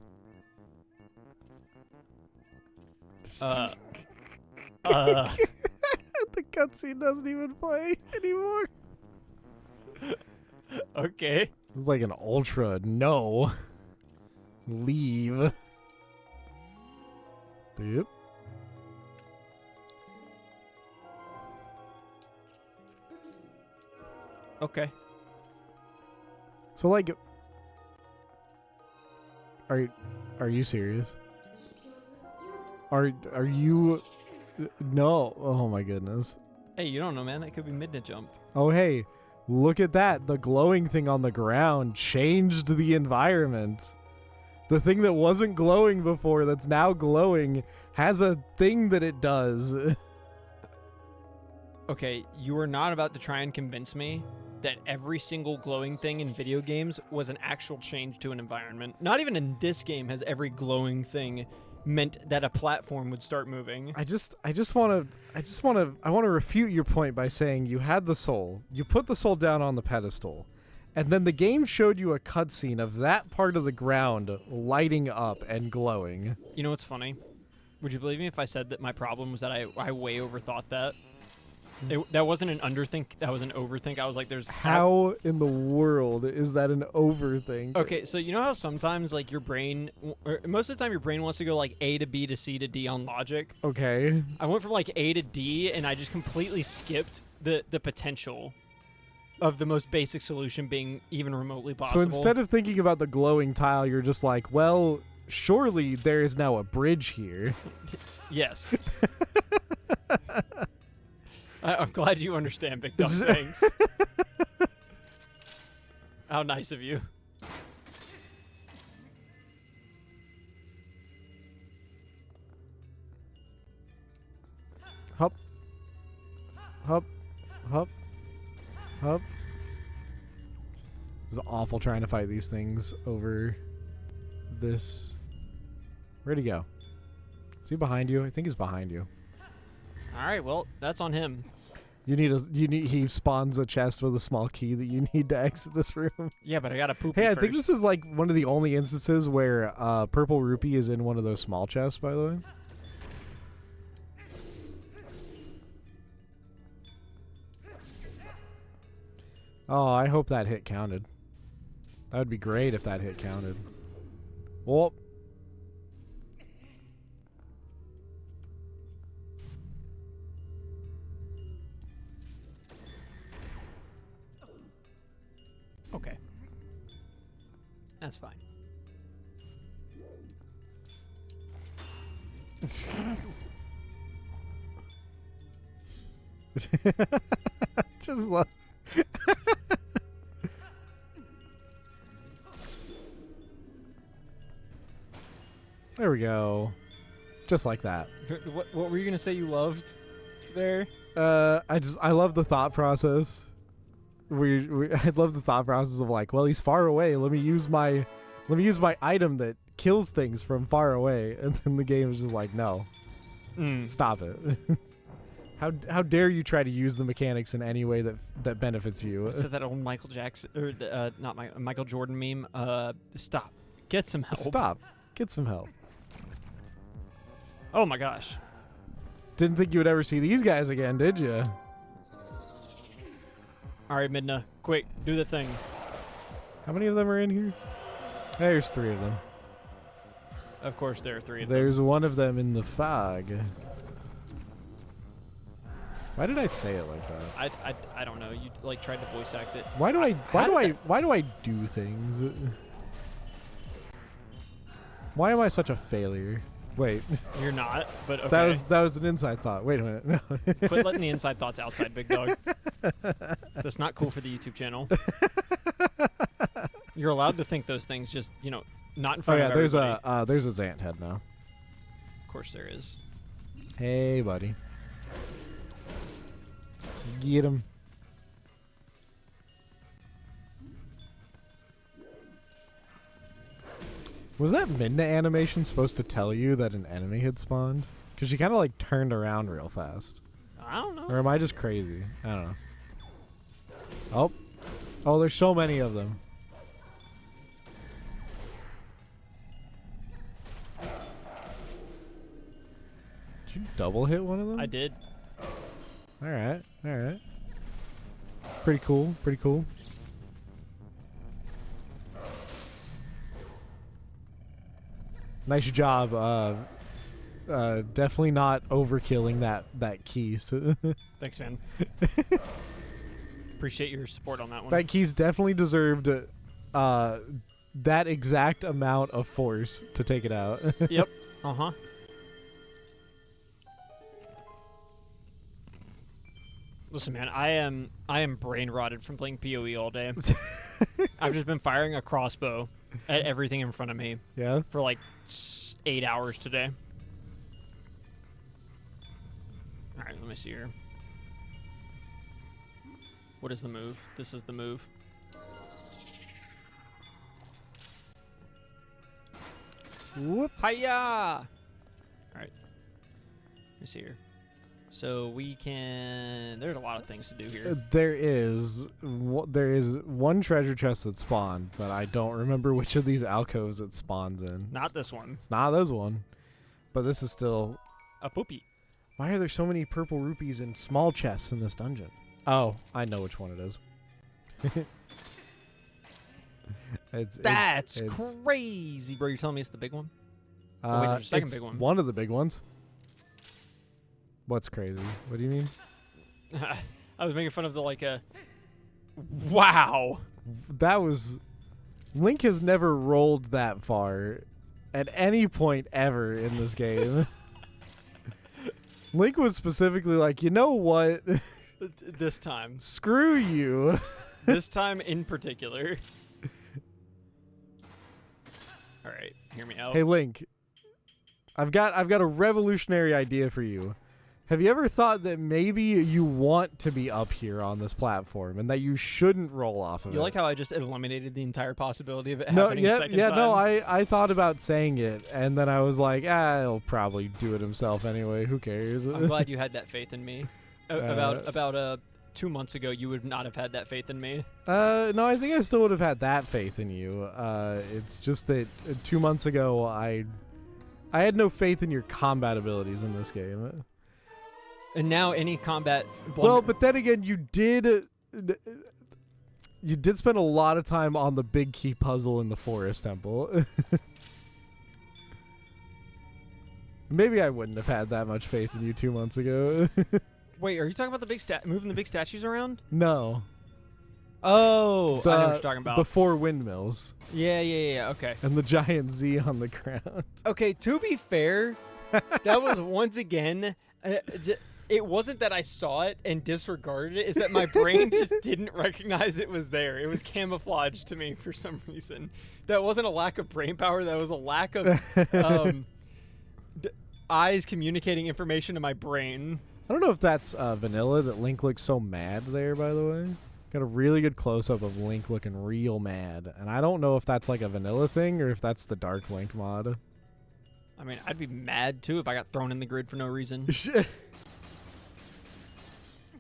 The cutscene doesn't even play anymore. Okay. It's like an ultra no. Leave. Boop. Okay. So like, are you serious? Are you? No. Oh my goodness. Hey, you don't know, man. That could be Midna jump. Oh hey, look at that. The glowing thing on the ground changed the environment. The thing that wasn't glowing before that's now glowing has a thing that it does. Okay, you are not about to try and convince me that every single glowing thing in video games was an actual change to an environment. Not even in this game has every glowing thing meant that a platform would start moving. I want to refute your point by saying you had the soul. You put the soul down on the pedestal. And then the game showed you a cutscene of that part of the ground lighting up and glowing. You know what's funny? Would you believe me if I said that my problem was that I way overthought that? That wasn't an underthink, that was an overthink. I was like, there's... How in the world is that an overthink? Okay, so you know how sometimes, like, your brain... Or most of the time, your brain wants to go, like, A to B to C to D on logic. Okay. I went from, like, A to D, and I just completely skipped the potential of the most basic solution being even remotely possible. So instead of thinking about the glowing tile, you're just like, well, surely there is now a bridge here. Yes. I'm glad you understand, Big Dumb. Thanks. How nice of you. Hop. Hop. Hop. Hop. It's awful trying to fight these things over this. Where'd he go? Is he behind you? I think he's behind you. All right, well, that's on him. He spawns a chest with a small key that you need to exit this room. Yeah, but I gotta poop. Hey, I first. think this is like one of the only instances where purple rupee is in one of those small chests, by the way. Oh, I hope that hit counted. That would be great if that hit counted. Well. Okay. That's fine. Just love. There we go. Just like that. What were you gonna say you loved there? I love the thought process. I love the thought process of like, well, he's far away. Let me use my item that kills things from far away, and then the game is just like, no, stop it. How dare you try to use the mechanics in any way that benefits you? What's that old Michael Jackson or not Michael Jordan meme? Stop. Get some help. Stop. Get some help. Oh my gosh. Didn't think you would ever see these guys again, did you? All right, Midna, quick, do the thing. How many of them are in here? There's 3 of them. Of course, there are 3 of them. There's one of them in the fog. Why did I say it like that? I don't know. You like tried to voice act it. Why do I do things? Why am I such a failure? Wait. You're not, but okay. That was an inside thought. Wait a minute. No. Quit letting the inside thoughts outside, big dog. That's not cool for the YouTube channel. You're allowed to think those things, just not in front of everybody. There's a Zant head now. Of course there is. Hey, buddy. Get him. Was that Midna animation supposed to tell you that an enemy had spawned? Because she kind of like turned around real fast. I don't know. Or am I just crazy? I don't know. Oh. Oh, there's so many of them. Did you double hit one of them? I did. Alright, alright. Pretty cool, pretty cool. Nice job. Definitely not overkilling that keys. Thanks, man. Appreciate your support on that one. That keys definitely deserved that exact amount of force to take it out. Yep. Uh-huh. Listen, man, I am brain rotted from playing PoE all day. I've just been firing a crossbow at everything in front of me. Yeah. For like 8 hours today. All right, let me see here. What is the move? This is the move. Whoop. Hiya! All right. Let me see here. So we can. There's a lot of things to do here. There is one treasure chest that spawned, but I don't remember which of these alcoves it spawns in. Not this one. It's not this one, but this is still A poopy. Why are there so many purple rupees in small chests in this dungeon? Oh, I know which one it is. That's crazy, bro. You're telling me it's the big one? Oh, wait, there's a second big one. One of the big ones. What's crazy? What do you mean? I was making fun of the wow. That was... Link has never rolled that far at any point ever in this game. Link was specifically like, you know what? This time. Screw you. This time in particular. All right, hear me out. Hey Link, I've got a revolutionary idea for you. Have you ever thought that maybe you want to be up here on this platform and that you shouldn't roll off of it? You like how I just eliminated the entire possibility of it happening a second time? No, I thought about saying it, and then I was like, he'll probably do it himself anyway. Who cares? I'm glad you had that faith in me. About 2 months ago, you would not have had that faith in me. No, I think I still would have had that faith in you. It's just that 2 months ago, I had no faith in your combat abilities in this game. And now any combat... Well, but then again, you did spend a lot of time on the big key puzzle in the forest temple. Maybe I wouldn't have had that much faith in you 2 months ago. Wait, are you talking about the big moving the big statues around? No. Oh, I know what you're talking about. The 4 windmills. Yeah, okay. And the giant Z on the ground. Okay, to be fair, that was once again... it wasn't that I saw it and disregarded it. It's that my brain just didn't recognize it was there. It was camouflaged to me for some reason. That wasn't a lack of brain power. That was a lack of eyes communicating information to my brain. I don't know if that's vanilla that Link looks so mad there, by the way. Got a really good close-up of Link looking real mad. And I don't know if that's like a vanilla thing or if that's the Dark Link mod. I mean, I'd be mad too if I got thrown in the grid for no reason.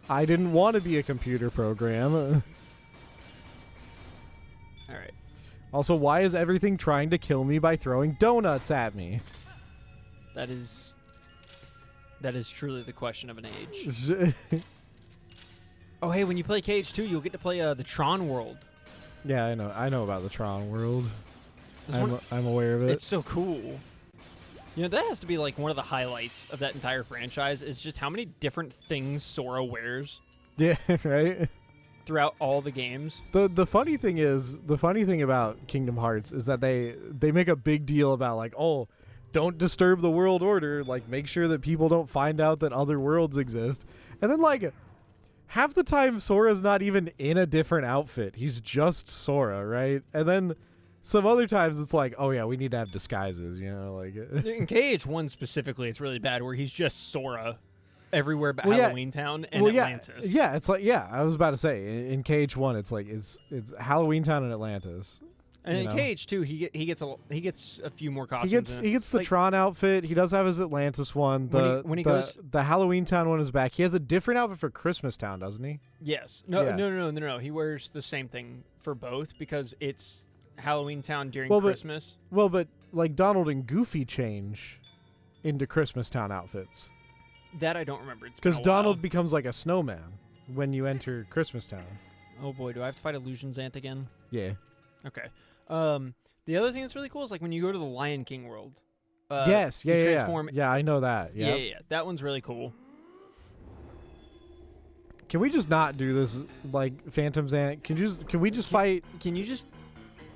I didn't want to be a computer program. All right. Also, why is everything trying to kill me by throwing donuts at me? That is truly the question of an age. Oh, hey, when you play KH2, you'll get to play the Tron world. Yeah, I know about the Tron world. I'm aware of it. It's so cool. You know, that has to be like one of the highlights of that entire franchise is just how many different things Sora wears. Yeah, right? Throughout all the games. The funny thing about Kingdom Hearts is that they make a big deal about like, oh, don't disturb the world order, like make sure that people don't find out that other worlds exist. And then like half the time Sora's not even in a different outfit. He's just Sora, right? And then some other times it's like, oh yeah, we need to have disguises, you know, like in KH1 specifically, it's really bad where he's just Sora everywhere but Halloween Town and Atlantis. Yeah, it's like I was about to say in KH1 it's like it's Halloween Town and Atlantis. And in KH2 he gets a few more costumes. He gets the like, Tron outfit. He does have his Atlantis one. When he goes, the Halloween Town one is back. He has a different outfit for Christmas Town, doesn't he? Yes. No. He wears the same thing for both because it's Halloween Town during Christmas. But like Donald and Goofy change into Christmas Town outfits. That I don't remember. Because Donald becomes like a snowman when you enter Christmas Town. Oh boy, do I have to fight Illusion's Ant again? Yeah. Okay. The other thing that's really cool is like when you go to the Lion King world. Yes. Yeah. Transform. Yeah, I know that. Yep. Yeah. That one's really cool. Can we just not do this like Phantom's Ant? Can we just fight? Can you just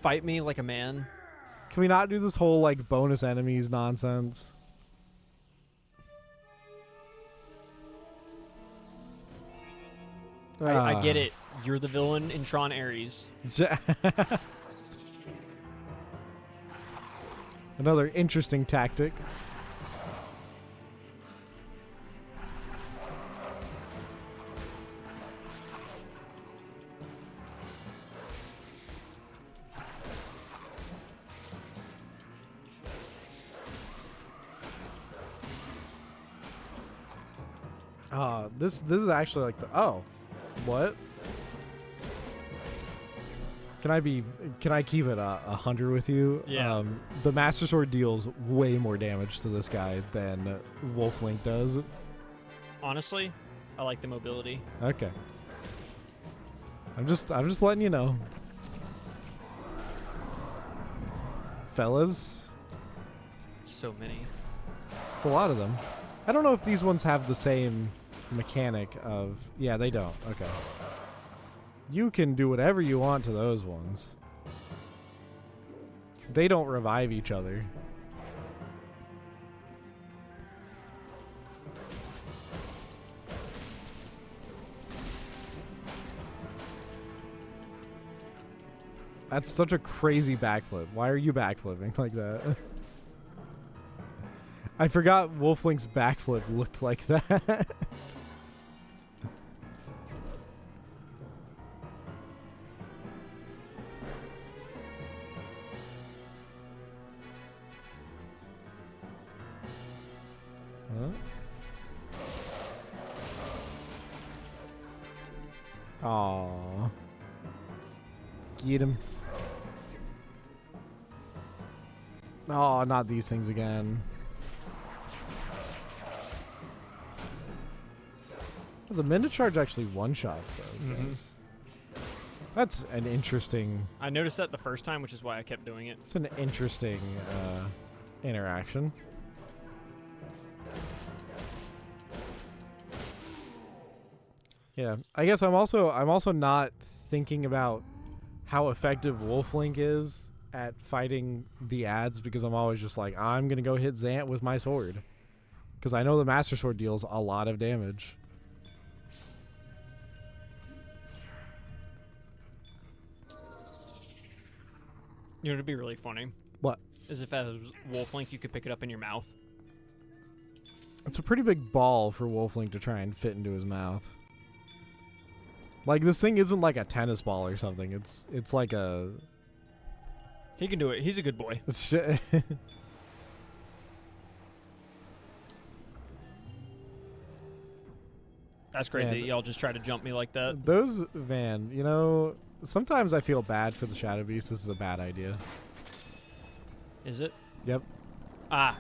fight me like a man? Can we not do this whole like bonus enemies nonsense? I get it. You're the villain in Tron Ares. Another interesting tactic. This is actually like what? Can I keep it 100 with you? Yeah. The Master Sword deals way more damage to this guy than Wolf Link does. Honestly, I like the mobility. Okay. I'm just letting you know. Fellas. So many. It's a lot of them. I don't know if these ones have the same mechanic of... Yeah, they don't. Okay. You can do whatever you want to those ones. They don't revive each other. That's such a crazy backflip. Why are you backflipping like that? I forgot Wolf Link's backflip looked like that. Aww. Get him. Oh, not these things again. Well, the Midna charge actually one-shots those guys. That's an interesting... I noticed that the first time, which is why I kept doing it. It's an interesting interaction. Yeah, I guess I'm also not thinking about how effective Wolf Link is at fighting the ads because I'm always just like, I'm gonna go hit Zant with my sword because I know the Master Sword deals a lot of damage. You know, it'd be really funny. What? Is if as Wolf Link you could pick it up in your mouth. It's a pretty big ball for Wolf Link to try and fit into his mouth. Like, this thing isn't like a tennis ball or something. It's like a... He can do it. He's a good boy. That's crazy. Man. Y'all just try to jump me like that. Those, man, you know, sometimes I feel bad for the Shadow Beast. This is a bad idea. Is it? Yep. Ah.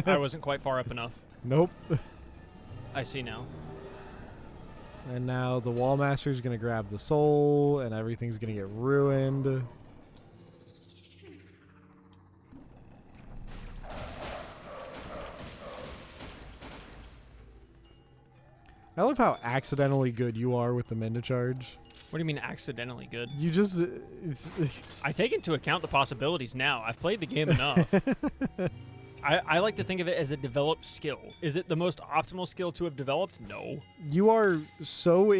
I wasn't quite far up enough. Nope. I see now. And now the Wall Master's going to grab the soul, and everything's going to get ruined. I love how accidentally good you are with the Midna charge. What do you mean accidentally good? You just... I take into account the possibilities now. I've played the game enough. I like to think of it as a developed skill. Is it the most optimal skill to have developed? No. You are so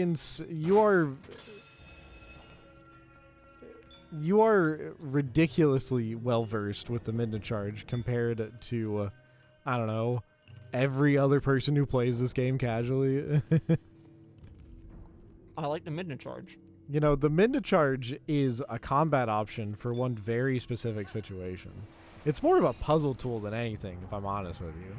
you are ridiculously well versed with the Midna charge compared to I don't know, every other person who plays this game casually. I like the Midna charge. You know, the Midna charge is a combat option for one very specific situation. It's more of a puzzle tool than anything, if I'm honest with you.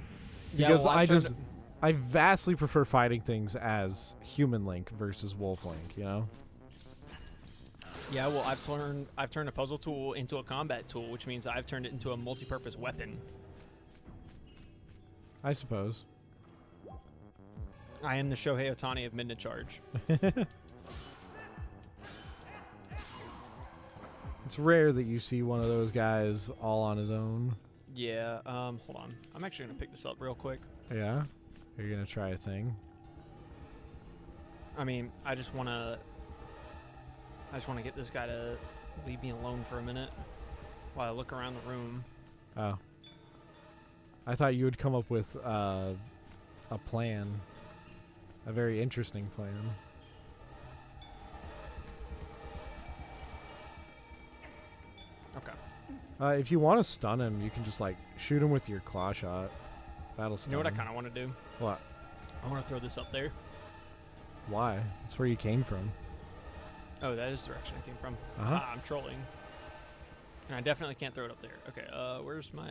Because well, I vastly prefer fighting things as human Link versus Wolf Link, you know? Yeah, well, I've turned a puzzle tool into a combat tool, which means I've turned it into a multi-purpose weapon. I suppose. I am the Shohei Ohtani of Midna charge. It's rare that you see one of those guys all on his own. Yeah, hold on. I'm actually going to pick this up real quick. Yeah? You're going to try a thing? I mean, I just want to get this guy to leave me alone for a minute while I look around the room. Oh. I thought you would come up with a plan. A very interesting plan. Okay. If you want to stun him, you can just, like, shoot him with your claw shot. That'll stun You know what I him. kind of want to do? What? I want to throw this up there. Why? That's where you came from. Oh, that is the direction I came from. Uh-huh. Ah, I'm trolling. And I definitely can't throw it up there. Okay, where's my,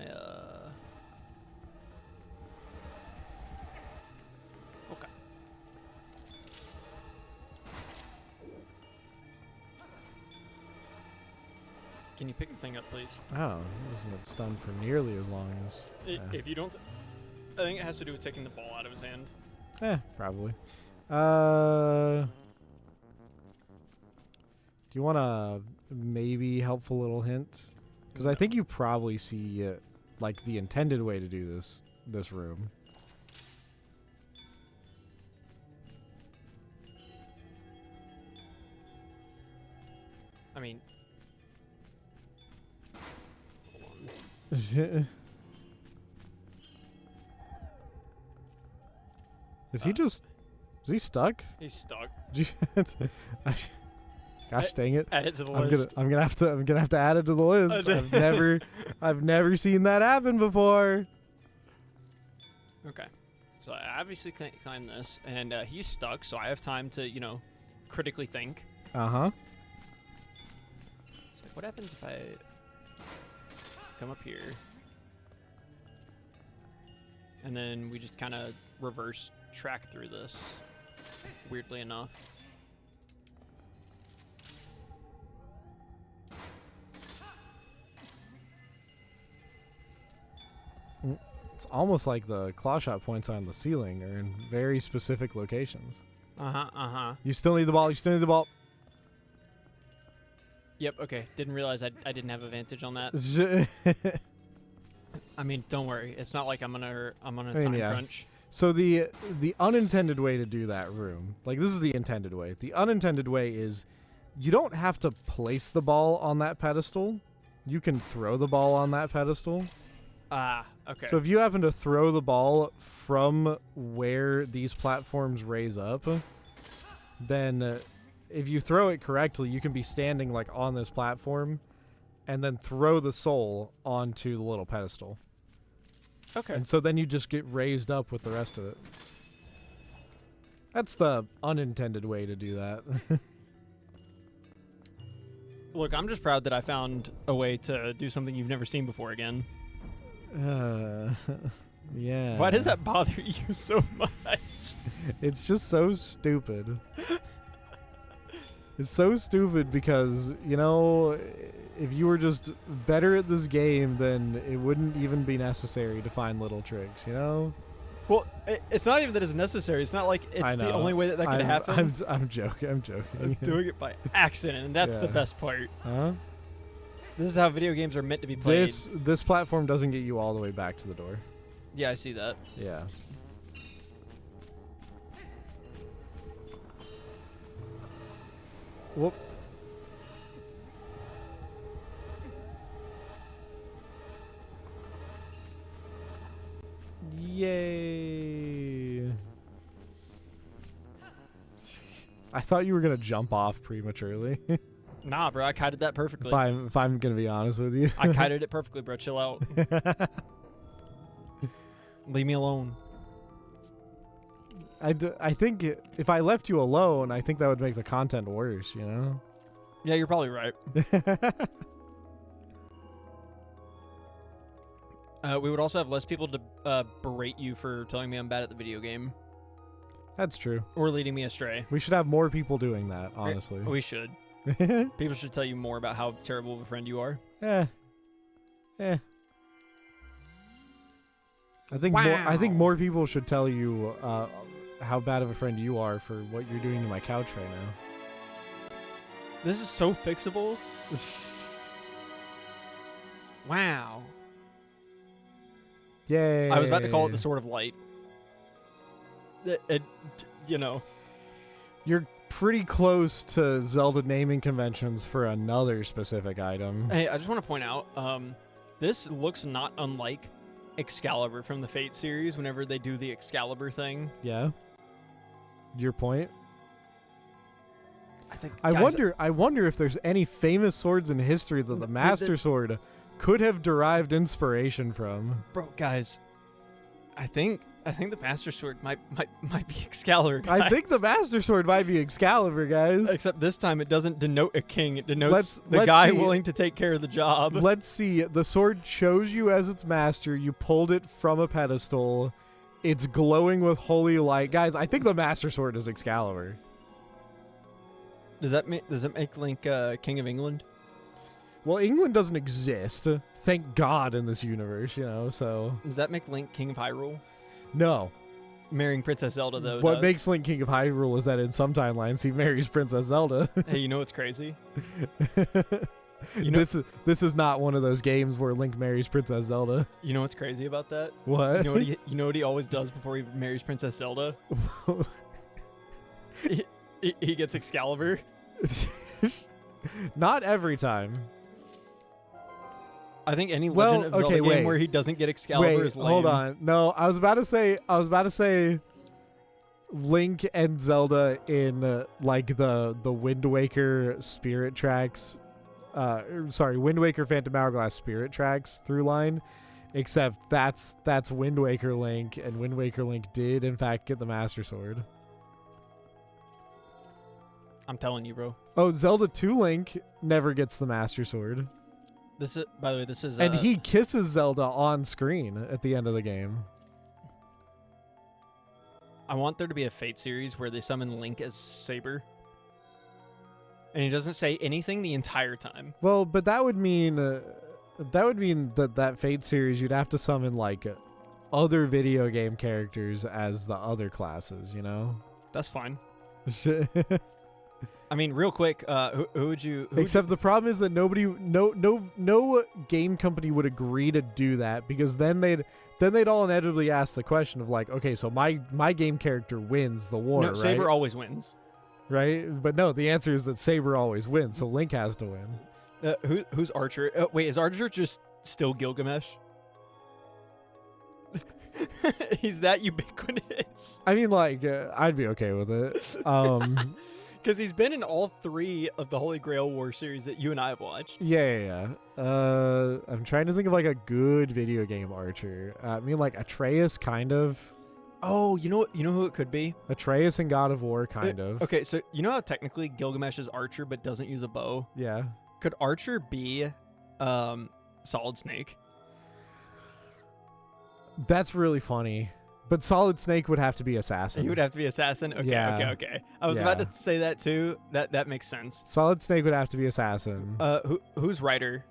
Okay. Can you pick the thing up, please? Oh, he doesn't get stunned for nearly as long as... If you don't... I think it has to do with taking the ball out of his hand. Probably. Do you want a maybe helpful little hint? Because I think you probably see, like, the intended way to do this room. I mean... Hold on. Is he just... Is he stuck? He's stuck. Gosh dang it! Add it to the list. I'm gonna have to add it to the list. I've never seen that happen before. Okay, so I obviously can't climb this, and he's stuck, so I have time to, you know, critically think. Uh-huh. So what happens if I come up here, and then we just kind of reverse track through this? Weirdly enough. It's almost like the claw shot points on the ceiling are in very specific locations. Uh-huh. You still need the ball. You still need the ball. Yep, okay. Didn't realize I didn't have advantage on that. I mean, don't worry. It's not like I'm on a time crunch. So the unintended way to do that room, like this is the intended way. The unintended way is you don't have to place the ball on that pedestal. You can throw the ball on that pedestal. Ah, okay. So if you happen to throw the ball from where these platforms raise up, then if you throw it correctly, you can be standing like on this platform and then throw the soul onto the little pedestal. Okay. And so then you just get raised up with the rest of it. That's the unintended way to do that. Look, I'm just proud that I found a way to do something you've never seen before again. Yeah. Why does that bother you so much? It's just so stupid. It's so stupid because, you know, if you were just better at this game, then it wouldn't even be necessary to find little tricks, you know? Well, it's not even that it's necessary. It's not like it's the only way that could happen. I'm joking. I'm joking. I'm doing it by accident, and that's the best part. Huh? This is how video games are meant to be played. This platform doesn't get you all the way back to the door. Yeah, I see that. Yeah. Whoop. Yay. I thought you were going to jump off prematurely. Nah, bro, I kited that perfectly. If I'm going to be honest with you. I kited it perfectly, bro. Chill out. Leave me alone. I think if I left you alone, I think that would make the content worse, you know? Yeah, you're probably right. We would also have less people to berate you for telling me I'm bad at the video game. That's true. Or leading me astray. We should have more people doing that, honestly. We should. People should tell you more about how terrible of a friend you are. I think more people should tell you how bad of a friend you are for what you're doing to my couch right now. This is so fixable. Wow. Yay. I was about to call it the Sword of Light. You know. You're pretty close to Zelda naming conventions for another specific item. Hey, I just want to point out, this looks not unlike Excalibur from the Fate series whenever they do the Excalibur thing. Yeah. Your point? I wonder if there's any famous swords in history that the Master Sword could have derived inspiration from. Bro, guys, I think the Master Sword might be Excalibur, guys. I think the Master Sword might be Excalibur, guys. Except this time it doesn't denote a king. It denotes the let's guy see. willing to take care of the job. Let's see. The sword chose you as its master. You pulled it from a pedestal. It's glowing with holy light. Guys, I think the Master Sword is Excalibur. Does it make Link King of England? Well, England doesn't exist. Thank God in this universe, you know, so... Does that make Link King of Hyrule? No. Marrying Princess Zelda, though, What makes Link King of Hyrule is that in some timelines he marries Princess Zelda. Hey, you know what's crazy? This is not one of those games where Link marries Princess Zelda. You know what's crazy about that? What? You know what he always does before he marries Princess Zelda? he gets Excalibur. Not every time. I think any Legend of Zelda game where he doesn't get Excalibur is lame. Hold on. No, I was about to say Link and Zelda in like the Wind Waker Spirit Tracks Wind Waker Phantom Hourglass Spirit Tracks through line, except that's Wind Waker Link, and Wind Waker Link did in fact get the Master Sword. I'm telling you, bro. Oh, Zelda 2 Link never gets the Master Sword. This is, by the way, this is... And he kisses Zelda on screen at the end of the game. I want there to be a Fate series where they summon Link as Saber. And he doesn't say anything the entire time. Well, but that would mean that Fate series you'd have to summon like other video game characters as the other classes, you know? That's fine. I mean, real quick, who would you... Except the problem is that no game company would agree to do that, because then they'd all inevitably ask the question of like, okay, so my game character wins the war, right? Saber always wins. Right? But no, the answer is that Saber always wins, so Link has to win. Who's Archer? Wait, is Archer just still Gilgamesh? He's that ubiquitous. I mean, like, I'd be okay with it. Because he's been in all 3 of the Holy Grail War series that you and I have watched. Yeah. I'm trying to think of like a good video game Archer. I mean, like Atreus, kind of. Oh, you know what? You know who it could be? Atreus in God of War, kind of. Okay, so you know how technically Gilgamesh is Archer but doesn't use a bow? Yeah. Could Archer be Solid Snake? That's really funny. But Solid Snake would have to be Assassin. He would have to be Assassin? Okay, Yeah. okay. I was about to say that too. That makes sense. Solid Snake would have to be Assassin. Who's Ryder?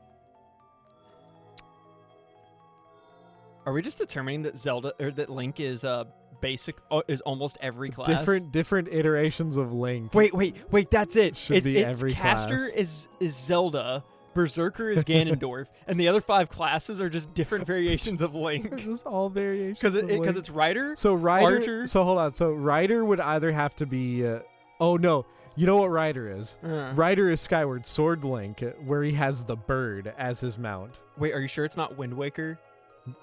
Are we just determining that Zelda or that Link is basic is almost every class? Different iterations of Link. Wait, that's it. Should be it's every Caster class. is Zelda, Berserker is Ganondorf, and the other 5 classes are just different variations of Link. Just all variations. Because it's Ryder. So Ryder. Archer. So hold on. So Ryder would either have to be. Oh no. You know what Ryder is? Ryder is Skyward Sword Link, where he has the bird as his mount. Wait, are you sure it's not Wind Waker?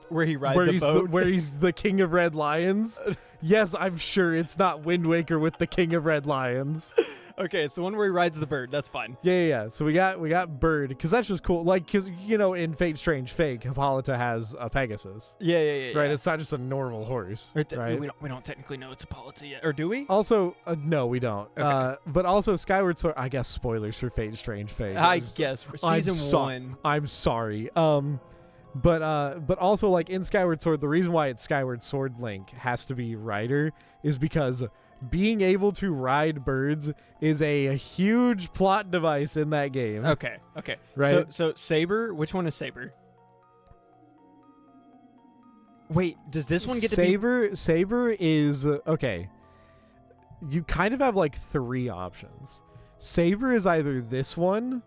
Where he rides a boat? Where he's the King of Red Lions? Yes, I'm sure it's not Wind Waker with the King of Red Lions. Okay, it's the one where he rides the bird. That's fine. Yeah. So we got bird, because that's just cool. Like, because, you know, in Fate Strange Fake, Hippolyta has a Pegasus. Yeah. Right, it's not just a normal horse, right? We don't technically know it's Hippolyta yet. Or do we? Also, no, we don't. Okay. But also Skyward Sword, I guess spoilers for Fate Strange Fake. I guess. Season 1. I'm sorry. But also, like, in Skyward Sword, the reason why it's Skyward Sword Link has to be Ryder is because being able to ride birds is a huge plot device in that game. Okay. Right? So Saber, which one is Saber? Wait, does this one get to be... Saber is... okay. You kind of have, like, 3 options. Saber is either this one,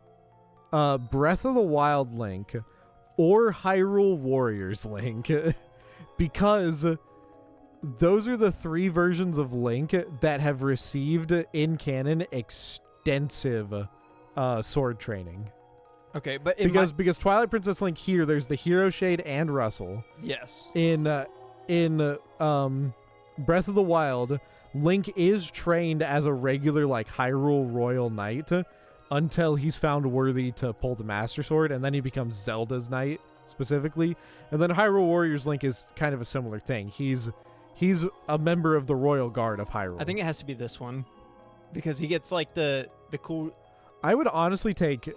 Breath of the Wild Link, or Hyrule Warriors Link. Because those are the 3 versions of Link that have received in canon extensive sword training. Okay, but because Twilight Princess Link here, there's the Hero Shade and Russell. Yes. In Breath of the Wild, Link is trained as a regular, like, Hyrule Royal Knight until he's found worthy to pull the Master Sword, and then he becomes Zelda's Knight specifically. And then Hyrule Warriors Link is kind of a similar thing. He's a member of the Royal Guard of Hyrule. I think it has to be this one because he gets, like, the cool... I would honestly take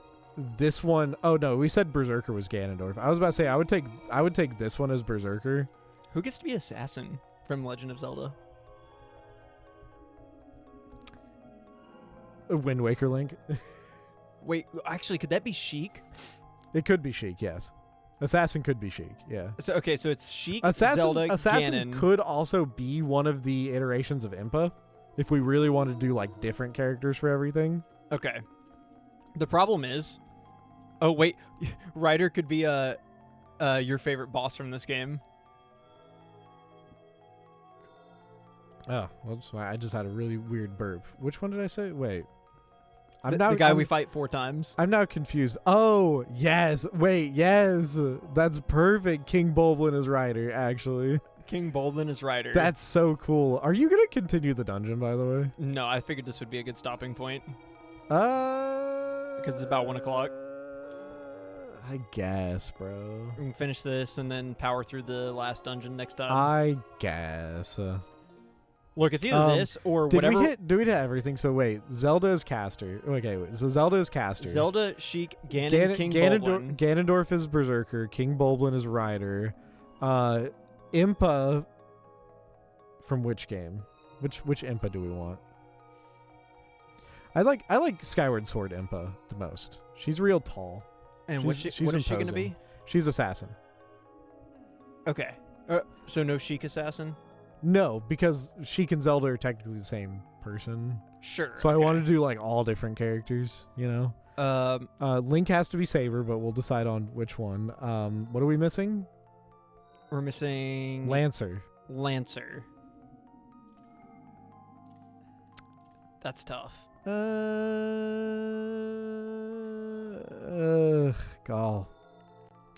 this one. Oh no, we said Berserker was Ganondorf. I was about to say I would take this one as Berserker. Who gets to be Assassin from Legend of Zelda? Wind Waker Link. Wait, actually, could that be Sheik? It could be Sheik, yes. Assassin could be Sheik, yeah. So it's Sheik, Assassin, Zelda, Assassin Ganon. could also be one of the iterations of Impa, if we really wanted to do, like, different characters for everything. Okay. The problem is... Oh, wait. Ryder could be your favorite boss from this game. Oh, whoops, I just had a really weird burp. Which one did I say? Wait. The guy we fight 4 times. I'm now confused. Oh, yes. Wait, yes. That's perfect. King Bulblin is Ryder, actually. King Bulblin is Ryder. That's so cool. Are you going to continue the dungeon, by the way? No, I figured this would be a good stopping point. Because it's about 1 o'clock. I guess, bro. We can finish this and then power through the last dungeon next time. I guess. Look, it's either this or whatever. Did we hit everything? So wait, Zelda is Caster. Okay, wait. So Zelda is Caster. Zelda, Sheik, Ganon, King Bulblin. Ganondorf is Berserker. King Bulblin is Ryder. Impa. From which game? Which Impa do we want? I like Skyward Sword Impa the most. She's real tall. And what is she going to be? She's Assassin. Okay. So no Sheik Assassin? No, because Sheik and Zelda are technically the same person. Sure. So I wanted to do, like, all different characters, you know? Link has to be Saber, but we'll decide on which one. What are we missing? We're missing... Lancer. That's tough. God.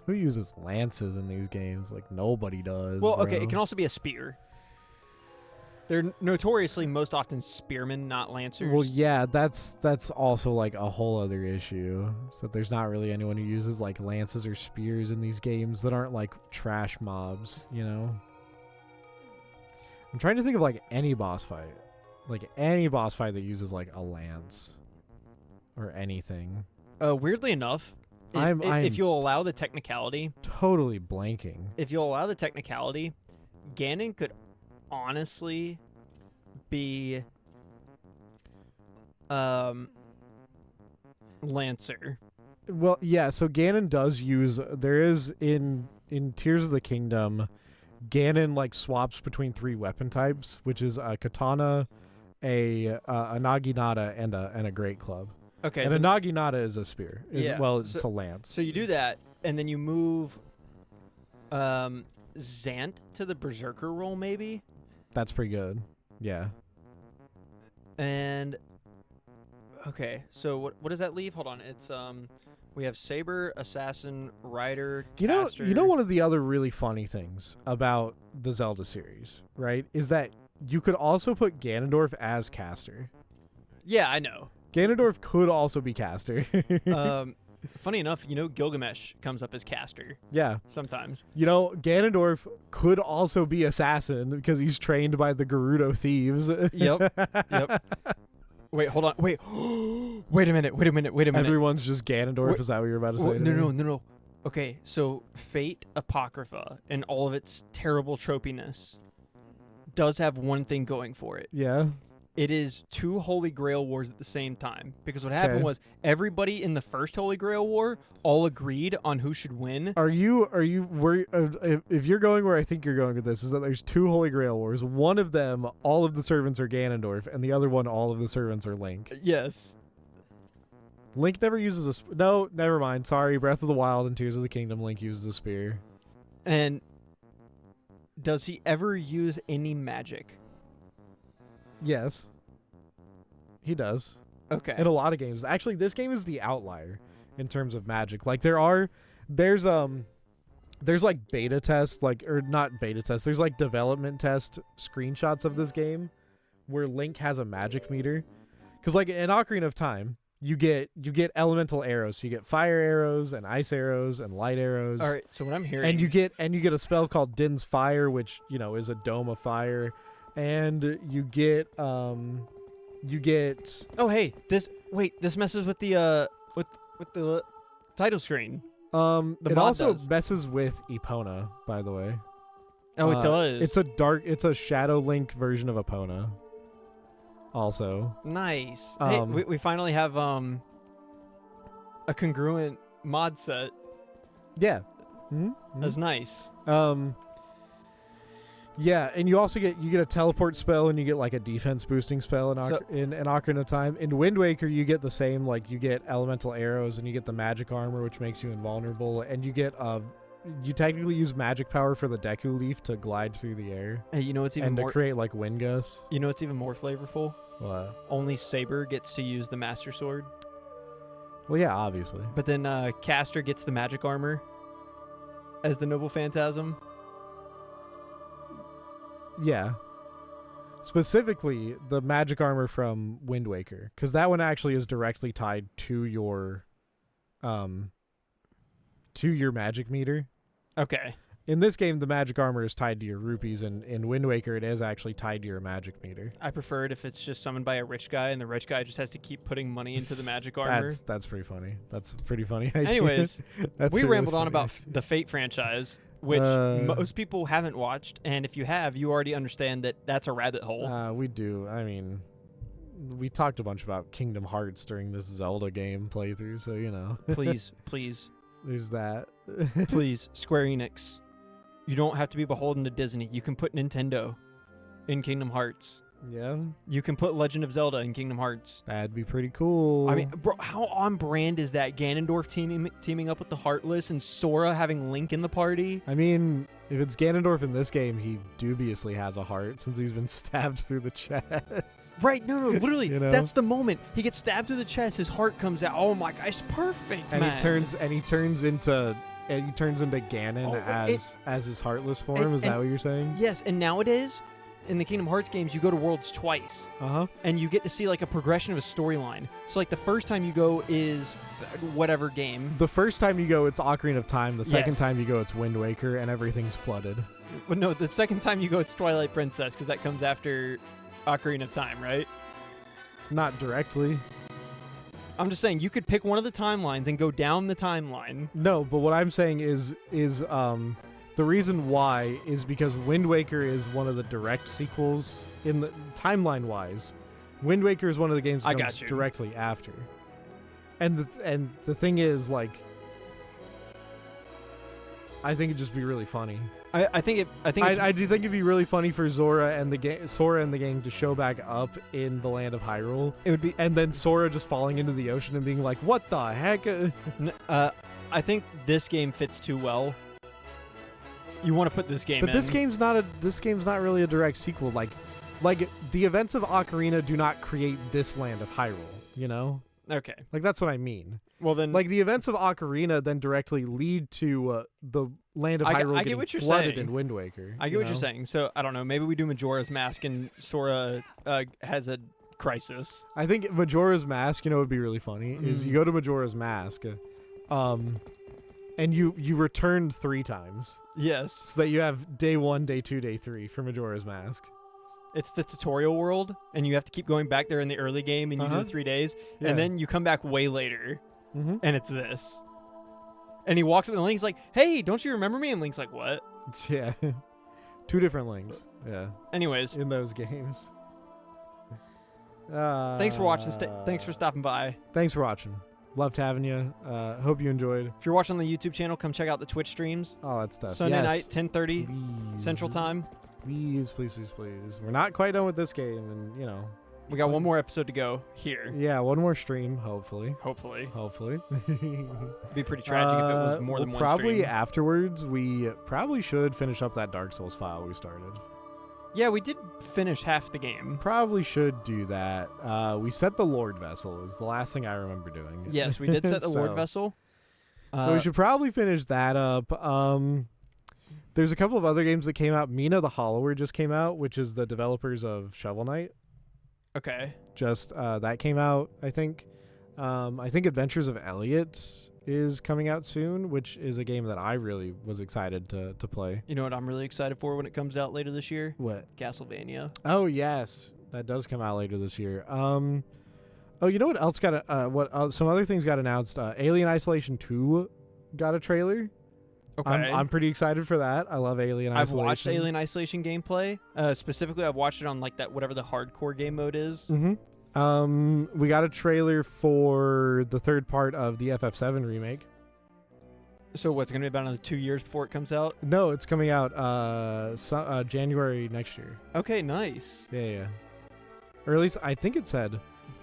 Who uses lances in these games? Like, nobody does. Well, bro. okay, it can also be a spear. They're notoriously most often spearmen, not lancers. Well, yeah, that's also, like, a whole other issue. So there's not really anyone who uses, like, lances or spears in these games that aren't, like, trash mobs, you know? I'm trying to think of like any boss fight. Like any boss fight that uses like a lance or anything. Weirdly enough, I'm if you'll allow the technicality, totally blanking. if you'll allow the technicality, Ganon could honestly be Lancer. Well, yeah, so Ganon does use there is in Tears of the Kingdom, Ganon like swaps between 3 weapon types, which is a katana, a naginata, and a great club. Okay. And a naginata is a spear. Well, it's so, a lance. So you do that, and then you move Zant to the Berserker role, maybe? That's pretty good. Yeah. And okay, so what does that leave? Hold on. It's we have Saber, Assassin, Rider, Caster. You know one of the other really funny things about the Zelda series, right? Is that you could also put Ganondorf as caster. Yeah, I know. Ganondorf could also be caster. Funny enough, Gilgamesh comes up as caster. Yeah. Sometimes. Ganondorf could also be assassin because he's trained by the Gerudo thieves. Yep. Wait, hold on. Wait. Wait a minute. Everyone's just Ganondorf. Is that what you're about to say? No. Okay, so Fate Apocrypha and all of its terrible tropiness does have one thing going for it. Yeah. It is 2 Holy Grail wars at the same time. Because what happened was everybody in the first Holy Grail war all agreed on who should win. Are you if you're going where I think you're going with this, is that there's 2 Holy Grail wars. One of them, all of the servants are Ganondorf, and the other one, all of the servants are Link. Yes. Link never uses a no, never mind. Sorry, Breath of the Wild and Tears of the Kingdom, Link uses a spear. And does he ever use any magic? Yes. He does. Okay. In a lot of games. Actually, this game is the outlier in terms of magic. Like there's like beta tests, or not beta tests. There's like development test screenshots of this game where Link has a magic meter. Cuz like in Ocarina of Time, you get elemental arrows. So you get fire arrows and ice arrows and light arrows. All right, so what I'm hearing And you get a spell called Din's Fire, which, is a dome of fire. And you get oh hey, this messes with the with the title screen. It also messes with Epona, by the way. Oh, it does. It's a Shadow Link version of Epona. Also. Nice. Hey, we finally have a congruent mod set. Yeah. Mm-hmm. That's nice. Yeah, and you also get a teleport spell, and you get like a defense boosting spell in Ocarina of Time. In Wind Waker, you get the same, like you get elemental arrows, and you get the magic armor, which makes you invulnerable, and you get you technically use magic power for the Deku Leaf to glide through the air. Hey, it's even more to create like wind gusts. It's even more flavorful. What? Only Saber gets to use the Master Sword. Well, yeah, obviously. But then Caster gets the magic armor as the Noble Phantasm. Yeah. Specifically, the magic armor from Wind Waker, because that one actually is directly tied to your magic meter. Okay. In this game, the magic armor is tied to your rupees, and in Wind Waker, it is actually tied to your magic meter. I prefer it if it's just summoned by a rich guy, and the rich guy just has to keep putting money into the magic armor. That's pretty funny. That's a pretty funny idea. Anyways, we really rambled on funny. about the Fate franchise, which most people haven't watched, and if you have, you already understand that that's a rabbit hole. We do. I mean, we talked a bunch about Kingdom Hearts during this Zelda game playthrough, so Please. There's that. Please, Square Enix. You don't have to be beholden to Disney. You can put Nintendo in Kingdom Hearts. Yeah. You can put Legend of Zelda in Kingdom Hearts. That'd be pretty cool. I mean, bro, how on brand is that? Ganondorf teaming up with the Heartless and Sora having Link in the party? I mean, if it's Ganondorf in this game, he dubiously has a heart since he's been stabbed through the chest. Right, no, literally, that's the moment. He gets stabbed through the chest, his heart comes out. Oh my gosh, perfect, and man. he turns into Ganon as his heartless form. Is that what you're saying? Yes, and nowadays, in the Kingdom Hearts games, you go to worlds twice. Uh-huh. And you get to see like a progression of a storyline. So like the first time you go is whatever game. The first time you go, it's Ocarina of Time. The second Yes. time you go, it's Wind Waker, and everything's flooded. But no, the second time you go, it's Twilight Princess, because that comes after Ocarina of Time, right? Not directly. I'm just saying, you could pick one of the timelines and go down the timeline. No, but what I'm saying is the reason why is because Wind Waker is one of the direct sequels in the timeline-wise. Wind Waker is one of the games that comes directly after. And the thing is, like, I think it'd just be really funny. I do think it'd be really funny for Sora and the gang to show back up in the land of Hyrule. It would be, and then Sora just falling into the ocean and being like, "What the heck?" I think this game fits too well. You want to put this game but in. this game's not really a direct sequel. Like the events of Ocarina do not create this land of Hyrule. You know? Okay. Like that's what I mean. Well then, like the events of Ocarina then directly lead to the land of Hyrule getting flooded in Wind Waker. I get what you're saying. So I don't know. Maybe we do Majora's Mask and Sora has a crisis. I think Majora's Mask, would be really funny. Is you go to Majora's Mask, and you returned 3 times. Yes. So that you have day 1, day 2, day 3 for Majora's Mask. It's the tutorial world, and you have to keep going back there in the early game, and you do the 3 days, and then you come back way later, and it's this. And he walks up, and Link's like, "Hey, don't you remember me?" And Link's like, "What?" Yeah. 2 different Links. Yeah. Anyways. In those games. Thanks for watching. Thanks for stopping by. Thanks for watching. Loved having you. Hope you enjoyed. If you're watching on the YouTube channel, come check out the Twitch streams. Oh, that stuff. Sunday night, 10:30 Central Time. Please. We're not quite done with this game, and we got one more episode to go here. Yeah, one more stream, hopefully. It'd be pretty tragic if it was more than one probably stream. Afterwards, we probably should finish up that Dark Souls file we started. Yeah, we did finish half the game. Probably should do that. We set the Lord Vessel is the last thing I remember doing. Yes, we did set the Lord Vessel. So we should probably finish that up. There's a couple of other games that came out. Midna the Hollower just came out, which is the developers of Shovel Knight. Okay. Just that came out, I think. I think Adventures of Elliot is coming out soon, which is a game that I really was excited to play. You know what I'm really excited for when it comes out later this year? What? Castlevania. Oh, yes. That does come out later this year. Oh, you know what else got some other things got announced? Alien Isolation 2 got a trailer. Okay. I'm pretty excited for that. I love Alien Isolation. I've watched Alien Isolation gameplay. Specifically, I've watched it on like that whatever the hardcore game mode is. We got a trailer for the third part of the FF7 remake. So what's going to be about another 2 years before it comes out? No, it's coming out January next year. Okay, nice. Yeah. Or at least I think it said,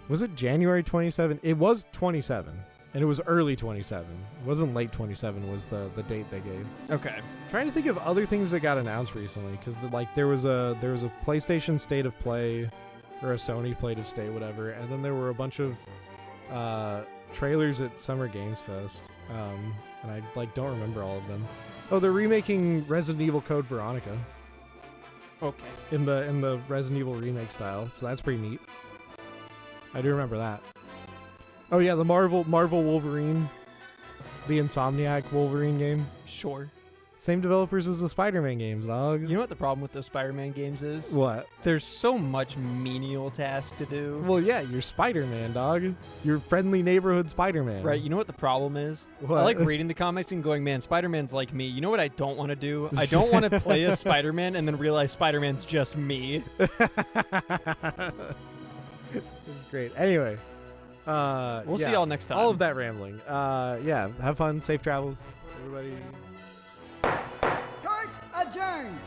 was it January 27? It was 27. And it was early 27. It wasn't late 27 was the date they gave. Okay. Trying to think of other things that got announced recently, because there was a PlayStation State of Play, or a Sony State of Play, whatever, and then there were a bunch of trailers at Summer Games Fest, and I don't remember all of them. Oh, they're remaking Resident Evil Code Veronica. Okay. In the Resident Evil remake style, so that's pretty neat. I do remember that. Oh yeah, the Marvel Wolverine, the Insomniac Wolverine game. Sure. Same developers as the Spider-Man games, dog. You know what the problem with those Spider-Man games is? What? There's so much menial task to do. Well, yeah, you're Spider-Man, dog. You're friendly neighborhood Spider-Man. Right, you know what the problem is? What? I like reading the comics and going, man, Spider-Man's like me. You know what I don't want to do? I don't want to play as Spider-Man and then realize Spider-Man's just me. That's great. Anyway. We'll see y'all next time. All of that rambling. Yeah, have fun. Safe travels. Everybody. Court adjourned.